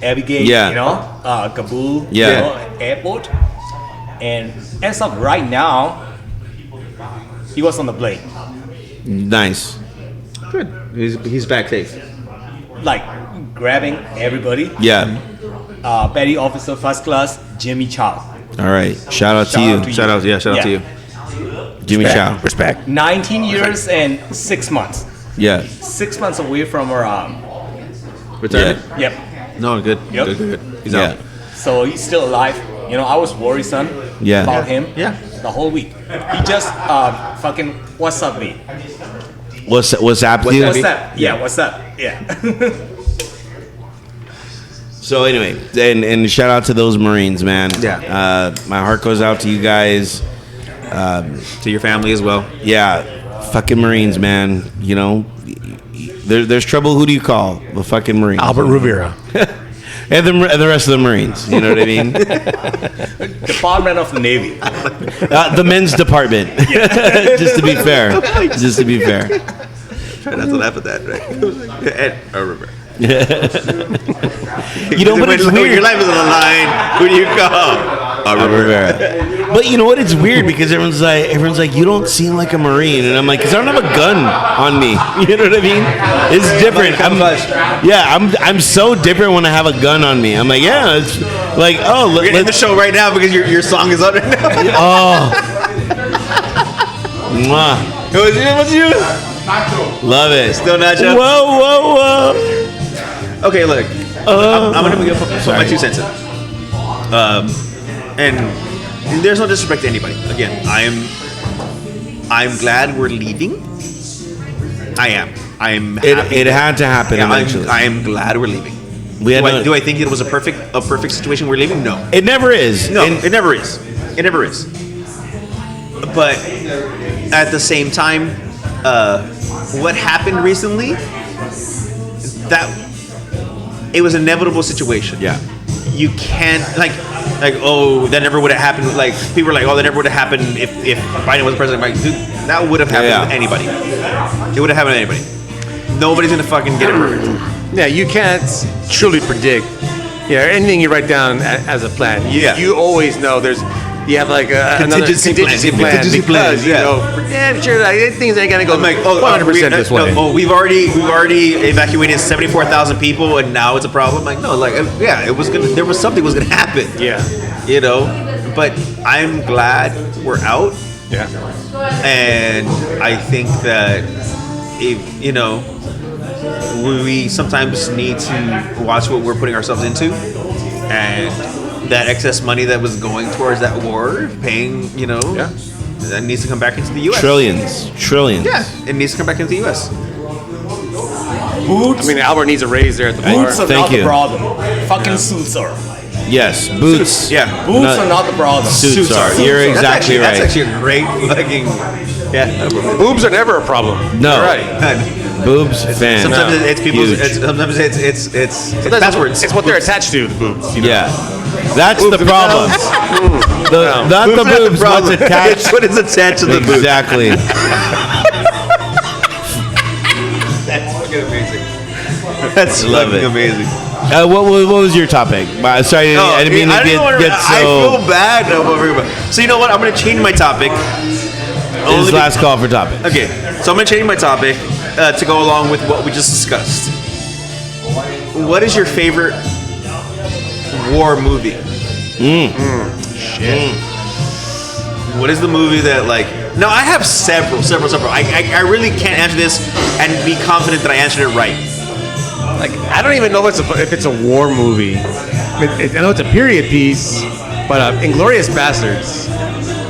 Speaker 7: Abigail,
Speaker 1: Yeah.
Speaker 7: Kabul,
Speaker 1: Yeah.
Speaker 7: airport, and as of right now, he was on the plane,
Speaker 1: Nice.
Speaker 2: Good. He's back safe.
Speaker 7: like grabbing everybody.
Speaker 1: Yeah.
Speaker 7: Petty Officer First Class Jimmy Chow.
Speaker 1: All right. Shout out to
Speaker 7: Shout
Speaker 1: you,
Speaker 7: out to you.
Speaker 2: Shout out to you.
Speaker 1: Jimmy Chow.
Speaker 4: Respect.
Speaker 7: 19 years and 6 months.
Speaker 1: Yeah.
Speaker 7: 6 months away from our
Speaker 2: Return.
Speaker 7: Yep.
Speaker 2: No, good.
Speaker 7: Yep.
Speaker 2: Good. He's
Speaker 1: Yeah.
Speaker 2: out.
Speaker 7: So he's still alive. I was worried, son.
Speaker 1: Yeah.
Speaker 7: About him.
Speaker 2: Yeah.
Speaker 7: The whole week. He just fucking what's up me.
Speaker 1: What's up, dude?
Speaker 7: What's up? Yeah. What's up? Yeah.
Speaker 1: So anyway, and shout out to those Marines, man.
Speaker 2: Yeah.
Speaker 1: My heart goes out to you guys.
Speaker 2: To your family as well.
Speaker 1: Yeah, fucking Marines, man. There's trouble. Who do you call? The fucking Marines.
Speaker 4: Albert Rivera.
Speaker 1: And the rest of the Marines. You know what I mean?
Speaker 7: Department of the Navy.
Speaker 1: The men's department. Just to be fair.
Speaker 2: Try not to laugh at that, right? Remember.
Speaker 1: But it's
Speaker 2: When
Speaker 1: weird.
Speaker 2: your life is on the line, who do you call?
Speaker 1: Rivera. But you know what? It's weird because everyone's like, you don't seem like a Marine, and I'm like, because I don't have a gun on me. You know what I mean? It's different. I'm so different when I have a gun on me. I'm like, yeah, it's like, oh,
Speaker 2: We're gonna end the show right now because your song is on right now.
Speaker 1: oh, mwah.
Speaker 2: What's you?
Speaker 1: Love it.
Speaker 2: Still Nacho?
Speaker 1: Whoa.
Speaker 2: Okay, look. I'm gonna put my 2 cents in. And there's no disrespect to anybody. Again, I'm glad we're leaving. I am happy.
Speaker 1: It had to happen eventually.
Speaker 2: I am glad we're leaving. Do I think it was a perfect situation we're leaving? No.
Speaker 1: It never is.
Speaker 2: No, it never is. It never is. But at the same time, what happened recently, that it was an inevitable situation.
Speaker 1: Yeah.
Speaker 2: You can't like oh, that never would have happened. Like people are like, oh, that never would have happened if Biden was president. Like, dude, that would have happened with anybody. It would have happened to anybody. Nobody's gonna fucking get it perfect.
Speaker 4: Yeah, you can't truly predict. Anything you write down as a plan. You always know you have like another contingency plan because you know for damn sure like, things ain't gonna go
Speaker 2: I'm like,
Speaker 4: 100% this way.
Speaker 2: We've already evacuated 74,000 people, and now it's a problem. Like, no, like, yeah, it was gonna. There was something was gonna happen.
Speaker 4: Yeah.
Speaker 2: But I'm glad we're out,
Speaker 4: Yeah.
Speaker 2: and I think that if we sometimes need to watch what we're putting ourselves into, and that excess money that was going towards that war, paying, that needs to come back into the U.S.
Speaker 1: Trillions.
Speaker 2: Yeah, it needs to come back into the U.S.
Speaker 7: Boots.
Speaker 4: I mean, Albert needs a raise there at the bar.
Speaker 7: Boots are
Speaker 1: Thank
Speaker 7: not
Speaker 1: you.
Speaker 7: the problem. Fucking suits are.
Speaker 1: Yes, boots.
Speaker 2: Yeah,
Speaker 7: Boots are not the problem.
Speaker 1: Suits are. You're exactly right.
Speaker 2: That's actually a great fucking. Yeah.
Speaker 4: Boobs are never a problem.
Speaker 1: No.
Speaker 4: You're right.
Speaker 1: Boobs, fan.
Speaker 2: Sometimes it's people's.
Speaker 1: Huge.
Speaker 2: Sometimes it's backwards.
Speaker 4: It's what they're attached to, the boobs.
Speaker 1: Yeah. That's the problem. Not the boobs, what's attached.
Speaker 2: It's what is attached to the boobs.
Speaker 1: Exactly.
Speaker 2: That's fucking amazing. That's
Speaker 1: Love
Speaker 2: fucking
Speaker 1: it.
Speaker 2: amazing.
Speaker 1: What was your topic? Sorry, I didn't mean to get
Speaker 2: I
Speaker 1: so.
Speaker 2: feel bad over everybody. So you know what? I'm gonna change my topic.
Speaker 1: This is last call for topic.
Speaker 2: Okay, so I'm gonna change my topic to go along with what we just discussed. What is your favorite war movie? Shit. What is the movie that like? No, I have several. I really can't answer this and be confident that I answered it right.
Speaker 4: Like, I don't even know if it's a war movie. I know it's a period piece, but Inglourious Bastards.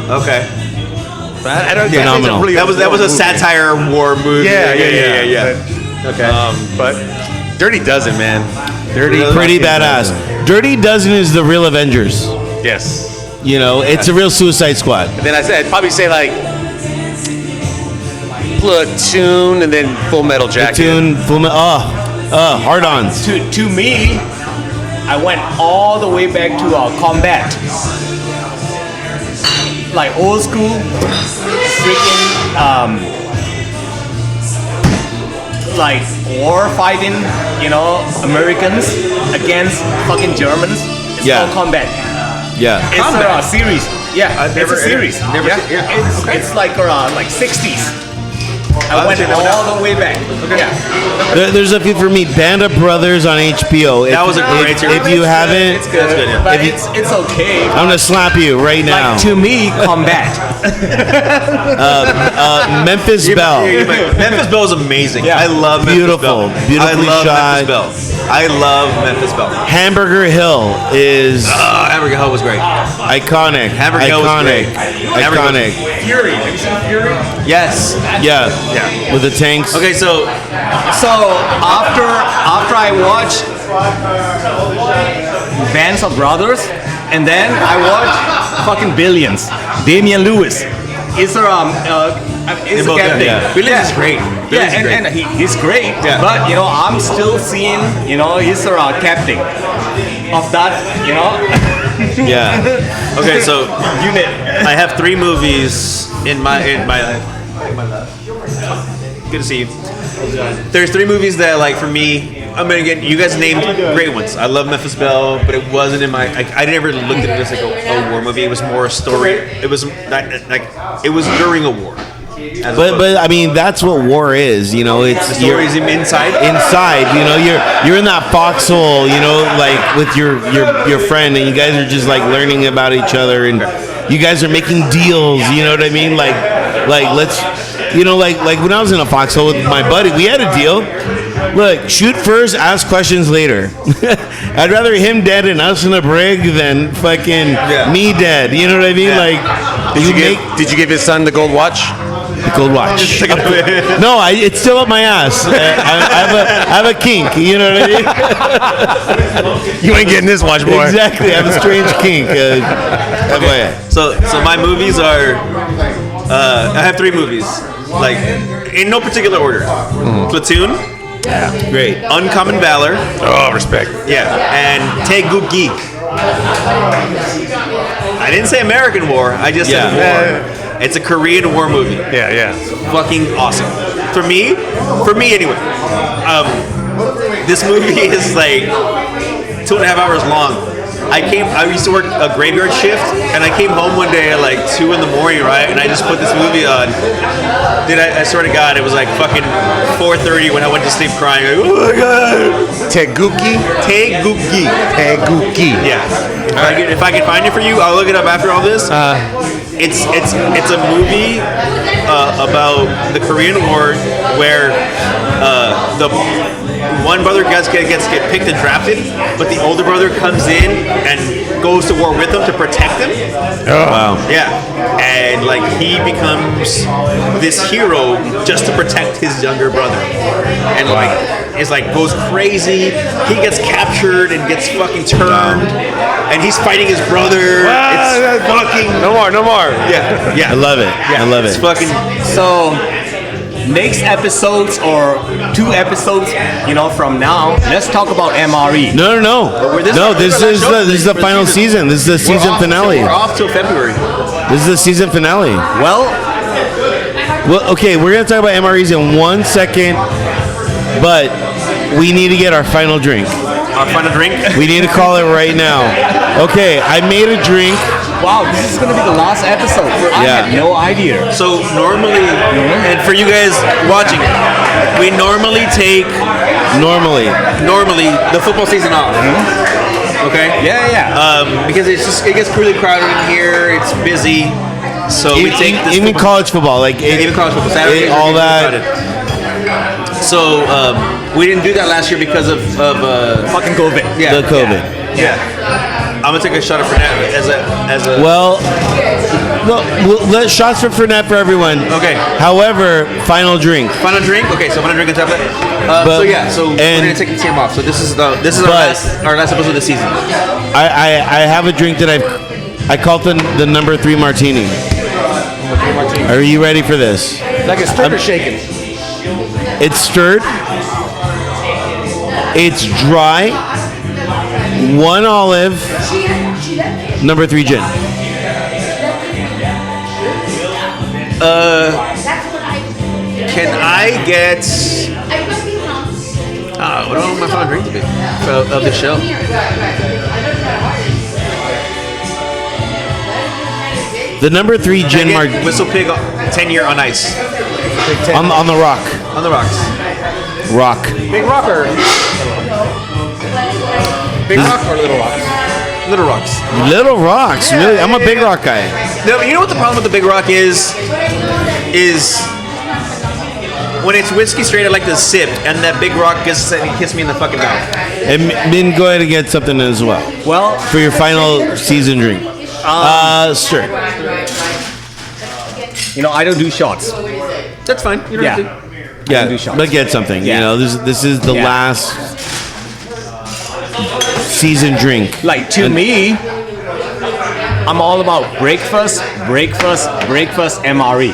Speaker 2: Okay.
Speaker 4: But I don't.
Speaker 1: Phenomenal.
Speaker 4: I think it's
Speaker 2: That was a
Speaker 4: movie.
Speaker 2: satire war movie.
Speaker 4: Yeah.
Speaker 2: Okay.
Speaker 4: But Dirty Dozen, man.
Speaker 1: Pretty badass. Dirty Dozen is the real Avengers.
Speaker 4: Yes.
Speaker 1: You know, it's a real Suicide Squad.
Speaker 4: Then I said I'd probably say like Platoon and then Full Metal Jacket.
Speaker 1: Platoon, hard-ons.
Speaker 7: To me, I went all the way back to Combat. Like old school, freaking like war fighting, you know, Americans against fucking Germans. It's
Speaker 1: Yeah.
Speaker 7: called Combat.
Speaker 1: Yeah.
Speaker 7: It's a series. Yeah,
Speaker 2: never-
Speaker 7: it's a series.
Speaker 2: never
Speaker 7: yeah.
Speaker 2: seen- yeah.
Speaker 7: It's like around like 60s. I went
Speaker 2: check that one
Speaker 7: all the way back. Yeah.
Speaker 1: There's a few for me. Band of Brothers on HBO.
Speaker 2: That was a great series.
Speaker 1: If you haven't,
Speaker 7: It's good.
Speaker 2: That's good, yeah.
Speaker 7: But
Speaker 1: If you-
Speaker 7: it's okay.
Speaker 1: I'm gonna slap you right now.
Speaker 7: Like to me, Combat.
Speaker 1: Memphis Belle.
Speaker 2: Memphis Belle is amazing.
Speaker 7: Yeah.
Speaker 2: I love
Speaker 1: Beautiful.
Speaker 2: Memphis Belle.
Speaker 1: Beautifully
Speaker 2: I love
Speaker 1: shot.
Speaker 2: Memphis Belle. I love Memphis Belle.
Speaker 1: Hamburger Hill is
Speaker 2: Hamburger Hill was great.
Speaker 1: iconic.
Speaker 2: Hamburger Hill was great. Hamburger Hill was-
Speaker 1: Iconic.
Speaker 7: Fury. Have you seen Fury?
Speaker 2: Yes.
Speaker 1: Yeah.
Speaker 2: Yeah.
Speaker 1: With the tanks.
Speaker 2: Okay, so
Speaker 7: So after I watched Bands of Brothers, and then I watched fucking Billions. Damian Lewis. Is there is a
Speaker 2: both
Speaker 7: captain.
Speaker 2: good, yeah. Billions is great. Billions is
Speaker 7: Yeah,
Speaker 2: great.
Speaker 7: and he's great.
Speaker 2: Yeah.
Speaker 7: But you know, I'm still seeing, you know, he's a captain of that, you know,
Speaker 1: Yeah.
Speaker 2: okay, so
Speaker 7: unit.
Speaker 2: I have 3 movies in my good to see you. There's 3 movies that like for me. I mean, again, you guys named great ones. I love Memphis Belle, but it wasn't in my. I never looked at it as like a war movie. It was more a story. It was like it was during a war. As opposed-
Speaker 1: But I mean that's what war is, you know. It's
Speaker 2: the stories inside.
Speaker 1: inside, you know. You're in that foxhole, you know, like with your friend, and you guys are just like learning about each other, and you guys are making deals. You know what I mean? Like let's, you know, like when I was in a foxhole with my buddy, we had a deal. Look, shoot first, ask questions later. I'd rather him dead and us in a brig than fucking me dead. You know what I mean?
Speaker 2: Yeah.
Speaker 1: Like,
Speaker 4: Did you give his son the gold watch?
Speaker 1: the gold watch. No, it's still up my ass. I have a kink. You know what I mean?
Speaker 4: You ain't getting this watch, boy.
Speaker 1: Exactly. I have a strange kink. FYI.
Speaker 2: So my movies are. I have 3 movies, like in no particular order. Platoon.
Speaker 1: Great.
Speaker 2: Uncommon Valor.
Speaker 4: Oh, respect.
Speaker 2: Yeah, and Taeguk Geek. I didn't say American War. I just said war. It's a Korean War movie.
Speaker 4: Yeah, yeah.
Speaker 2: Fucking awesome. For me anyway. This movie is like 2.5 hours long. I used to work a graveyard shift, and I came home one day at like 2 in the morning, right? And I just put this movie on. Dude, I swear to God, it was like fucking 4:30 when I went to sleep crying. Like, oh my God.
Speaker 4: Teguki.
Speaker 2: Taegukgi.
Speaker 4: Teguki.
Speaker 2: Yeah. If I can find it for you, I'll look it up after all this. It's a movie about the Korean War where the one brother gets picked and drafted, but the older brother comes in and goes to war with him to protect him.
Speaker 1: Wow.
Speaker 2: Yeah, and like he becomes this hero just to protect his younger brother, and like is like goes crazy. He gets captured and gets fucking turned, and he's fighting his brother. It's fucking
Speaker 4: No more.
Speaker 2: yeah.
Speaker 1: I love it. I love
Speaker 2: It's
Speaker 1: it.
Speaker 2: fucking
Speaker 7: So next episodes or 2 episodes, you know, from now, let's talk about MRE.
Speaker 1: No. No, this is the final season. This is the season finale.
Speaker 2: We're off till February.
Speaker 1: This is the season finale.
Speaker 7: Well,
Speaker 1: Well, okay, we're gonna talk about MREs in 1 second, but we need to get our final drink.
Speaker 2: Our final drink.
Speaker 1: We need to call it right now. Okay, I made a drink.
Speaker 7: wow, this is gonna be the last episode. I
Speaker 1: Yeah.
Speaker 7: had no idea.
Speaker 2: So normally, and for you guys watching, we normally take
Speaker 1: Normally,
Speaker 2: the football season off. Okay.
Speaker 7: Yeah.
Speaker 2: Because it gets really crowded in here. It's busy, so we take this.
Speaker 1: even
Speaker 2: football-
Speaker 1: college football, like
Speaker 2: even college football Saturdays,
Speaker 1: all
Speaker 2: are usually
Speaker 1: that.
Speaker 2: crowded. So we didn't do that last year because of
Speaker 7: Fucking COVID.
Speaker 2: yeah,
Speaker 1: The COVID.
Speaker 2: Yeah. I'm gonna take a shot of Fernet as a
Speaker 1: Well, Let shots for Fernet for everyone.
Speaker 2: Okay.
Speaker 1: However, final drink.
Speaker 2: Final drink. Okay, so final drink on top of that.
Speaker 1: But-
Speaker 2: So we're
Speaker 1: and-
Speaker 2: gonna take the team off. So this is our
Speaker 1: But-
Speaker 2: last episode of the season.
Speaker 1: I have a drink that I call it the number 3 martini. Are you ready for this?
Speaker 5: Like a stirred or shaken?
Speaker 1: It's stirred. It's dry. 1 olive. Number 3 gin.
Speaker 2: Can I get? What do I want my final drink to be of the show?
Speaker 1: The number 3
Speaker 2: Can
Speaker 1: gin
Speaker 2: I get Whistle Pig 10-year on ice
Speaker 1: on the rock.
Speaker 2: on the rocks.
Speaker 1: Rock.
Speaker 5: Big rock or big rock or little rock?
Speaker 2: Little rocks.
Speaker 1: Little rocks. Really, I'm a big rock guy.
Speaker 2: No, you know what the problem with the Big Rock is when it's whiskey straight, I like to sip, and that Big Rock just hits me in the fucking mouth.
Speaker 1: And Min, go ahead and get something as well
Speaker 7: Well,
Speaker 1: for your final season drink. Stir.
Speaker 7: you know, I don't do shots.
Speaker 2: That's fine. You don't have to.
Speaker 1: Yeah,
Speaker 7: do shots.
Speaker 1: but get something. You
Speaker 7: Yeah.
Speaker 1: know, this is the
Speaker 7: Yeah.
Speaker 1: last season drink.
Speaker 7: Like to me, I'm all about breakfast, MRE.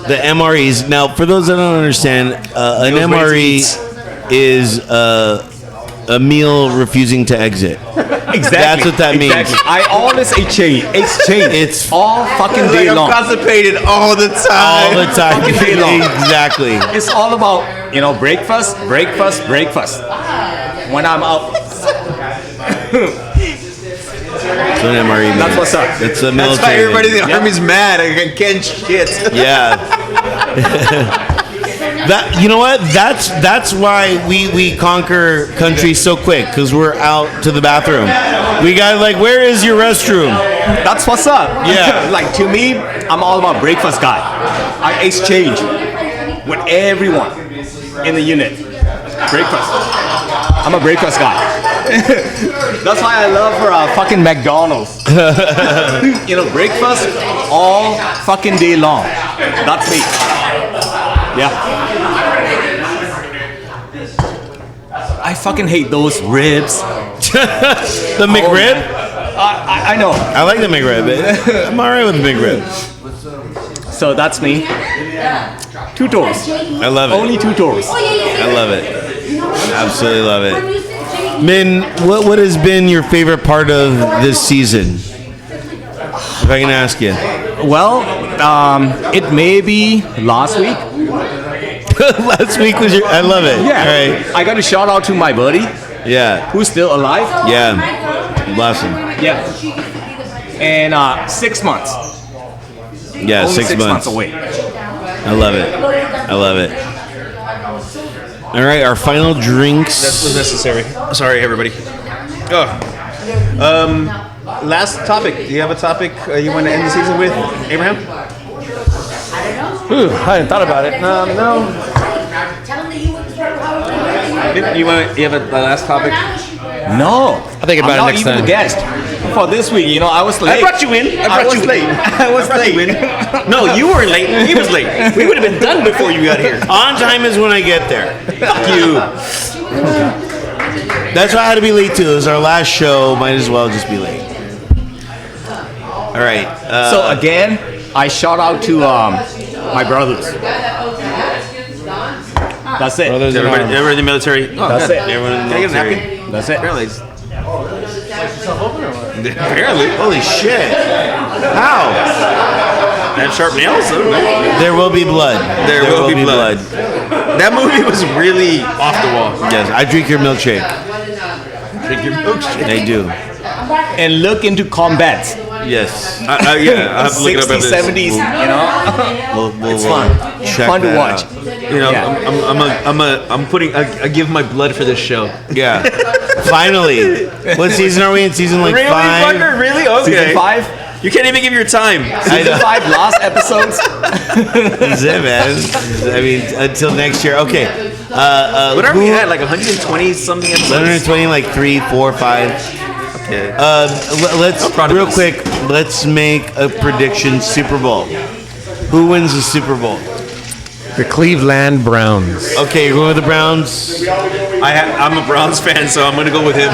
Speaker 1: The MREs. Now, for those that don't understand, an
Speaker 7: Meals
Speaker 1: MRE
Speaker 7: ready
Speaker 1: is a meal refusing to exit.
Speaker 7: Exactly.
Speaker 1: That's what that means.
Speaker 7: Exactly. I always exchange.
Speaker 1: It's
Speaker 7: all fucking day
Speaker 2: I'm
Speaker 7: long.
Speaker 2: constipated all the time.
Speaker 1: all the time.
Speaker 7: Fucking day long.
Speaker 1: Exactly.
Speaker 7: It's all about, you know, breakfast. When I'm out,
Speaker 1: That's what MRE means.
Speaker 7: that's what's up.
Speaker 1: It's a
Speaker 2: That's
Speaker 1: military.
Speaker 2: why everybody in the
Speaker 7: Yeah.
Speaker 2: army's mad. I can't shit.
Speaker 1: Yeah. That, you know what? That's why we conquer countries so quick, because we're out to the bathroom. We got like, where is your restroom?
Speaker 7: That's what's up.
Speaker 1: Yeah.
Speaker 7: Like to me, I'm all about breakfast guy. I exchange with everyone in the unit. Breakfast. I'm a breakfast guy. That's why I love fucking McDonald's. You know, breakfast all fucking day long. That's me. Yeah. I fucking hate those ribs.
Speaker 1: The McRib?
Speaker 7: I know.
Speaker 1: I like the McRib. I'm all right with the McRib.
Speaker 7: So that's me. 2 tours.
Speaker 1: I love it.
Speaker 7: Only 2 tours.
Speaker 1: I love it. Absolutely love it. Min, what has been your favorite part of this season? If I can ask you.
Speaker 7: Well, it may be last week.
Speaker 1: Last week was your. I love it.
Speaker 7: Yeah.
Speaker 1: All right.
Speaker 7: I got a shout out to my buddy
Speaker 1: Yeah.
Speaker 7: who's still alive.
Speaker 1: Yeah. Bless him.
Speaker 7: Yeah. And 6 months.
Speaker 1: Yeah.
Speaker 7: Only
Speaker 1: 6 months.
Speaker 7: away.
Speaker 1: I love it. I love it. All right. Our final drinks.
Speaker 2: was necessary. Sorry, everybody. Oh. Last topic. Do you have a topic you want to end the season with, Abraham?
Speaker 5: I hadn't thought about it. No.
Speaker 2: You have a last topic?
Speaker 7: No.
Speaker 5: I'll think about
Speaker 7: I'm
Speaker 5: it next
Speaker 7: not even
Speaker 5: time.
Speaker 7: the guest for this week. You know, I was late.
Speaker 2: I brought you in.
Speaker 7: I was late. I was late.
Speaker 2: No, you weren't late. He was late. We would have been done before you got here.
Speaker 1: On time is when I get there.
Speaker 2: Fuck you.
Speaker 1: That's why I had to be late too. It was our last show. Might as well just be late. All right.
Speaker 7: So again, I shout out to my brothers. That's it.
Speaker 2: Everybody in the military. Oh,
Speaker 7: That's
Speaker 2: God.
Speaker 7: it.
Speaker 1: Everyone in the
Speaker 2: Can I get a
Speaker 1: military.
Speaker 2: napkin?
Speaker 7: That's it.
Speaker 2: Apparently. Apparently.
Speaker 1: Holy shit! How?
Speaker 2: Had sharp nails? I don't know.
Speaker 1: There will be blood.
Speaker 2: There will be blood. That movie was really off the wall.
Speaker 1: Yes, I drink your milkshake.
Speaker 2: Drink your milkshake.
Speaker 1: I do.
Speaker 7: And look into combat.
Speaker 1: Yes.
Speaker 2: Yeah, I have to look it up
Speaker 7: 60s,
Speaker 2: after this.
Speaker 7: 70s, you know? It's fun.
Speaker 1: check
Speaker 7: Fun to
Speaker 1: that
Speaker 7: watch.
Speaker 1: out.
Speaker 2: You know,
Speaker 7: Yeah.
Speaker 2: I'm putting. I give my blood for this show.
Speaker 1: Yeah. Finally. What season are we in? Season like
Speaker 2: Really,
Speaker 1: 5?
Speaker 2: fucker? Really? Okay.
Speaker 7: Season 5?
Speaker 2: You can't even give your time.
Speaker 7: Season 5, last episodes?
Speaker 1: That's it, man. I mean, until next year. Okay.
Speaker 2: What are we at? Like 120 something episodes?
Speaker 1: 120, like 3, 4, 5.
Speaker 2: Okay.
Speaker 1: Let's
Speaker 2: proud of
Speaker 1: real
Speaker 2: us.
Speaker 1: quick. Let's make a prediction. Super Bowl. Who wins the Super Bowl?
Speaker 4: The Cleveland Browns.
Speaker 1: Okay, you're going with the Browns.
Speaker 2: I'm a Browns fan, so I'm gonna go with him.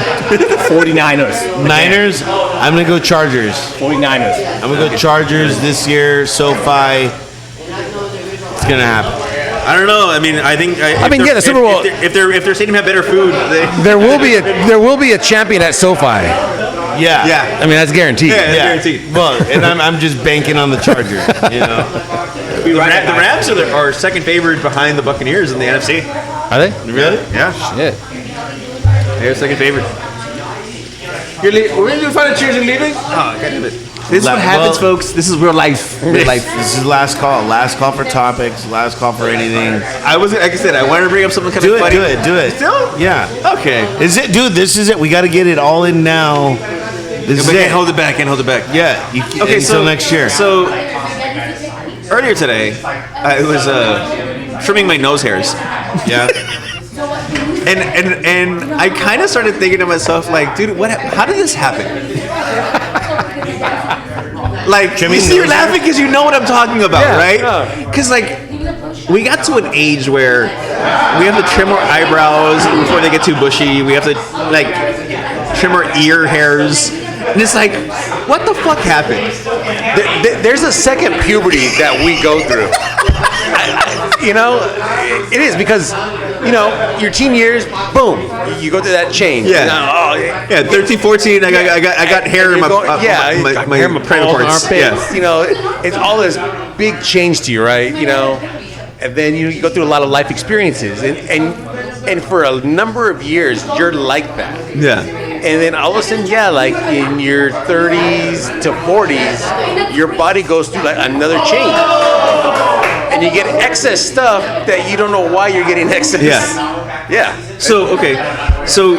Speaker 7: 49ers.
Speaker 1: Niners. I'm gonna go Chargers.
Speaker 7: 49ers.
Speaker 1: I'm gonna go Chargers this year. SoFi. It's gonna happen.
Speaker 2: I don't know. I mean, I think.
Speaker 4: I mean, yeah, the Super Bowl-
Speaker 2: If their stadium had better food,
Speaker 4: There will be a champion at SoFi.
Speaker 1: Yeah.
Speaker 2: yeah.
Speaker 4: I mean, that's guaranteed.
Speaker 2: Yeah.
Speaker 1: Yeah.
Speaker 2: Guaranteed.
Speaker 1: Well, and I'm just banking on the Chargers. You know.
Speaker 2: The Rams are second favorite behind the Buccaneers in the NFC.
Speaker 4: Are they?
Speaker 2: Really? Yeah.
Speaker 4: Shit.
Speaker 2: They're second favorite. We're gonna find a cheers and leaving? Oh, God damn it. This is what happens,
Speaker 1: Well-
Speaker 2: folks. This is real life. Real life.
Speaker 1: This is last call. Last call for topics. Last call for anything.
Speaker 2: I was, like I said, I wanted to bring up something kind
Speaker 1: Do
Speaker 2: of
Speaker 1: it.
Speaker 2: funny.
Speaker 1: Do it. Do it.
Speaker 2: Still?
Speaker 1: Yeah.
Speaker 2: Okay.
Speaker 1: Is it, dude? This is it. We got to get it all in now. This is
Speaker 2: But
Speaker 1: it.
Speaker 2: can't hold it back. Can't hold it back.
Speaker 1: Yeah. You,
Speaker 2: Okay,
Speaker 1: until
Speaker 2: so
Speaker 1: next year.
Speaker 2: So earlier today, I was trimming my nose hairs,
Speaker 1: yeah.
Speaker 2: and I kind of started thinking to myself, like, dude, how did this happen? Like,
Speaker 1: Trimming
Speaker 2: you see, you're
Speaker 1: nose hair?
Speaker 2: laughing because you know what I'm talking about,
Speaker 4: Yeah,
Speaker 2: right?
Speaker 4: yeah.
Speaker 2: Because like, we got to an age where we have to trim our eyebrows before they get too bushy. We have to like trim our ear hairs, and it's like, what the fuck happened?
Speaker 4: There's a second puberty that we go through. You know, it is because, you know, your teen years, boom, you go through that change.
Speaker 2: Yeah.
Speaker 4: You know, oh, yeah.
Speaker 2: Yeah, 13, 14, I got hair in my
Speaker 4: hair in my
Speaker 2: private
Speaker 4: balls,
Speaker 2: parts.
Speaker 4: armpits.
Speaker 2: Yeah.
Speaker 4: You know, it's all this big change to you, right? You know, and then you go through a lot of life experiences, and for a number of years you're like that.
Speaker 2: Yeah.
Speaker 4: And then all of a sudden, yeah, like in your 30s to 40s, your body goes through like another change. And you get excess stuff that you don't know why you're getting excess.
Speaker 2: Yeah.
Speaker 4: Yeah.
Speaker 2: So okay, so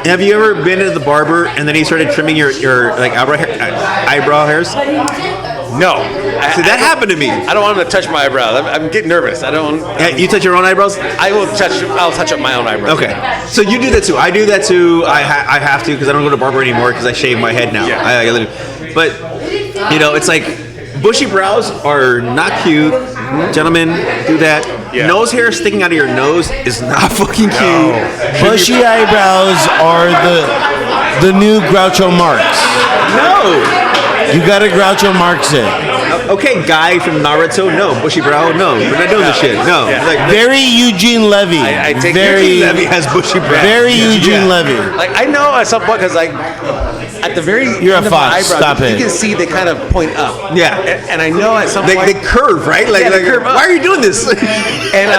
Speaker 2: have you ever been to the barber and then he started trimming your like eyebrow hairs?
Speaker 4: No.
Speaker 2: See, that happened to me.
Speaker 4: I don't want him to touch my eyebrows. I'm getting nervous. I don't.
Speaker 2: Yeah, you touch your own eyebrows?
Speaker 4: I'll touch up my own eyebrows.
Speaker 2: Okay, so you do that too. I do that too. I have to because I don't go to barber anymore because I shave my head now.
Speaker 4: Yeah.
Speaker 2: I literally, but you know, it's like bushy brows are not cute. Gentlemen, do that.
Speaker 4: Yeah.
Speaker 2: Nose hair sticking out of your nose is not fucking cute.
Speaker 1: Bushy eyebrows are the new Groucho Marx.
Speaker 2: No.
Speaker 1: You got to Groucho Marx it.
Speaker 2: Okay, guy from Naruto. No, bushy brow. No, we're not doing this shit. No.
Speaker 4: Yeah.
Speaker 2: Like,
Speaker 1: Very Eugene Levy.
Speaker 4: I take
Speaker 1: very
Speaker 2: Levy has bushy brow.
Speaker 1: very Eugene Levy.
Speaker 4: Like I know at some point because like at the very
Speaker 1: You're
Speaker 4: end
Speaker 1: a
Speaker 4: of my
Speaker 1: fox.
Speaker 4: eyebrows,
Speaker 1: Stop
Speaker 4: you
Speaker 1: it.
Speaker 4: can see they kind of point up.
Speaker 2: Yeah.
Speaker 4: And I know at some
Speaker 2: They
Speaker 4: point.
Speaker 2: curve, right? Like,
Speaker 4: Yeah, they
Speaker 2: like,
Speaker 4: curve up.
Speaker 2: why are you doing this?
Speaker 4: And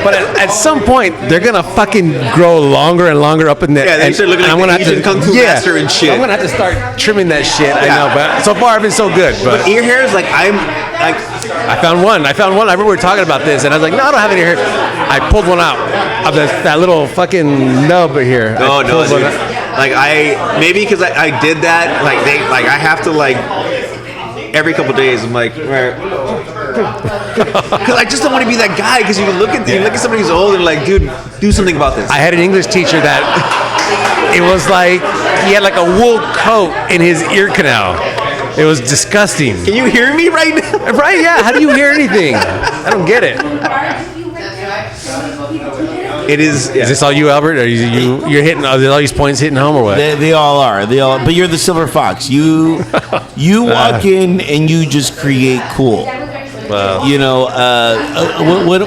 Speaker 4: but at some point they're gonna fucking grow longer and longer up in there.
Speaker 2: Yeah, they
Speaker 4: and
Speaker 2: start looking like
Speaker 4: I'm
Speaker 2: the
Speaker 4: gonna have
Speaker 2: Asian Kung Fu master and shit.
Speaker 4: I'm gonna have to start trimming that shit. I
Speaker 2: Yeah.
Speaker 4: know, but so far I've been so good. But
Speaker 2: Ear hairs, like I'm like
Speaker 4: I found one. I remember we were talking about this, and I was like, no, I don't have any hair. I pulled one out of that little fucking nub here.
Speaker 2: oh
Speaker 4: I
Speaker 2: no,
Speaker 4: pulled
Speaker 2: dude.
Speaker 4: one out.
Speaker 2: Like maybe because I did that. Like I have to like every couple days. I'm like, because I just don't want to be that guy. Because you look at somebody who's old and like, dude, do something about this.
Speaker 4: I had an English teacher that it was like he had like a wool coat in his ear canal. It was disgusting.
Speaker 2: Can you hear me right now?
Speaker 4: Right? Yeah. How do you hear anything? I don't get it.
Speaker 2: It is. Yeah.
Speaker 4: Is this all you, Albert? Are you're hitting? Are all these points hitting home or what?
Speaker 1: They all are. They all. But you're the silver fox. You walk in and you just create cool.
Speaker 4: Wow.
Speaker 1: You know,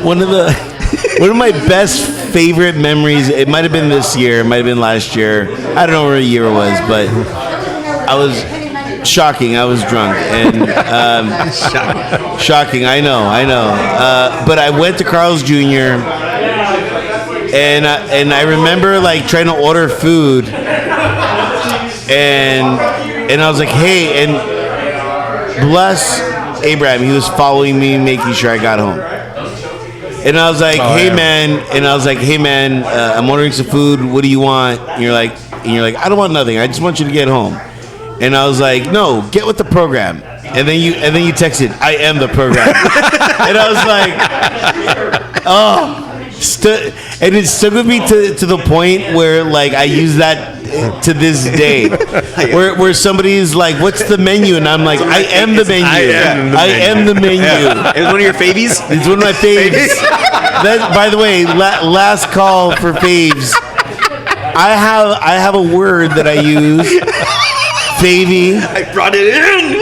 Speaker 1: one of my best favorite memories. It might have been this year. It might have been last year. I don't know what year it was, but I was shocking. I was drunk and shocking. I know. But I went to Carl's Jr. and I remember like trying to order food, and I was like, hey, and bless Abraham, he was following me, making sure I got home. And I was like, hey man, I'm ordering some food. What do you want? And you're like, I don't want nothing. I just want you to get home. And I was like, no, get with the program. And then you texted, I am the program. And I was like, oh. And it stuck with me to the point where like I use that to this day, where somebody's like, "What's the menu?" and I'm like, "I am the menu. I am the menu."
Speaker 2: It was one of your favies.
Speaker 1: It's one of my faves. That, by the way, last call for faves. I have a word that I use. Favy.
Speaker 2: I brought it in.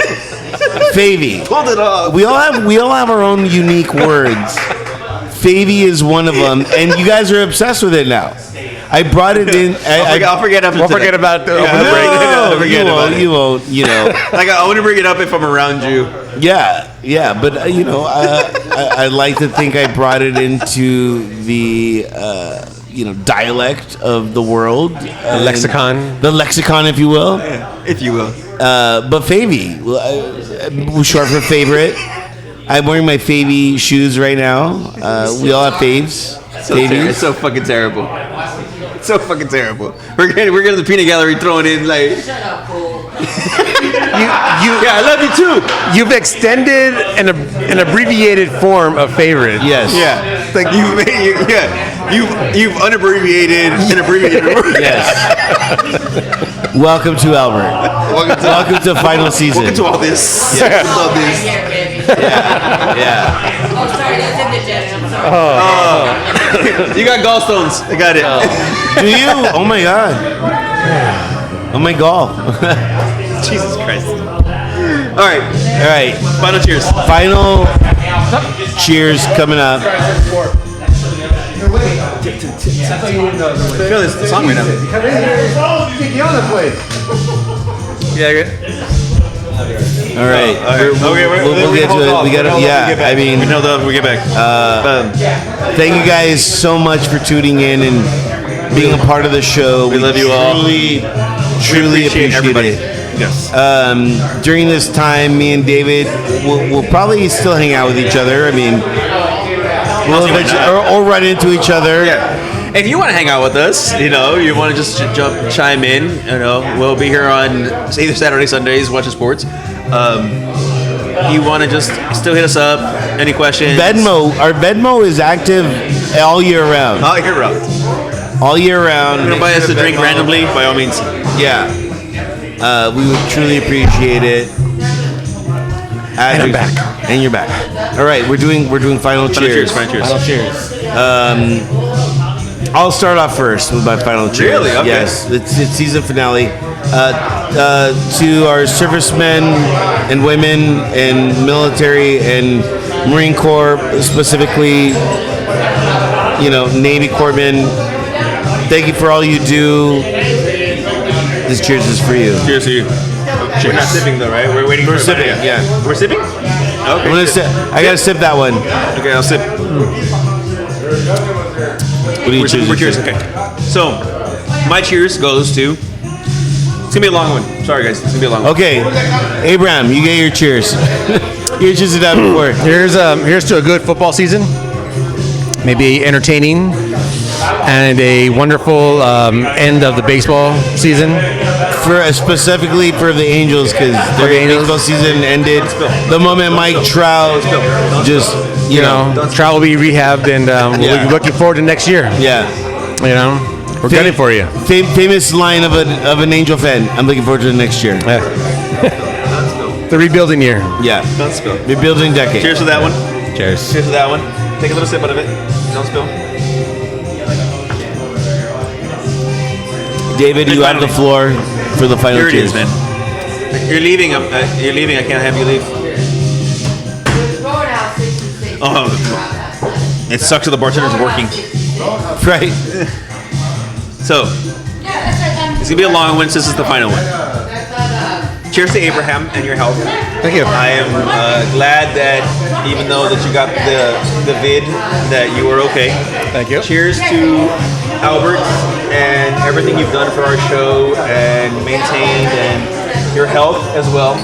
Speaker 1: Favy.
Speaker 2: Pulled it off.
Speaker 1: We all have our own unique words. Favy is one of them, and you guys are obsessed with it now. I brought it in.
Speaker 2: I'll forget after
Speaker 4: We'll
Speaker 2: today.
Speaker 4: forget about the
Speaker 2: Yeah,
Speaker 4: over the break.
Speaker 1: No,
Speaker 2: forget
Speaker 1: you
Speaker 2: about
Speaker 1: won't.
Speaker 2: it.
Speaker 1: You won't. You know.
Speaker 2: Like I want to bring it up if I'm around you.
Speaker 1: Yeah. But I like to think I brought it into the dialect of the world,
Speaker 4: lexicon.
Speaker 1: the lexicon, if you will.
Speaker 2: If you will.
Speaker 1: But Favy, was short for favorite. I'm wearing my Favy shoes right now. We all have faves.
Speaker 2: It's so fucking terrible. It's so fucking terrible. We're getting the peanut gallery throwing in like. Yeah, I love you too.
Speaker 4: You've extended an abbreviated form of favorite.
Speaker 1: Yes.
Speaker 2: Yeah, like you've unabbreviated an abbreviated word.
Speaker 1: Yes. Welcome to Albert. Welcome to final season.
Speaker 2: Welcome to all this. All this.
Speaker 1: Yeah.
Speaker 8: Oh, sorry, that's in the jet. I'm sorry.
Speaker 2: You got gallstones. I got it.
Speaker 1: Do you? Oh my God. Oh my God.
Speaker 2: Jesus Christ. All right. Final cheers.
Speaker 1: Final cheers coming up.
Speaker 2: I feel this song right now. Yeah, good.
Speaker 1: All right. We'll get to it. We got to. Yeah. I mean,
Speaker 2: we get back.
Speaker 1: thank you guys so much for tuning in and being a part of the show. We
Speaker 2: love you all.
Speaker 1: Truly appreciate
Speaker 2: everybody.
Speaker 1: it.
Speaker 2: Yes.
Speaker 1: During this time, me and David will probably still hang out with each other. I mean, we'll eventually, or run into each other.
Speaker 2: Yeah. If you want to hang out with us, you want to just chime in, we'll be here on either Saturday, Sundays, watching sports. You want to just still hit us up. Any questions?
Speaker 1: Our Venmo is active all year round.
Speaker 2: All year round.
Speaker 1: All year round.
Speaker 2: If you buy us a drink randomly, by all means.
Speaker 1: Yeah. We would truly appreciate it. And I'm back. And you're back. All right, we're doing final cheers.
Speaker 2: Final cheers.
Speaker 1: I'll start off first with my final cheers.
Speaker 2: Really? Okay.
Speaker 1: Yes, it's season finale. To our servicemen and women and military and Marine Corps, specifically, Navy Corpsmen, thank you for all you do. This cheers is for you.
Speaker 2: Cheers to you. We're not sipping though, right? We're waiting for
Speaker 1: sipping,
Speaker 2: somebody.
Speaker 1: yeah.
Speaker 2: We're sipping? Okay.
Speaker 1: I'm gonna sip. I gotta sip that one.
Speaker 2: Okay, I'll sip.
Speaker 1: What do you choose?
Speaker 2: We're cheers. Okay. So, my cheers goes to. It's gonna be a long one. Sorry, guys. It's gonna be a long one.
Speaker 1: Okay, Abraham, you get your cheers. Your cheers it out before.
Speaker 4: Here's to a good football season. Maybe entertaining and a wonderful end of the baseball season.
Speaker 1: Specifically for the Angels, because their baseball season ended the moment Mike Trout just,
Speaker 4: Trout will be rehabbed, and we'll be looking forward to next year.
Speaker 1: Yeah.
Speaker 4: We're gunning for you.
Speaker 1: Famous line of an Angel fan. I'm looking forward to the next year.
Speaker 4: The rebuilding year.
Speaker 1: Yeah.
Speaker 2: Don't spill.
Speaker 1: Rebuilding decade.
Speaker 2: Cheers to that one.
Speaker 4: Cheers.
Speaker 2: Cheers to that one. Take a little sip out of it. Don't spill.
Speaker 1: David, you have the floor for the final
Speaker 2: Here it
Speaker 1: cheers.
Speaker 2: is, man. You're leaving. You're leaving. I can't have you leave. Oh, it sucks that the bartender's working.
Speaker 1: Right.
Speaker 2: So, it's gonna be a long one since this is the final one. Cheers to Abraham and your health.
Speaker 4: Thank you.
Speaker 2: I am glad that even though that you got the vid, that you were okay.
Speaker 4: Thank you.
Speaker 2: Cheers to Albert and everything you've done for our show and maintained, and your health as well.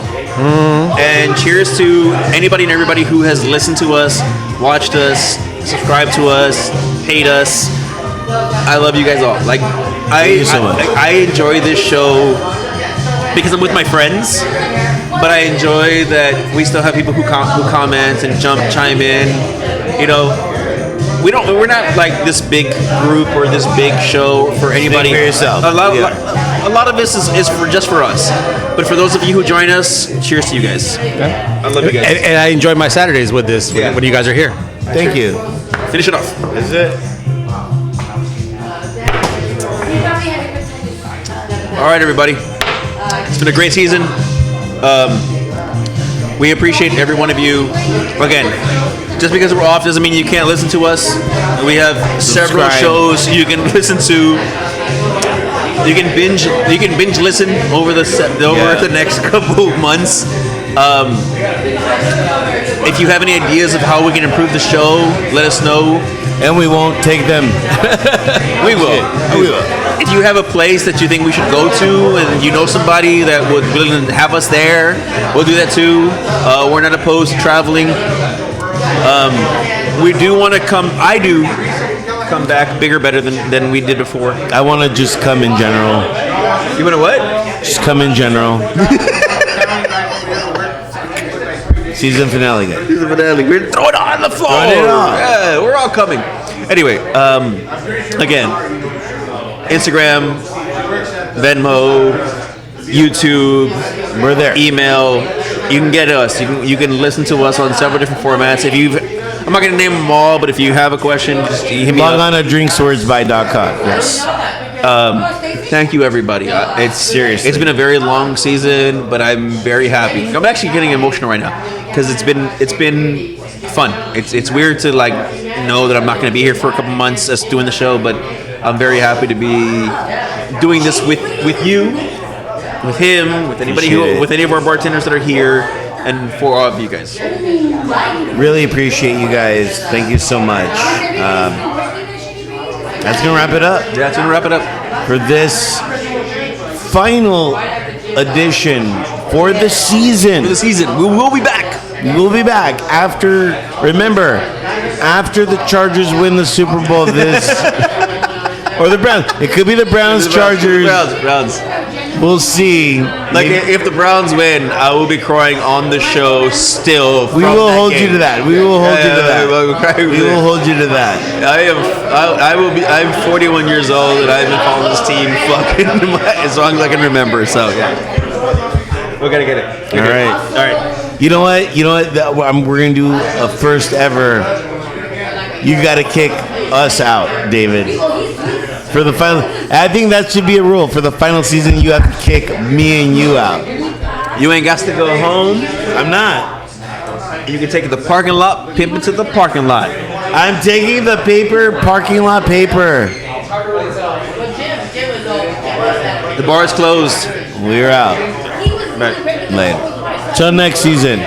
Speaker 2: And cheers to anybody and everybody who has listened to us, watched us, subscribed to us, paid us. I love you guys all.
Speaker 1: Thank you so much.
Speaker 2: I enjoy this show because I'm with my friends, but I enjoy that we still have people who comment and chime in. We're not like this big group or this big show for anybody.
Speaker 1: for yourself.
Speaker 2: A lot,
Speaker 1: Yeah.
Speaker 2: a lot of this is for just for us. But for those of you who join us, cheers to you guys. I love you guys.
Speaker 4: And I enjoy my Saturdays with this when you guys are here.
Speaker 1: Thank you.
Speaker 2: Finish it off.
Speaker 1: That's it.
Speaker 2: All right, everybody. It's been a great season. We appreciate every one of you. Again, just because we're off doesn't mean you can't listen to us. We have several
Speaker 1: Subscribe.
Speaker 2: shows you can listen to. You can binge listen over the next couple of months. If you have any ideas of how we can improve the show, let us know.
Speaker 1: And we won't take them.
Speaker 2: We will.
Speaker 1: We will.
Speaker 2: If you have a place that you think we should go to and you know somebody that would willing to have us there, we'll do that too. We're not opposed to traveling. We do want to come. I do come back bigger, better than we did before.
Speaker 1: I want to just come in general.
Speaker 2: You want to what?
Speaker 1: Just come in general. Season finale, guys.
Speaker 2: We're throwing it on the floor.
Speaker 1: Throwing it on.
Speaker 2: Yeah, we're all coming. Anyway, again, Instagram, Venmo, YouTube,
Speaker 1: We're there.
Speaker 2: email. You can get us. You can listen to us on several different formats. I'm not going to name them all, but if you have a question, just hit me
Speaker 1: Log
Speaker 2: up.
Speaker 1: on to drinkswordsby.com. Yes.
Speaker 2: Thank you, everybody. It's
Speaker 1: Seriously.
Speaker 2: It's been a very long season, but I'm very happy. I'm actually getting emotional right now because it's been fun. It's weird to like know that I'm not going to be here for a couple months as doing the show, but I'm very happy to be doing this with you, with him, with anybody
Speaker 1: Appreciate it.
Speaker 2: with any of our bartenders that are here, and for all of you guys.
Speaker 1: Really appreciate you guys. Thank you so much. That's going to wrap it up
Speaker 2: That's gonna wrap it up.
Speaker 1: for this final edition for the season.
Speaker 2: For the season, we will be back.
Speaker 1: We'll be back after the Chargers win the Super Bowl this or the Browns. It could be the Browns, Chargers.
Speaker 2: Browns.
Speaker 1: We'll see.
Speaker 2: Like
Speaker 1: Maybe-
Speaker 2: if the Browns win, I will be crying on the show still.
Speaker 1: we
Speaker 2: from
Speaker 1: will
Speaker 2: that
Speaker 1: hold
Speaker 2: game.
Speaker 1: you to that. We will hold you to that. We will
Speaker 2: that.
Speaker 1: hold you to that.
Speaker 2: I'm 41 years old and I've been following this team fucking as long as I can remember. So yeah, we gotta get it.
Speaker 1: All right.
Speaker 2: All right.
Speaker 1: You know what? We're gonna do a first ever. You got to kick us out, David. For the final, I think that should be a rule. For the final season, you have to kick me and you out.
Speaker 2: You ain't got to go home.
Speaker 1: I'm not.
Speaker 2: You can take it to the parking lot, pimp it to the parking lot.
Speaker 1: I'm taking the parking lot paper.
Speaker 2: The bar is closed.
Speaker 1: We're out. Later. Till next season.